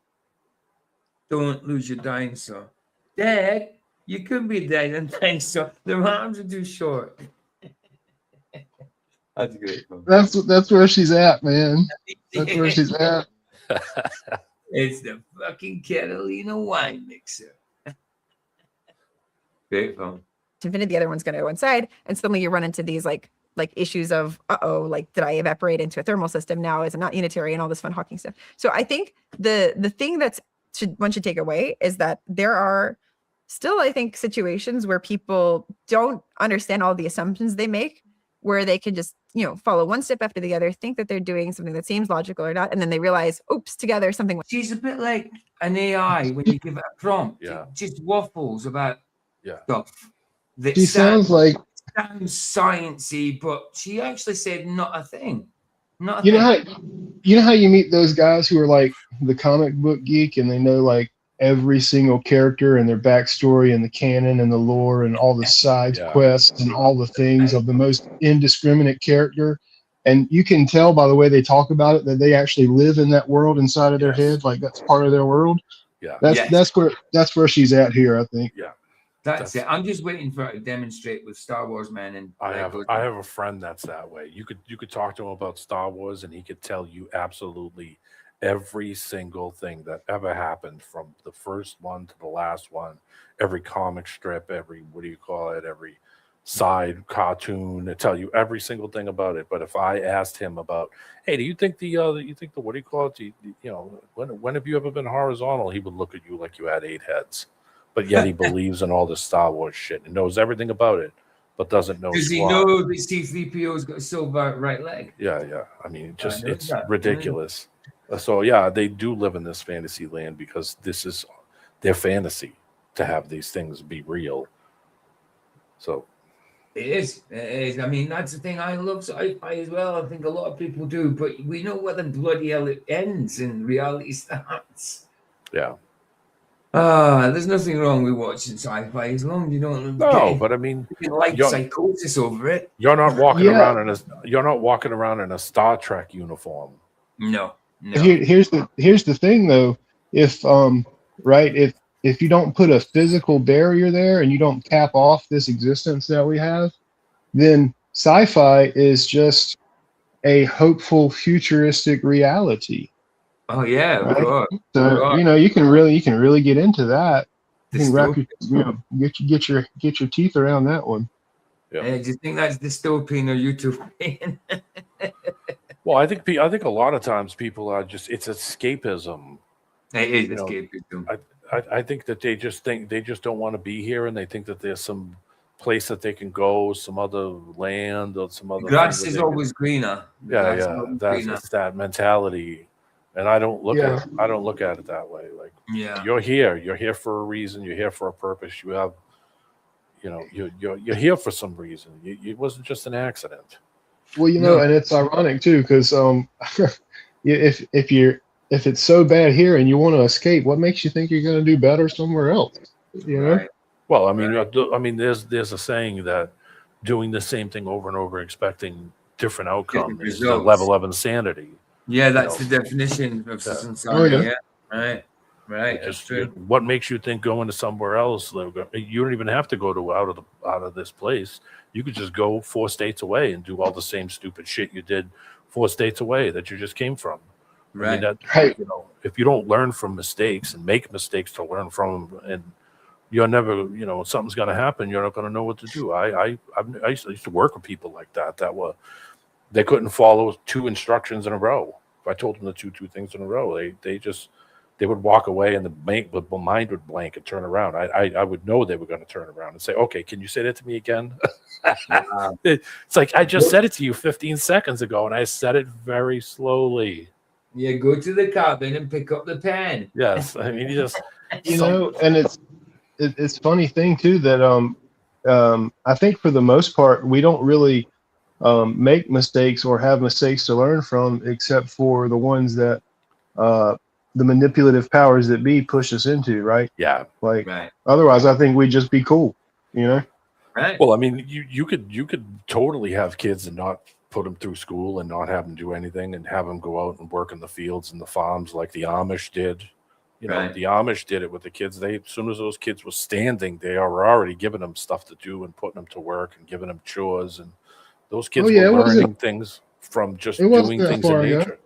don't lose your dinosaur. Dad, you could be dead and dinosaur. Their arms are too short. That's great.
That's where she's at, man. That's where she's at.
It's the fucking Catalina wine mixer. Great fun.
Infinite, the other one's going to go inside, and suddenly you run into these like issues of like, did I evaporate into a thermal system now? Is it not unitary, and all this fun Hawking stuff? So I think the thing one should take away is that there are still, I think, situations where people don't understand all the assumptions they make, where they can just follow one step after the other, think that they're doing something that seems logical or not, and then they realize, oops, together something.
She's a bit like an AI when you give it a prompt.
Yeah.
It just waffles about stuff.
She sounds like
sciencey, but she actually said not a thing.
You know how you meet those guys who are like the comic book geek and they know like every single character and their backstory and the canon and the lore and all the side quests and all the things of the most indiscriminate character. And you can tell by the way they talk about it that they actually live in that world inside of their head, like that's part of their world.
Yeah.
That's where she's at here, I think.
Yeah.
That's it. I'm just waiting for her to demonstrate with Star Wars, man. And
I have a friend that's that way. You could talk to him about Star Wars, and he could tell you absolutely every single thing that ever happened from the first one to the last one. Every comic strip, every every side cartoon. They tell you every single thing about it. But if I asked him about, hey, do you think when have you ever been horizontal? He would look at you like you had 8 heads. But yet he believes in all this Star Wars shit and knows everything about it, but doesn't know.
Does he know that C-3PO's got a silver right leg?
Yeah. I mean, it's ridiculous. So yeah, they do live in this fantasy land because this is their fantasy to have these things be real. So
it is. I mean, that's the thing. I love sci-fi as well. I think a lot of people do, but we know where the bloody hell it ends and reality starts.
Yeah.
There's nothing wrong with watching sci-fi as long as you don't.
But I mean,
psychosis over it.
You're not walking around in a Star Trek uniform.
No.
Here's the thing though. If you don't put a physical barrier there and you don't cap off this existence that we have, then sci-fi is just a hopeful futuristic reality.
Oh yeah, of
Right.
course.
So you can really get into that. You can wrap
Dystopian.
get your teeth around that one.
Yeah.
Do you think that's dystopian or utopian?
Well, I think a lot of times people are just it's escapism.
It is
You know,
escapism.
I think that they just don't want to be here, and they think that there's some place that they can go, some other land or some other.
Grass is always greener.
It's that mentality, and I don't look at it that way. Like, you're here for a reason. You're here for a purpose. You have, you're here for some reason. It wasn't just an accident.
Well, and it's ironic too, because if it's so bad here and you want to escape, what makes you think you're going to do better somewhere else? You know?
Right.
Well, I mean, there's a saying that doing the same thing over and over, expecting different outcomes, is the level of insanity.
Yeah, that's the definition of insanity.
Oh, yeah.
Right. That's true.
What makes you think going to somewhere else? You don't even have to go out of this place. You could just go 4 states away and do all the same stupid shit you did 4 states away that you just came from.
Right.
I mean, if you don't learn from mistakes and make mistakes to learn from them, and you're never, something's going to happen, you're not going to know what to do. I used to work with people like that they couldn't follow 2 instructions in a row. If I told them to do 2 things in a row, they would walk away and the mind would blank and turn around. I would know they were going to turn around and say, okay, can you say that to me again? It's like, I just said it to you 15 seconds ago, and I said it very slowly.
Yeah, go to the cabin and pick up the pen.
Yes, I mean,
and it's funny thing too that I think for the most part we don't really make mistakes or have mistakes to learn from, except for the ones that the manipulative powers that be push us into, right?
Yeah.
Otherwise, I think we'd just be cool,
Right.
Well, I mean, you could totally have kids and not put them through school and not have them do anything, and have them go out and work in the fields and the farms like the Amish did. The Amish did it with the kids. As soon as those kids were standing, they were already giving them stuff to do and putting them to work and giving them chores. And those kids were learning things from just doing things in nature.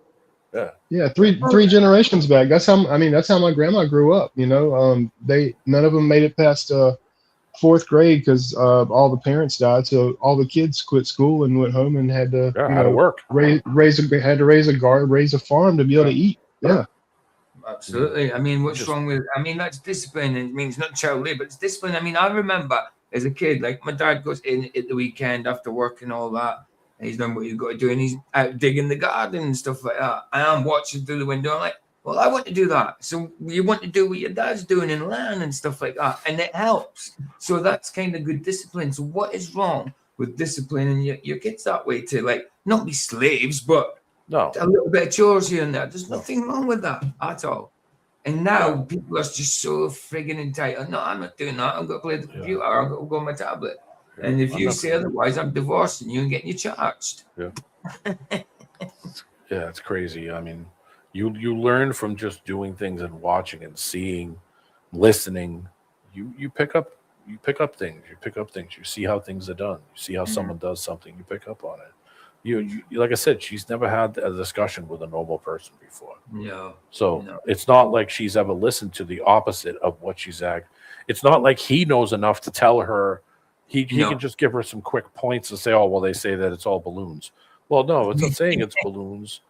Yeah, three generations back. That's how my grandma grew up. None of them made it past 4th grade because all the parents died. So all the kids quit school and went home and had to
work,
raise a farm to be able to eat. Yeah.
Absolutely. I mean, what's wrong with? I mean, that's discipline. I mean, it's not child labor, it's discipline. I mean, I remember as a kid, like my dad goes in at the weekend after work and all that. And he's done what he's got to do, and he's out digging the garden and stuff like that. And I'm watching through the window. I'm like, well, I want to do that. So you want to do what your dad's doing and learn and stuff like that, and it helps. So that's kind of good discipline. So what is wrong with disciplining your kids that way to not be slaves, but a little bit of chores here and there? There's nothing wrong with that at all. And now people are just so friggin' entitled. No, I'm not doing that. I'm going to play the computer. I'm going to go on my tablet. And if you say otherwise, I'm divorcing you and getting you charged.
Yeah. Yeah, it's crazy. I mean, you learn from just doing things and watching and seeing, listening. You pick up things. You see how things are done. You see how someone does something. You pick up on it. You like I said, she's never had a discussion with a normal person before.
No.
So it's not like she's ever listened to the opposite of what she's act. It's not like he knows enough to tell her. He can just give her some quick points and say, oh, well, they say that it's all balloons. Well, no, it's not saying it's balloons.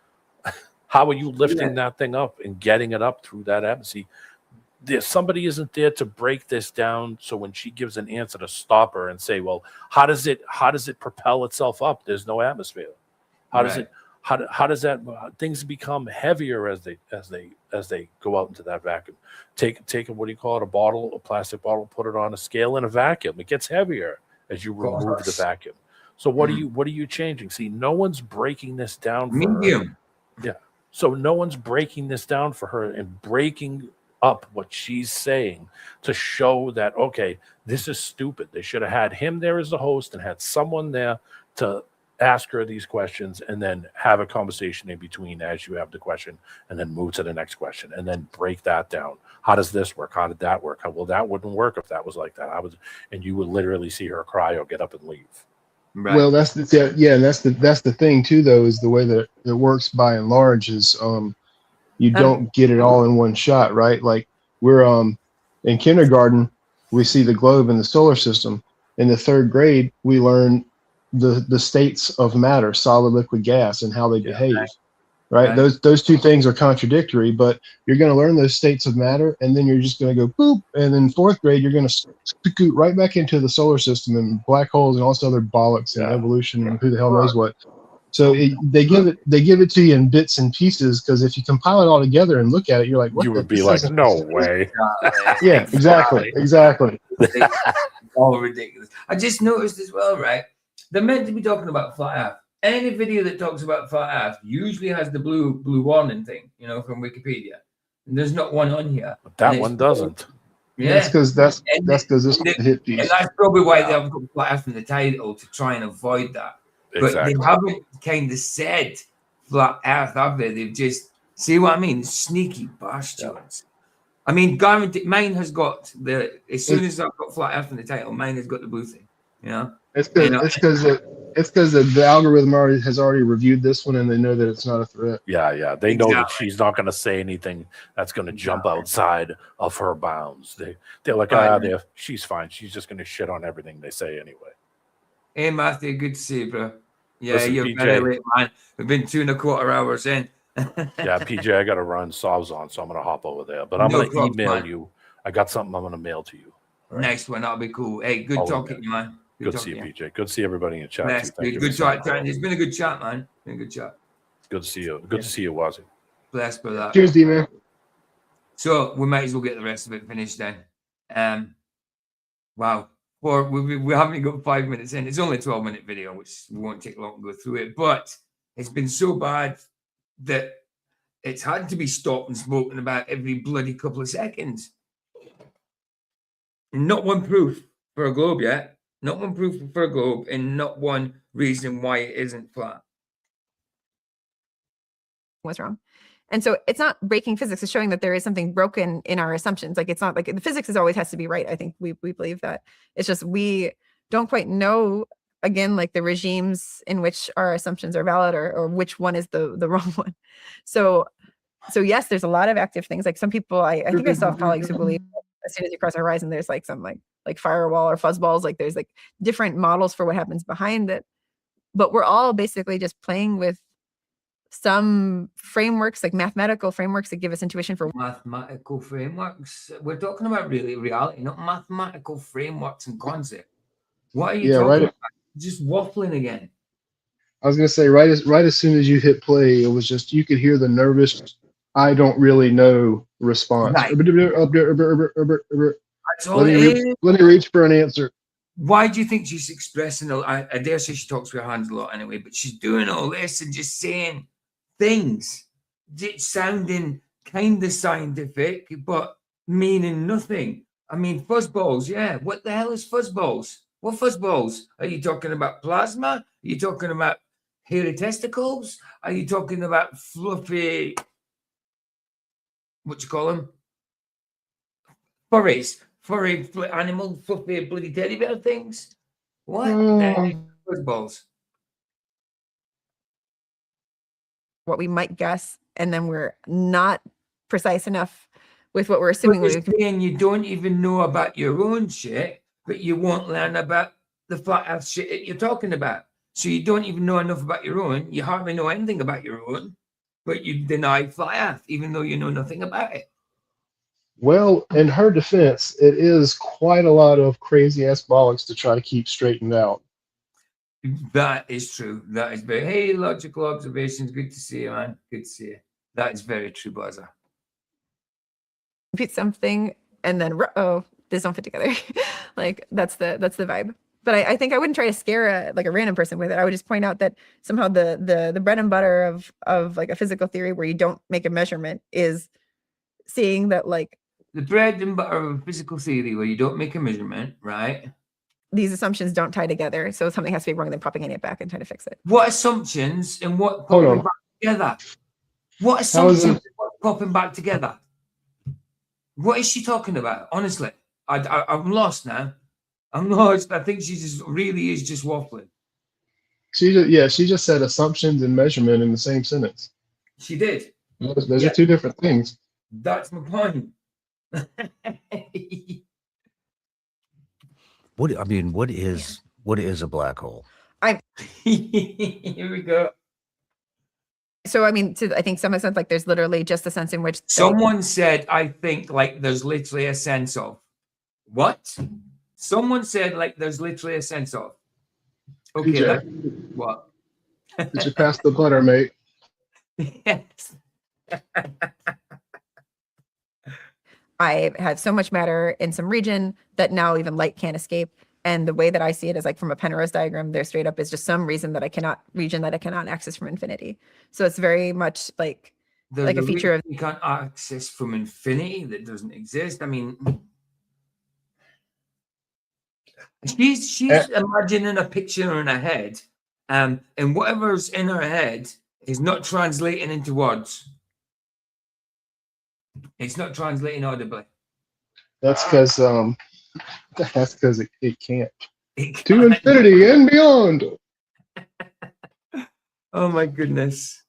How are you lifting that thing up and getting it up through that atmosphere? Somebody isn't there to break this down. So when she gives an answer, to stop her and say, well, how does it propel itself up? There's no atmosphere. How does that things become heavier as they go out into that vacuum? Take what do you call it? A plastic bottle, put it on a scale in a vacuum. It gets heavier as you remove the vacuum. So what are you changing? See, no one's breaking this down for
medium.
Her. Yeah. So no one's breaking this down for her and breaking up what she's saying to show that, okay, this is stupid. They should have had him there as the host and had someone there to ask her these questions and then have a conversation in between as you have the question and then move to the next question and then break that down. How does this work? How did that work? Well, that wouldn't work if that was like that. And you would literally see her cry or get up and leave.
Right.
Well, yeah, and that's the thing too, though, is the way that it works by and large is you don't get it all in one shot, right? Like we're in kindergarten, we see the globe in the solar system. In the third grade, we learn the states of matter, solid, liquid, gas, and how they behave. Right? Those two things are contradictory, but you're going to learn those states of matter, and then you're just going to go boop, and in fourth grade you're going to scoot right back into the solar system and black holes and all this other bollocks and evolution and who the hell knows what. So they give it to you in bits and pieces, because if you compile it all together and look at it, you're like, what
You would be like, no way.
Yeah, exactly.
It's all ridiculous. I just noticed as well, right? They're meant to be talking about flat Earth. Any video that talks about flat Earth usually has the blue warning thing, from Wikipedia. And there's not one on here.
But that one doesn't.
Yeah,
that's because this is a hit piece.
And that's probably why they haven't put flat Earth in the title, to try and avoid that.
Exactly.
But they haven't kind of said flat Earth, have they? They've just, see what I mean? Sneaky bastards. I mean, guaranteed, mine has got as soon as I've got flat Earth in the title, mine has got the blue thing.
It's because the algorithm has already reviewed this one, and they know that it's not a threat.
Yeah. They know that she's not going to say anything that's going to jump outside of her bounds. They're like, she's fine. She's just going to shit on everything they say anyway.
Hey, Matthew, good to see you, bro. Yeah,
Listen,
you're
PJ,
very late, man. We've been 2.25 hours in.
Yeah, PJ, I got to run. Sob's on, so I'm going to hop over there. But I'm going to email you. I got something I'm going to mail to you.
Right. Next one, that'll be cool. Hey, good talking to you, man.
Good to see you, PJ. Good to see everybody in the chat.
Good chat. It's been a good chat, man. Been a good chat.
Good to see you. Good to see you, Wazzy.
Blessed for that.
Cheers, D-man.
So we might as well get the rest of it finished then. Wow. We haven't got 5 minutes in. It's only a 12-minute video, which won't take long to go through it. But it's been so bad that it's had to be stopped and spoken about every bloody couple of seconds. Not one proof for a globe yet. Not one proof for a globe, and not one reason why it isn't flat.
What's wrong? And so it's not breaking physics, it's showing that there is something broken in our assumptions. Like, it's not like the physics always has to be right. I think we believe that. It's just we don't quite know, again, like the regimes in which our assumptions are valid, or which one is the wrong one. So yes, there's a lot of active things. Like some people, I think I saw colleagues who believe as soon as you cross a horizon, there's like some like firewall or fuzzballs. Like there's like different models for what happens behind it. But we're all basically just playing with some frameworks, like mathematical frameworks that give us intuition for
mathematical frameworks. We're talking about really reality, not mathematical frameworks and concepts. What are you talking about? Just waffling again.
I was gonna say right as soon as you hit play, it was just you could hear the nervous, I don't really know response.
Right. That's all
let me reach for an answer.
Why do you think she's expressing? I dare say she talks with her hands a lot anyway, but she's doing all this and just saying things, sounding kind of scientific, but meaning nothing. I mean, fuzzballs, yeah. What the hell is fuzzballs? What fuzzballs? Are you talking about plasma? Are you talking about hairy testicles? Are you talking about fluffy, what you call them? Furry animal, fluffy bloody teddy bear things? What the heck? Fuzzballs?
what we might guess, and then we're not precise enough with what we're assuming.
And you don't even know about your own shit, but you won't learn about the flat earth shit that you're talking about. So you don't even know enough about your own. You hardly know anything about your own, but you deny flat earth, even though you know nothing about it.
Well, in her defense, it is quite a lot of crazy ass bollocks to try to keep straightened out.
That is true. That is very, hey, logical observations. Good to see you, man. Good to see you. That is very true, Buzzer.
Repeat something and then, oh, this don't fit together. Like that's the vibe. But I think I wouldn't try to scare a random person with it. I would just point out that somehow the bread and butter of like a physical theory where you don't make a measurement is seeing that like
the bread and butter of a physical theory where you don't make a measurement, right?
These assumptions don't tie together. So something has to be wrong, then propagating it back and trying to fix it.
What assumptions and what popping back together? What assumptions popping back together? What is she talking about? Honestly, I'm lost now. I'm lost. I think she just really is just waffling.
She just said assumptions and measurement in the same sentence.
She did.
Those are two different things.
That's my point.
What is a black hole?
Here we go.
So I mean, I think some sense, like there's literally just a sense in which
Someone said, I think like there's literally a sense of. What? Someone said like there's literally a sense of. Okay,
PJ,
what?
did you pass the butter, mate?
Yes.
I have so much matter in some region that now even light can't escape. And the way that I see it is like from a Penrose diagram, there straight up is just some region that I cannot access from infinity. So it's very much like a feature of
you can't access from infinity that doesn't exist. I mean, she's imagining a picture in her head, and whatever's in her head is not translating into words. It's not translating audibly.
That's because it can't. To infinity and beyond.
Oh my goodness.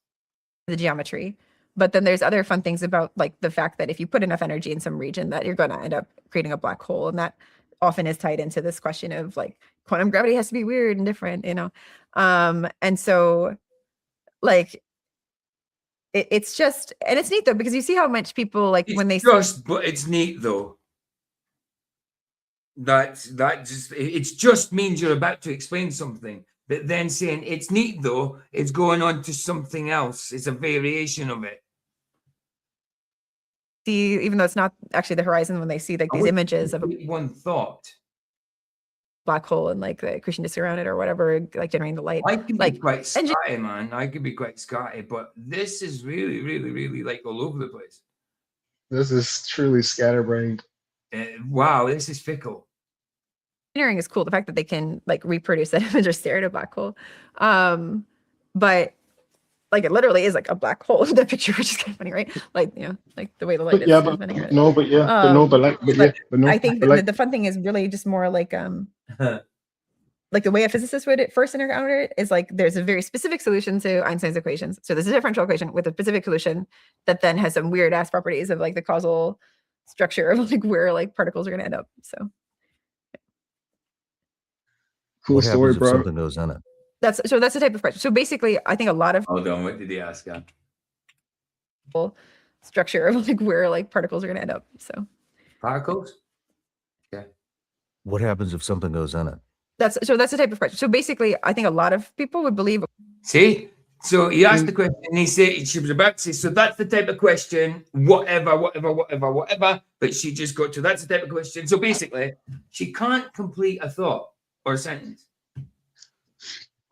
the geometry. But then there's other fun things about like the fact that if you put enough energy in some region that you're going to end up creating a black hole. And that often is tied into this question of like quantum gravity has to be weird and different, you know? And so like, it's just, and it's neat though, because you see how much people like
It's
when they
but it's neat though. That just means you're about to explain something, but then saying it's neat though, it's going on to something else. It's a variation of it.
see, even though it's not actually the horizon, when they see like these images of a
one thought
black hole and like the accretion disk around it or whatever, like generating the light.
I can
like
be quite scatty, man. I could be quite scatty, but this is really, really, really like all over the place.
This is truly scatterbrained.
Wow, this is fickle.
Engineering is cool. The fact that they can like reproduce that image or stare at a black hole. But like it literally is like a black hole in the picture, which is kind of funny, right? Like, you know, like the way the light is. I think the fun thing is really just more like like the way a physicist would at first encounter it is like there's a very specific solution to Einstein's equations. So there's a differential equation with a specific solution that then has some weird ass properties of like the causal structure of like where like particles are going to end up. So
cool
what
story,
happens
bro.
if something goes in it?
That's the type of question. So basically, I think a lot of
hold on, what did he ask?
Structure of like where like particles are going to end up. So
particles. Yeah.
What happens if something goes in it?
That's the type of question. So basically, I think a lot of people would believe.
See, so he asked the question, and he said she was about to say, so that's the type of question, whatever. But she just got to that's the type of question. So basically, she can't complete a thought or a sentence.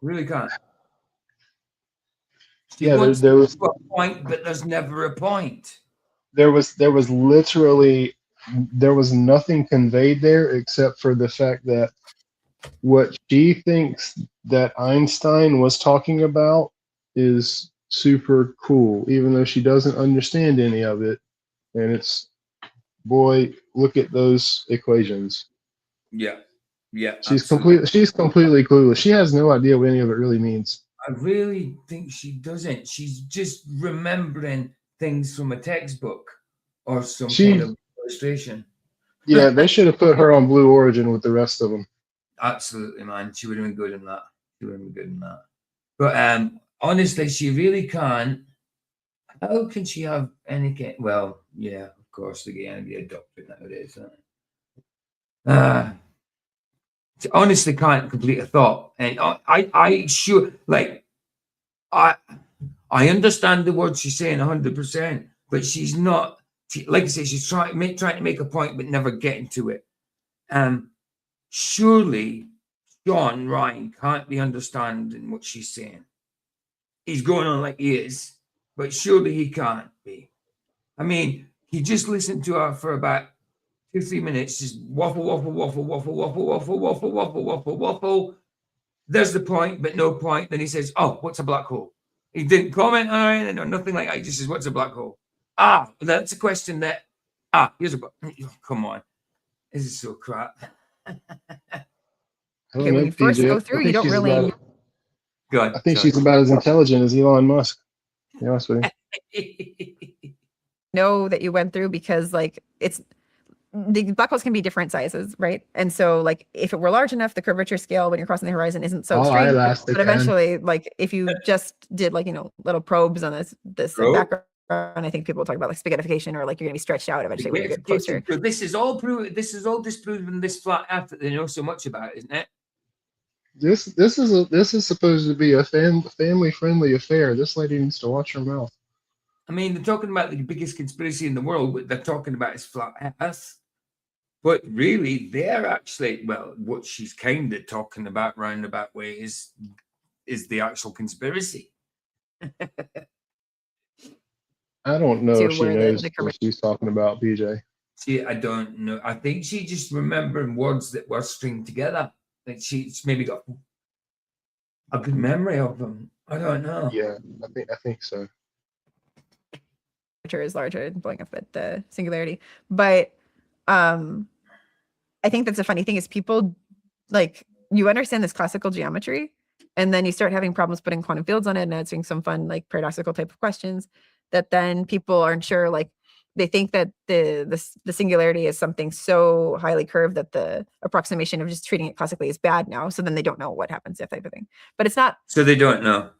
Really can't. She wants
there was
a point, but there's never a point.
There was literally nothing conveyed there except for the fact that what she thinks that Einstein was talking about is super cool, even though she doesn't understand any of it. And it's, boy, look at those equations.
Yeah.
She's completely clueless. She has no idea what any of it really means.
I really think she doesn't. She's just remembering things from a textbook or some kind of illustration.
Yeah, they should have put her on Blue Origin with the rest of them.
Absolutely, man. She would have been good in that. But honestly, she really can't. How can she have any kind? Well, yeah, of course, they're going to be a doctor nowadays. She honestly can't complete a thought, and I sure like I understand the words she's saying 100%, but she's not. Like I say, she's trying to make a point, but never getting to it. Surely Shawn Ryan can't be understanding what she's saying. He's going on like he is, but surely he can't be. I mean, he just listened to her for about 2-3 minutes, just waffle. There's the point, but no point. Then he says, "Oh, what's a black hole?" He didn't comment on it or nothing like that. He just says, "What's a black hole?" That's a question that. Here's a. Come on, this is so crap.
Okay, when you first go through, you don't really.
Go on.
I think
Sorry.
she's about as intelligent as Elon Musk. To be honest with you.
Know that you went through because like it's the black holes can be different sizes, right? And so like if it were large enough, the curvature scale when you're crossing the horizon isn't so
Oh,
extreme.
elastic.
But eventually, like if you just did like little probes on this like, background, I think people talk about like spaghettification or like you're gonna be stretched out eventually when you get closer.
But this is all proven. This is all disproven. This flat Earth that they know so much about, isn't it?
This is supposed to be a family friendly affair. This lady needs to watch her mouth.
I mean, they're talking about the biggest conspiracy in the world. What they're talking about is flat Earth. But really, they're actually, well, what she's kind of talking about roundabout way is the actual conspiracy.
I don't know if she
where
knows
the
what she's talking about, BJ.
See, I don't know. I think she just remembering words that were stringed together. Like she's maybe got a good memory of them. I don't know.
Yeah, I think so.
Is larger and blowing up at the singularity. But I think that's a funny thing is people like you understand this classical geometry and then you start having problems putting quantum fields on it and answering some fun like paradoxical type of questions that then people aren't sure, like they think that the singularity is something so highly curved that the approximation of just treating it classically is bad now, so then they don't know what happens, that type of thing. But it's not.
So they don't know,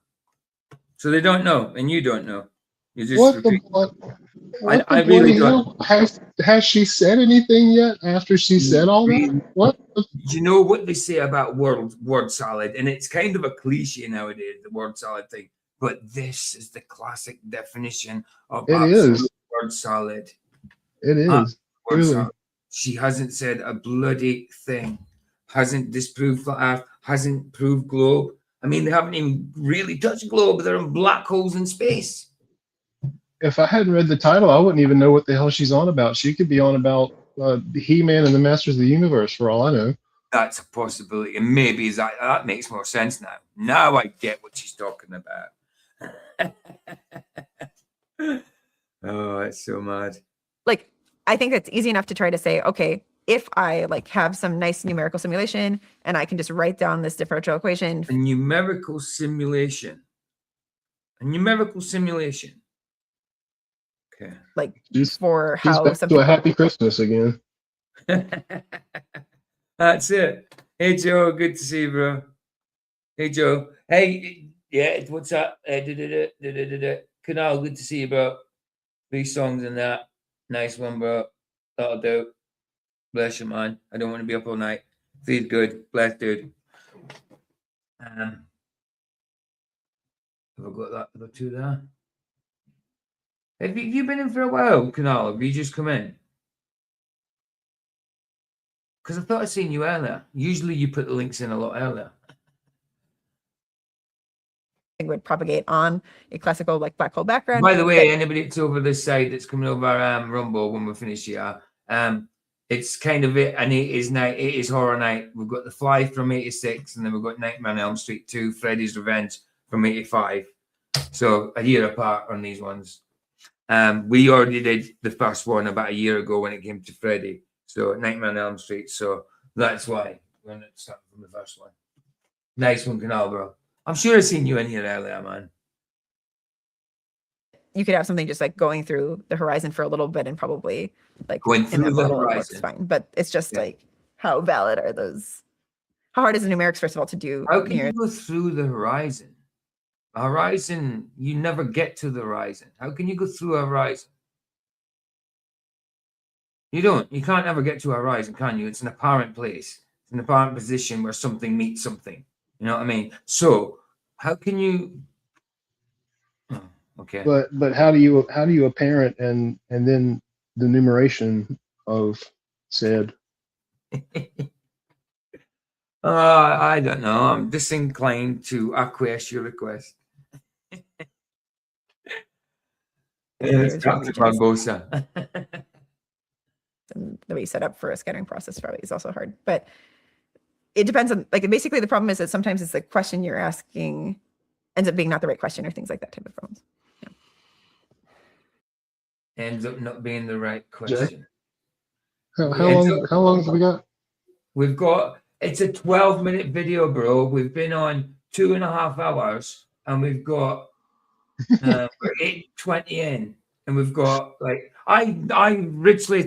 and you don't know. You just
What
I really don't.
Has she said anything yet after she said all that? What?
You know what they say about word salad, and it's kind of a cliche nowadays, the word salad thing. But this is the classic definition of word salad.
It is. Really.
She hasn't said a bloody thing. Hasn't disproved flat Earth. Hasn't proved globe. I mean, they haven't even really touched globe. They're in black holes in space.
If I hadn't read the title, I wouldn't even know what the hell she's on about. She could be on about He-Man and the Masters of the Universe, for all I know.
That's a possibility, and maybe that makes more sense now. Now I get what she's talking about. Oh, it's so mad.
Like, I think it's easy enough to try to say, okay, if I like have some nice numerical simulation and I can just write down this differential equation.
A numerical simulation. Okay.
Like
She's
for
back
how something
to a happy Christmas again.
That's it. Hey Joe, good to see you, bro. Hey Joe. Hey, yeah, what's up? Canal, good to see you, bro. 3 songs in that. Nice one, bro. That'll do. Bless you, man. I don't want to be up all night. Feels good. Bless, dude. Have I got that? Have I got 2 there? Have you been in for a while, Canal? Have you just come in? Because I thought I'd seen you earlier. Usually you put the links in a lot earlier.
would propagate on a classical like black hole background.
By the way, anybody that's over this side that's coming over Rumble when we finish here, it's kind of it, and it is horror night. We've got The Fly from 86, and then we've got Nightmare on Elm Street 2, Freddy's Revenge from 85. So a year apart on these ones. We already did the first one about a year ago when it came to Freddy. So Nightmare on Elm Street. So that's why we're going to start from the first one. Nice one, Canal, bro. I'm sure I've seen you in here earlier, man.
You could have something just like going through the horizon for a little bit and probably like
going through the horizon.
Fine, but it's just like how valid are those? How hard is the numerics, first of all, to do?
How can you go through the horizon? A horizon, you never get to the horizon. How can you go through a horizon? You don't. You can't ever get to a horizon, can you? It's an apparent place. It's an apparent position where something meets something. You know what I mean? So how can you? Oh, okay.
But how do you apparent and then the numeration of said?
I don't know. I'm disinclined to acquiesce your request. It's Barbosa.
And the way you set up for a scattering process probably is also hard, but it depends on, like, basically the problem is that sometimes it's the question you're asking ends up being not the right question or things like that type of problems. Yeah.
Ends up not being the right question.
How long have we got?
We've got, it's a 12-minute video, bro. We've been on 2.5 hours, and we've got we're 8:20 in, and we've got like I literally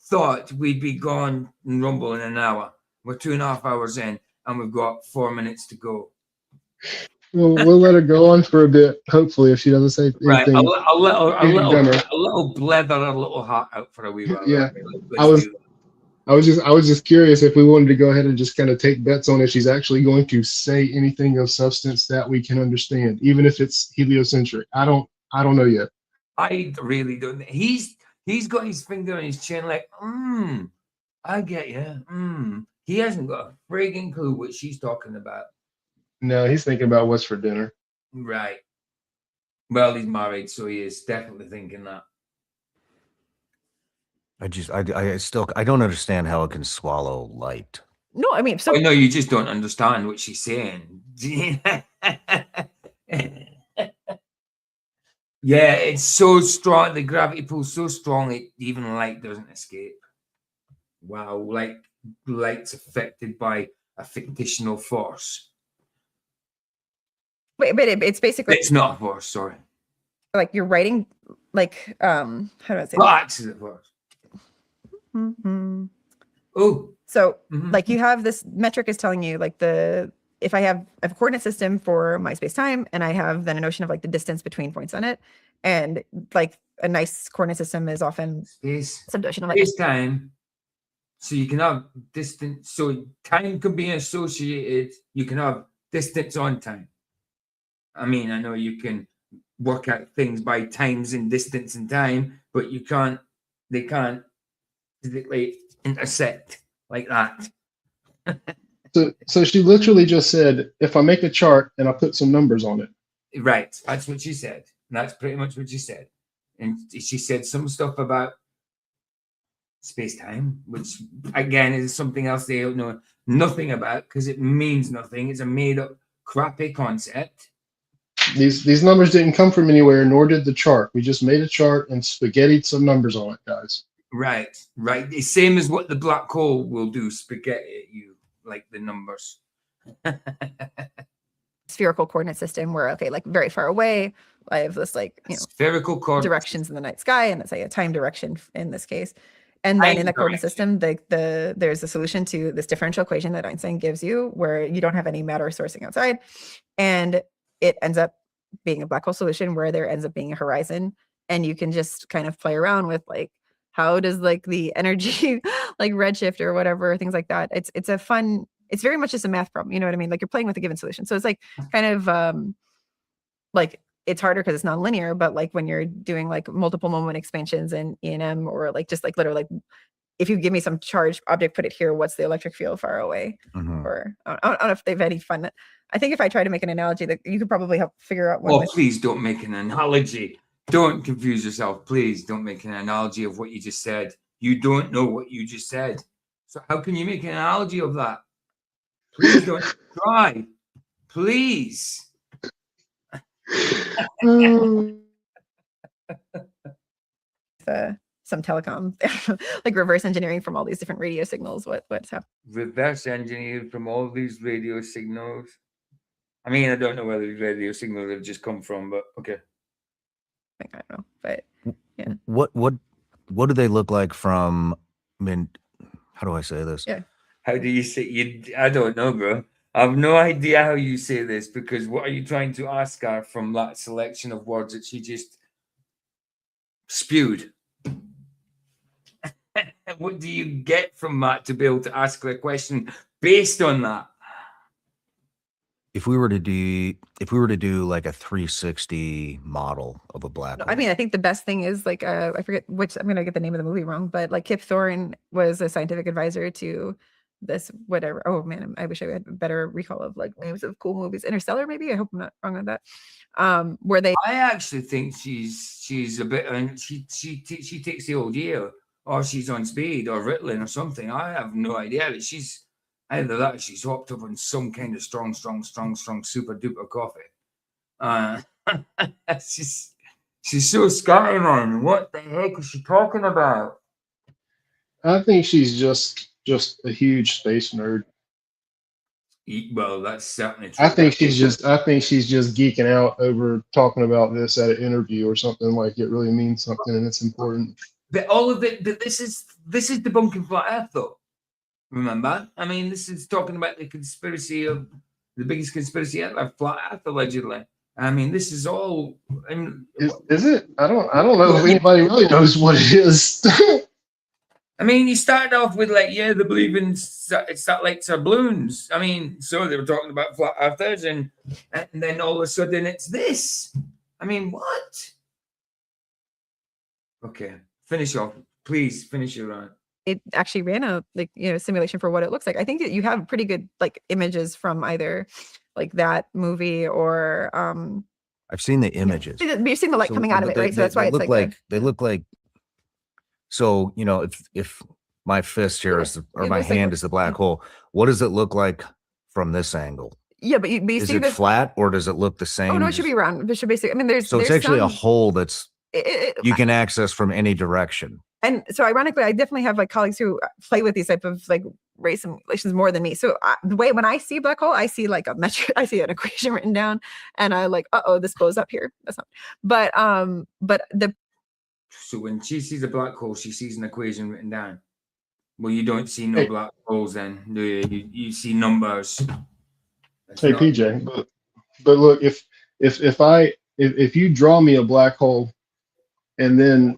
thought we'd be gone in Rumble in an hour. We're 2.5 hours in, and we've got 4 minutes to go.
We'll let her go on for a bit. Hopefully, if she doesn't say
Right,
anything.
a little
dumber.
blether her little heart out for a wee while.
Yeah,
Let's do that.
I was just curious if we wanted to go ahead and just kind of take bets on if she's actually going to say anything of substance that we can understand, even if it's heliocentric. I don't know yet.
I really don't. He's got his finger on his chin, like, I get you. He hasn't got a frigging clue what she's talking about.
No, he's thinking about what's for dinner.
Right. Well, he's married, so he is definitely thinking that.
I don't understand how it can swallow light.
No, I mean, so
I know you just don't understand what she's saying. Yeah, it's so strong. The gravity pull's so strong, even light doesn't escape. Wow, light's affected by a fictional force.
wait, but it's basically
It's not a force, sorry.
like you're writing, like how do I say
What
that?
acts as a force?
Mhm.
Oh,
So
Mhm.
like you have this metric is telling you like if I have a coordinate system for my space time, and I have then a notion of like the distance between points on it, and like a nice coordinate system is often some notion of like
space time. So you can have distance. So time can be associated. You can have distance on time. I mean, I know you can work out things by times and distance and time, but you can't. They can't physically intersect like that.
So she literally just said, if I make a chart and I put some numbers on it.
Right. That's what she said. And that's pretty much what she said. And she said some stuff about space-time, which again is something else they don't know nothing about because it means nothing. It's a made-up crappy concept.
These numbers didn't come from anywhere, nor did the chart. We just made a chart and spaghettied some numbers on it, guys.
Right. The same as what the black hole will do, spaghetti at you, like the numbers.
spherical coordinate system where, okay, like very far away, I have this like,
spherical coordinate
directions in the night sky, and it's like a time direction in this case. And then in the coordinate system, there's a solution to this differential equation that Einstein gives you where you don't have any matter sourcing outside. And it ends up being a black hole solution where there ends up being a horizon. And you can just kind of play around with like, how does like the energy, like redshift or whatever, things like that. It's a fun, it's very much just a math problem. You know what I mean? Like you're playing with a given solution. So it's like kind of like it's harder because it's non-linear, but like when you're doing like multiple moment expansions in E&M or like just like literally like if you give me some charged object, put it here, what's the electric field far away? Or I don't know if they've any fun. I think if I try to make an analogy that you could probably help figure out one.
Well, please don't make an analogy. Don't confuse yourself. Please don't make an analogy of what you just said. You don't know what you just said. So how can you make an analogy of that? Please don't try. Please.
Some telecom, like reverse engineering from all these different radio signals. What's happening?
Reverse engineered from all these radio signals. I mean, I don't know where these radio signals have just come from, but okay.
I don't know, but yeah.
What do they look like from? I mean, how do I say this?
Yeah.
How do you say? I don't know, bro. I have no idea how you say this because what are you trying to ask her from that selection of words that she just spewed? What do you get from that to be able to ask her a question based on that?
If we were to do like a 360 model of a black hole.
I mean, I think the best thing is like I forget which, I'm gonna get the name of the movie wrong, but like Kip Thorne was a scientific advisor to this whatever. Oh man, I wish I had a better recall of like names of cool movies. Interstellar, maybe. I hope I'm not wrong on that. Where they.
I actually think she's a bit, and she takes the old year, or she's on speed, or Ritalin, or something. I have no idea, but she's either that, or she's hopped up on some kind of strong, super duper coffee. She's so scattergun. What the heck is she talking about?
I think she's just a huge space nerd.
Well, that's certainly true.
I think she's just geeking out over talking about this at an interview or something, like it really means something and it's important.
But all of it, but this is debunking flat Earth, though. Remember, I mean, this is talking about the conspiracy of the biggest conspiracy ever, flat Earth, allegedly. I mean, this is all. I mean,
is it? I don't know if anybody really knows what it is.
I mean, you started off with like, yeah, they believe in satellites or balloons. I mean, so they were talking about flat earthers, and then all of a sudden it's this. I mean, what? Okay, finish off, please. Finish your run.
It actually ran a simulation for what it looks like. I think that you have pretty good like images from either like that movie or
I've seen the images.
You've seen the light coming out of it, right? So that's why it's
they look like. So if my fist here is or my hand is the black hole, what does it look like from this angle?
Yeah, but you
is
see
it flat or does it look the same?
Oh no, it should be round. It should basically. I mean, there's
it's actually a hole that's you can access from any direction.
And so, ironically, I definitely have like colleagues who play with these type of like ray simulations more than me. So the way when I see black hole, I see like a metric, I see an equation written down, and I like, this blows up here. That's not. But the.
So when she sees a black hole, she sees an equation written down. Well, you don't see no black holes then, do you? You see numbers.
Hey, PJ, but look, if you draw me a black hole, and then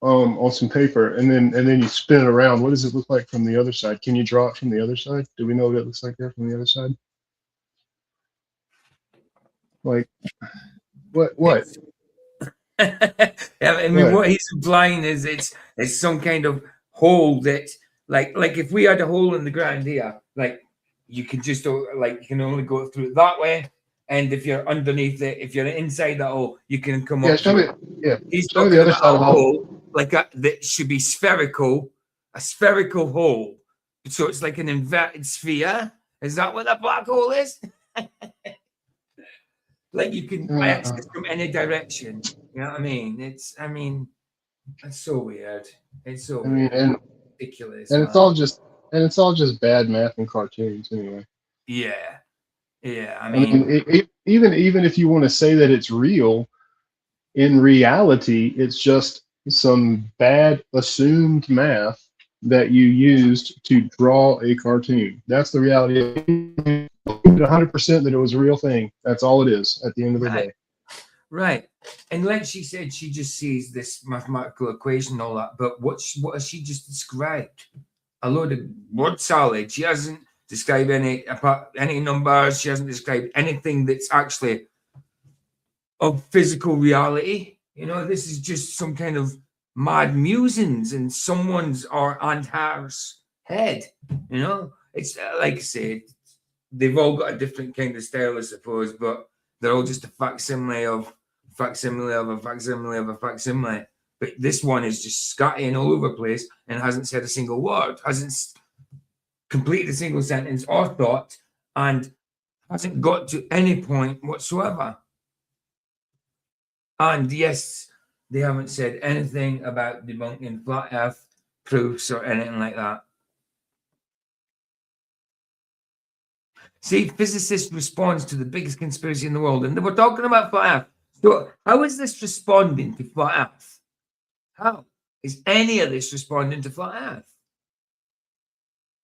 on some paper, and then you spin it around, what does it look like from the other side? Can you draw it from the other side? Do we know what it looks like there from the other side? Like, what?
Yeah, I mean, what he's implying is it's some kind of hole that, like if we had a hole in the ground here, like you can just like you can only go through it that way, and if you're underneath it, if you're inside that hole, you can come up. He's talking
the other
about
side of
a hole like that should be spherical, a spherical hole, so it's like an inverted sphere. Is that what a black hole is? Like you can access from any direction. You know what I mean? It's so weird. It's so weird. And ridiculous.
And it's all just bad math and cartoons anyway.
Yeah. I mean
even if you want to say that it's real, in reality, it's just some bad assumed math that you used to draw a cartoon. That's the reality. 100% that it was a real thing. That's all it is at the end of the day.
Right. And like she said, she just sees this mathematical equation and all that. But what has she just described? A load of word salad. She hasn't described any numbers. She hasn't described anything that's actually of physical reality. You know, this is just some kind of mad musings in someone's or Aunt Har's head. You know, it's like I said, they've all got a different kind of style, I suppose, but they're all just a facsimile of a facsimile of a facsimile of a facsimile. But this one is just scatting all over the place and hasn't said a single word, hasn't completed a single sentence or thought, and hasn't got to any point whatsoever. And yes, they haven't said anything about debunking flat Earth proofs or anything like that. See, Physicist responds to the biggest conspiracy in the world, and they were talking about flat Earth. So how is this responding to flat Earth? How is any of this responding to flat Earth?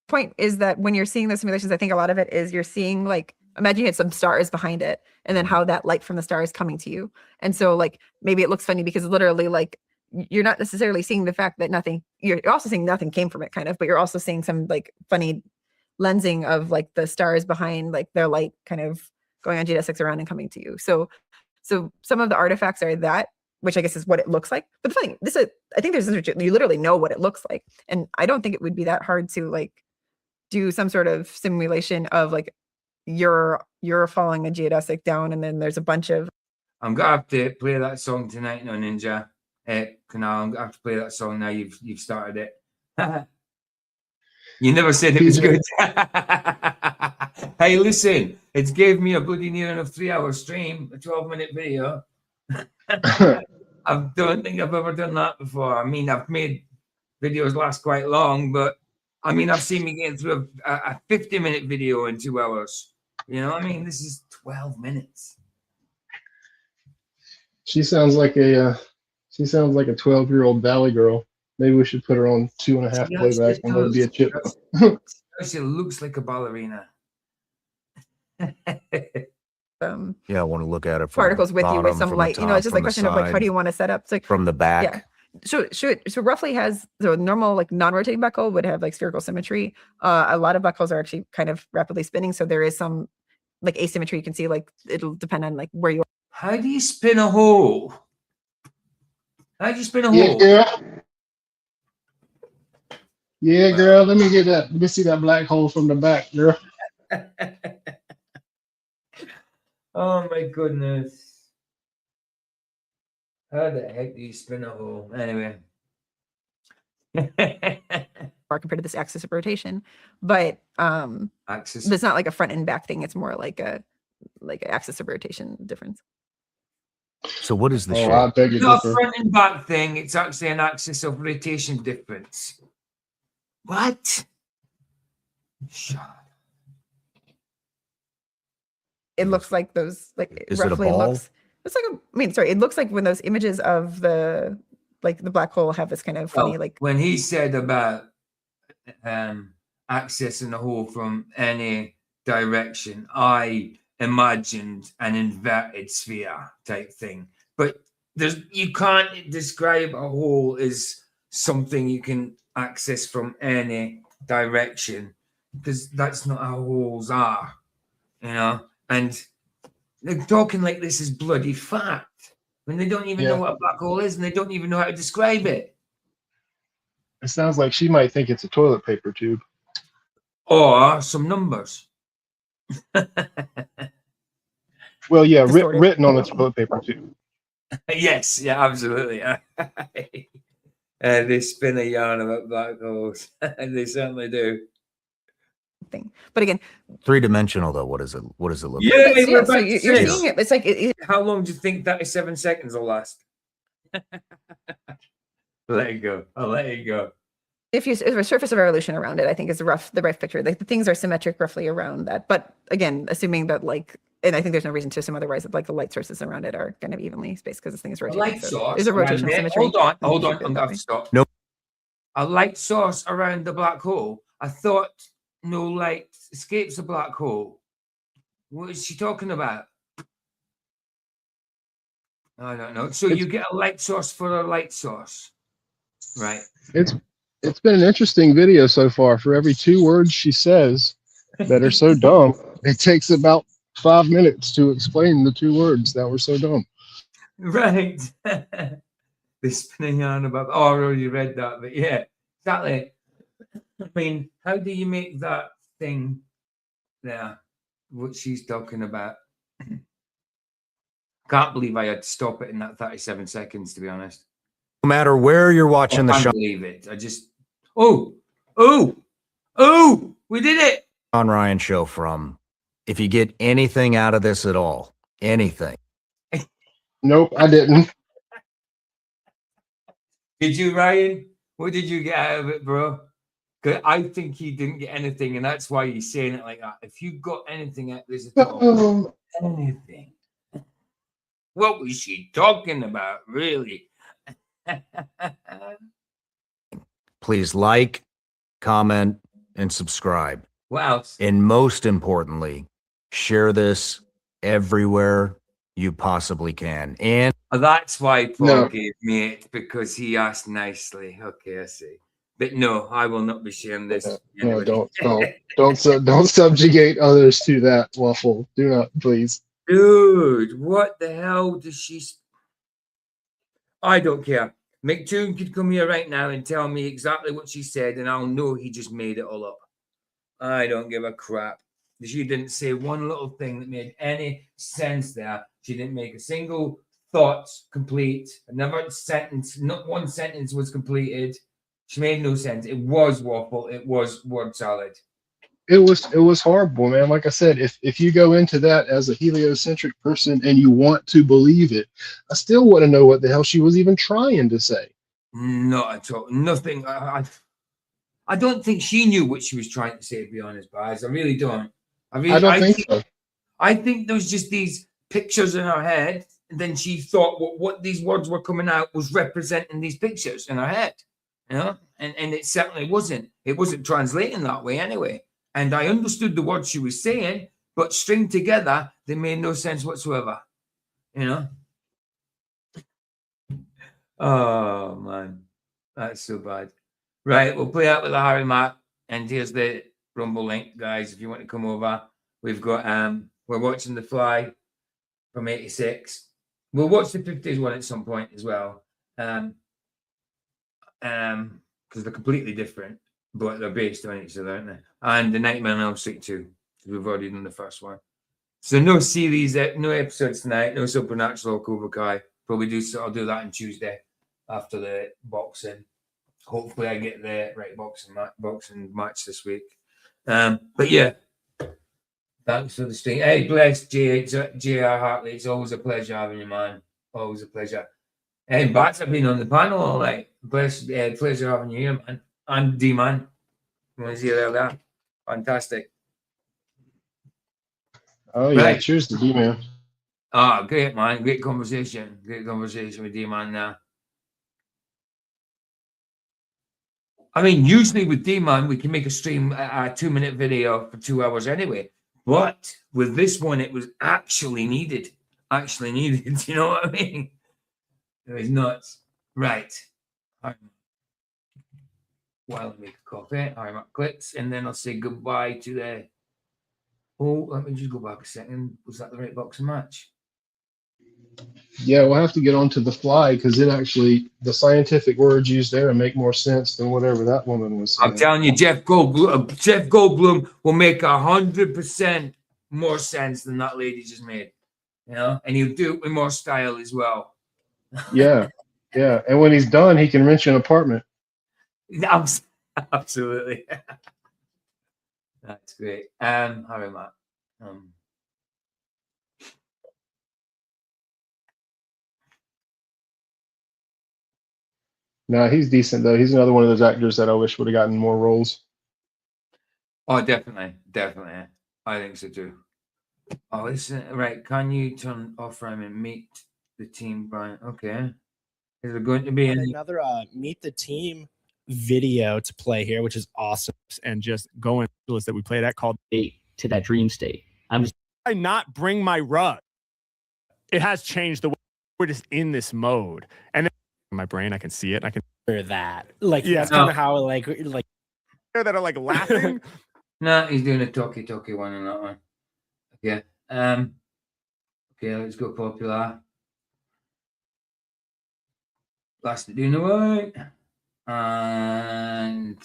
Point is that when you're seeing those simulations, I think a lot of it is you're seeing like, imagine you had some stars behind it, and then how that light from the star is coming to you. And so like maybe it looks funny because literally like you're not necessarily seeing the fact that you're also seeing nothing came from it kind of, but you're also seeing some like funny lensing of like the stars behind like their light kind of going on geodesics around and coming to you. So some of the artifacts are that, which I guess is what it looks like. But the thing, I think you literally know what it looks like. And I don't think it would be that hard to like do some sort of simulation of like you're following a geodesic down and then there's a bunch of.
I'm gonna have to play that song tonight, no Ninja. Canal, I'm gonna have to play that song now. You've started it. You never said it was good. Hey, listen, it's gave me a bloody near enough 3-hour stream, a 12-minute video. I don't think I've ever done that before. I mean, I've made videos last quite long, but I mean, I've seen me getting through a 50-minute video in 2 hours. You know, I mean, this is 12 minutes.
She sounds like a 12-year-old Valley girl. Maybe we should put her on 2.5
She
playback and let her be a chip.
She looks like a ballerina.
Yeah, I want to look at it from
Particles
the
with you with
bottom,
some
from
light.
the
You know, it's
top,
just like
from the
question of like, how
side,
do you want to set up? It's like,
from the back.
yeah. So roughly has the normal like non-rotating black hole would have like spherical symmetry. A lot of black holes are actually kind of rapidly spinning, so there is some like asymmetry. You can see like it'll depend on like where you are.
How do you spin a hole? How do you spin a
Yeah,
hole?
girl. Yeah, girl. Let me get that. Let me see that black hole from the back, girl.
Oh my goodness. How the heck do you spin a hole? Anyway.
Are compared to this axis of rotation, but
Axis.
it's not like a front and back thing. It's more like an axis of rotation difference.
So what is the shape?
I beg to
It's not a
differ.
front and back thing. It's actually an axis of rotation difference. What? Shut up.
It looks like those like
Is it a
roughly
ball?
looks. It's like it looks like when those images of the black hole have this kind of funny
Well,
like
when he said about accessing the hole from any direction, I imagined an inverted sphere type thing. But you can't describe a hole as something you can access from any direction, because that's not how holes are, you know. And they're talking like this is bloody fact when they don't even know what a black hole is and they don't even know how to describe it.
It sounds like she might think it's a toilet paper tube.
Or some numbers.
Well, yeah,
Distorted.
written on the toilet paper tube.
Yes, yeah, absolutely. They spin a yarn about black holes. They certainly do.
thing. But again,
Three-dimensional though. What is it? What does it look
Yeah,
like?
we're
so
back to
you're
six.
seeing it. It's like
How long do you think 37 seconds will last? Let it go. I'll let it go.
if a surface of revolution around it, I think is the rough picture. Like the things are symmetric roughly around that. But again, assuming that and I think there's no reason to assume otherwise that the light sources around it are kind of evenly spaced because this thing is
A
rotating.
light
So
source.
there's a
around
rotational
it.
symmetry.
Hold on.
You
I'm
should
going to have to stop.
Nope.
A light source around the black hole. I thought no light escapes a black hole. What is she talking about? I don't know. So you get a light source for a light source, right?
It's been an interesting video so far. For every 2 words she says that are so dumb, it takes about 5 minutes to explain the 2 words that were so dumb.
Right. They're spinning on about. Oh, I already read that, but yeah, exactly. I mean, how do you make that thing there? What she's talking about. Can't believe I had to stop it in that 37 seconds, to be honest.
No matter where you're watching the
I can't believe it. I just. Oh, we did it.
Shawn Ryan show from. If you get anything out of this at all, anything.
Nope, I didn't.
Did you, Ryan? What did you get out of it, bro? Because I think he didn't get anything, and that's why he's saying it like that. If you got anything out of this at all, anything. What was she talking about, really?
Please like, comment, and subscribe.
What else?
And most importantly, share this everywhere you possibly can. And
That's why Paul
No.
gave me it, because he asked nicely. Okay, I see. But no, I will not be sharing this.
No,
anyway.
don't subjugate others to that, Waffle. Do not, please.
Dude, what the hell does she? I don't care. McToon could come here right now and tell me exactly what she said, and I'll know he just made it all up. I don't give a crap. She didn't say one little thing that made any sense there. She didn't make a single thought complete. Another sentence, not one sentence was completed. She made no sense. It was Waffle. It was word salad.
It was horrible, man. Like I said, if you go into that as a heliocentric person and you want to believe it, I still want to know what the hell she was even trying to say.
Not at all. Nothing. I don't think she knew what she was trying to say, to be honest, guys. I really don't.
I don't think so.
I think there was just these pictures in her head, and then she thought what these words were coming out was representing these pictures in her head, you know? And it certainly wasn't. It wasn't translating that way anyway. And I understood the words she was saying, but stringed together, they made no sense whatsoever, you know? Oh, man. That's so bad. Right, we'll play out with the Harry Mac, and here's the Rumble link, guys, if you want to come over. We've got, we're watching The Fly from 86. We'll watch the 50s one at some point as well. Because they're completely different, but they're based on each other, aren't they? And the Nightmare on Elm Street 2, because we've already done the first one. So no series, no episodes tonight, no Supernatural or Cobra Kai. Probably do so. I'll do that on Tuesday after the boxing. Hopefully I get the right boxing match this week. But yeah, thanks for the stream. Hey, bless J.R. Hartley. It's always a pleasure having you, man. Always a pleasure. Hey, Bats have been on the panel all night. Pleasure having you here, man. And D-Man. You want to see that? Fantastic.
Oh, yeah.
Right.
Cheers to D-Man.
Ah, great, man. Great conversation. Great conversation with D-Man now. I mean, usually with D-Man, we can make a stream, a 2-minute video for 2 hours anyway. But with this one, it was actually needed. Actually needed. You know what I mean? It was nuts. Right. While I make a coffee, I'm clicks, and then I'll say goodbye to the. Oh, let me just go back a second. Was that the right boxing match?
Yeah, we'll have to get on to The Fly because it actually, the scientific words used there make more sense than whatever that woman was saying.
I'm telling you, Jeff Goldblum will make 100% more sense than that lady just made. You know, and he'll do it with more style as well.
Yeah, yeah. And when he's done, he can rent you an apartment.
Absolutely. That's great. Harry Mac.
No, he's decent though. He's another one of those actors that I wish would have gotten more roles.
Oh, definitely. I think so too. Oh, listen, right. Can you turn off RAM and meet the team, Brian? Okay. Is there going to be
another meet the team video to play here, which is awesome, and just going to the list that we played at called
to that dream state.
I not bring my rug. It has changed the way we're just in this mode, and then in my brain I can see it. I can
hear that. Like,
yeah,
that's kind of how like
that are like laughing.
No, he's doing a talkie one on that one. Okay. Okay, let's go popular. Last to do the work. And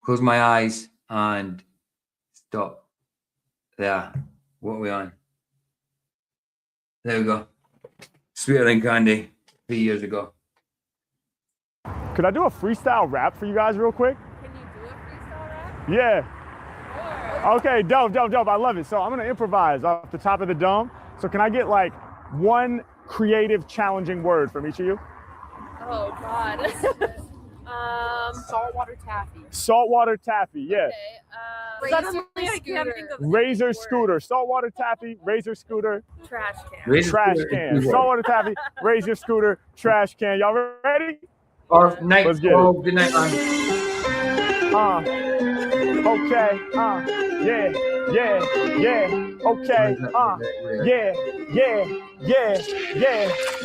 close my eyes and stop. There. What are we on? There we go. Sweeter than candy 3 years ago.
Could I do a freestyle rap for you guys real quick?
Can you do a freestyle rap?
Yeah. Sure. Okay, dope. I love it. So I'm going to improvise off the top of the dome. So can I get like one creative, challenging word from each of you?
Oh, God. Saltwater taffy.
Saltwater taffy, yeah.
Okay.
Razor scooter. Saltwater taffy, razor scooter.
Trash can.
Trash can. Saltwater taffy, razor scooter, trash can. Y'all ready?
Night.
Let's get it.
Good night, man.
Okay. Okay.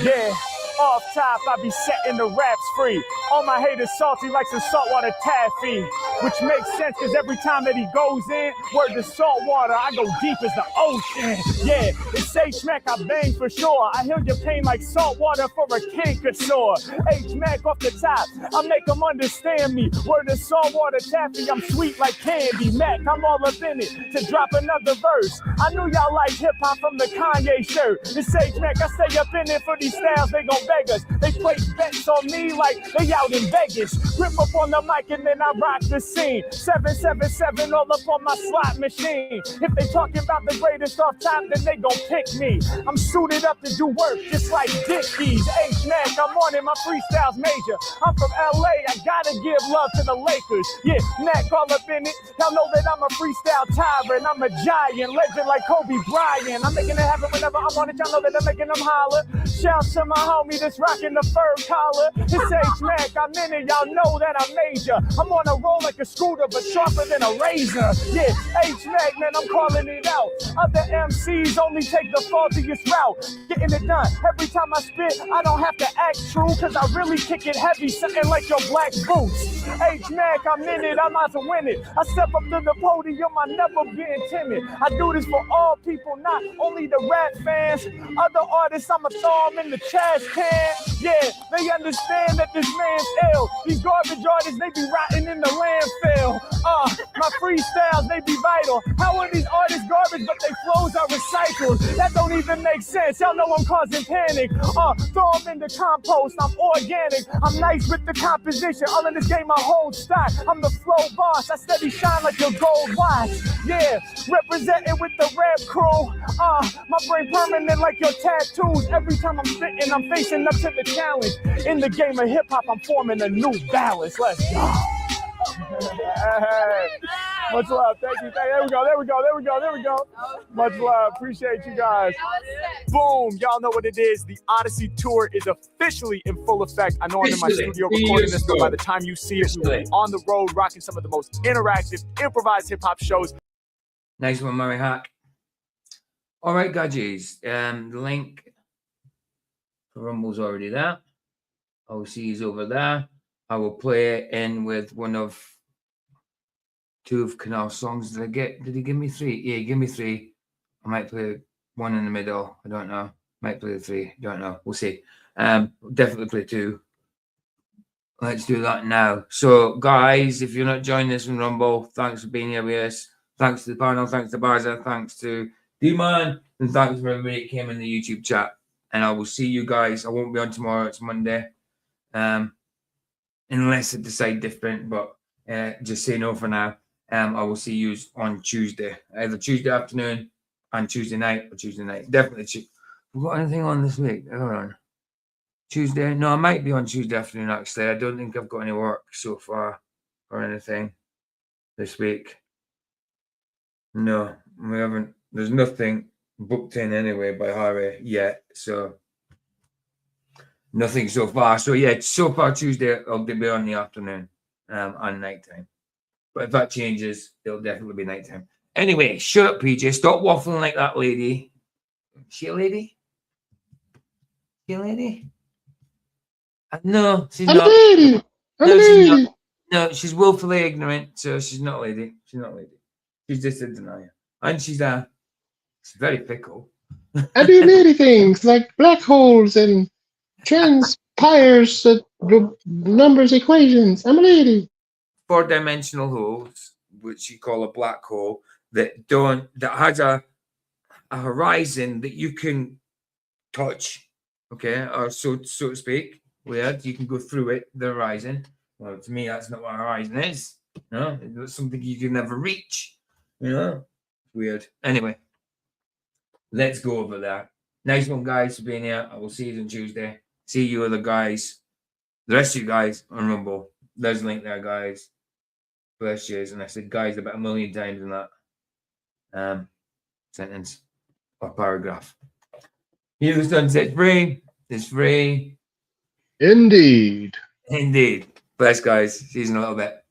Yeah. Off top, I be setting the raps free. All my haters salty like some saltwater taffy, which makes sense because every time that he goes in, word to saltwater, I go deep as the ocean. Yeah, it's H-Mac, I bang for sure. I heal your pain like saltwater for a canker sore. H-Mac off the top, I make them understand me. Word to saltwater taffy, I'm sweet like candy. Mac, I'm all up in it to drop another verse. I knew y'all like hip-hop from the Kanye shirt. It's H-Mac, I stay up in it for these styles, they gon' beggars. They place bets on me like they out in Vegas. Grip up on the mic and then I rock the scene. 777 all up on my slot machine. If they talking about the greatest off top, then they gon' pick me. I'm suited up to do work just like Dickies. H-Mac, I'm on it, my freestyle's major. I'm from LA, I gotta give love to the Lakers. Yeah, Mac all up in it. Y'all know that I'm a freestyle tyrant. I'm a giant, legend like Kobe Bryant. I'm making it happen whenever I'm on it. Y'all know that I'm making them holler. Shout to my homie that's rocking the fur collar. It's H-Mac, I'm in it. Y'all know that I'm major. I'm on a roll like a scooter, but sharper than a razor. Yeah, H-Mac, man, I'm calling it out. Other MCs only take the faultiest route. Getting it done. Every time I spit, I don't have to act true, cause I really kick it heavy, something like your black boots. H-Mac, I'm in it, I'm out to win it. I step up to the podium, I never been timid. I do this for all people, not only the rap fans. Other artists, I'ma throw them in the trash can. Yeah, they understand that this man's ill. These garbage artists, they be rotting in the landfill. My freestyles, they be vital. How are these artists garbage, but they flows are recycled? That don't even make sense. Y'all know I'm causing panic. Throw them in the compost, I'm organic. I'm nice with the composition. All in this game, I hold stock. I'm the flow boss. I steady shine like a gold watch. Yeah, representing with the rap crew. My brain permanent like your tattoos. Every time I'm spitting, I'm facing up to the challenge. In the game of hip hop, I'm forming a new balance. Let's go. Hey, much love. Thank you. There we go. Much love. Appreciate you guys. Boom. Y'all know what it is. The Odyssey tour is officially in full effect. I know I'm in my studio recording this, but by the time you see it, we will be on the road rocking some of the most interactive, improvised hip hop shows.
Nice one, Murray Hack. All right, gadgets. The link for Rumble's already there. OC is over there. I will play it in with two of Canal's songs. Did he give me 3? Yeah, give me 3. I might play one in the middle. I don't know. Might play the 3. Don't know. We'll see. Definitely play 2. Let's do that now. So, guys, if you're not joining us on Rumble, thanks for being here with us. Thanks to the panel. Thanks to Barza. Thanks to D-Man. And thanks for everybody that came in the YouTube chat. And I will see you guys. I won't be on tomorrow. It's Monday. Unless I decide different, but just say no for now. I will see you on Tuesday, either Tuesday afternoon and Tuesday night or Tuesday night. Definitely. We've got anything on this week? Hold on. Tuesday? No, I might be on Tuesday afternoon, actually. I don't think I've got any work so far or anything this week. No, we haven't. There's nothing booked in anyway by Harry yet, so nothing so far. So yeah, so far Tuesday I'll be on the afternoon and nighttime. But if that changes, it'll definitely be nighttime. Anyway, shut up, PJ. Stop waffling like that lady. Is she a lady? She a lady? No, she's not.
Lady.
No, she's not. No, she's willfully ignorant, so she's not a lady. She's not a lady. She's just a denier. And she's very fickle.
I do lady things like black holes and transpires numbers equations. I'm a lady.
4-dimensional holes, which you call a black hole, that has a horizon that you can touch, okay, or so to speak. Weird, you can go through it, the horizon. Well, to me, that's not what a horizon is. No, it's something you can never reach. You know, weird. Anyway, let's go over that. Nice one, guys, for being here. I will see you on Tuesday. See you other guys, the rest of you guys on Rumble. There's a link there, guys. Bless you. And I said guys about 1 million times in that sentence or paragraph. Here the sunset's free. It's free.
Indeed.
Indeed. Bless, guys. See you in a little bit.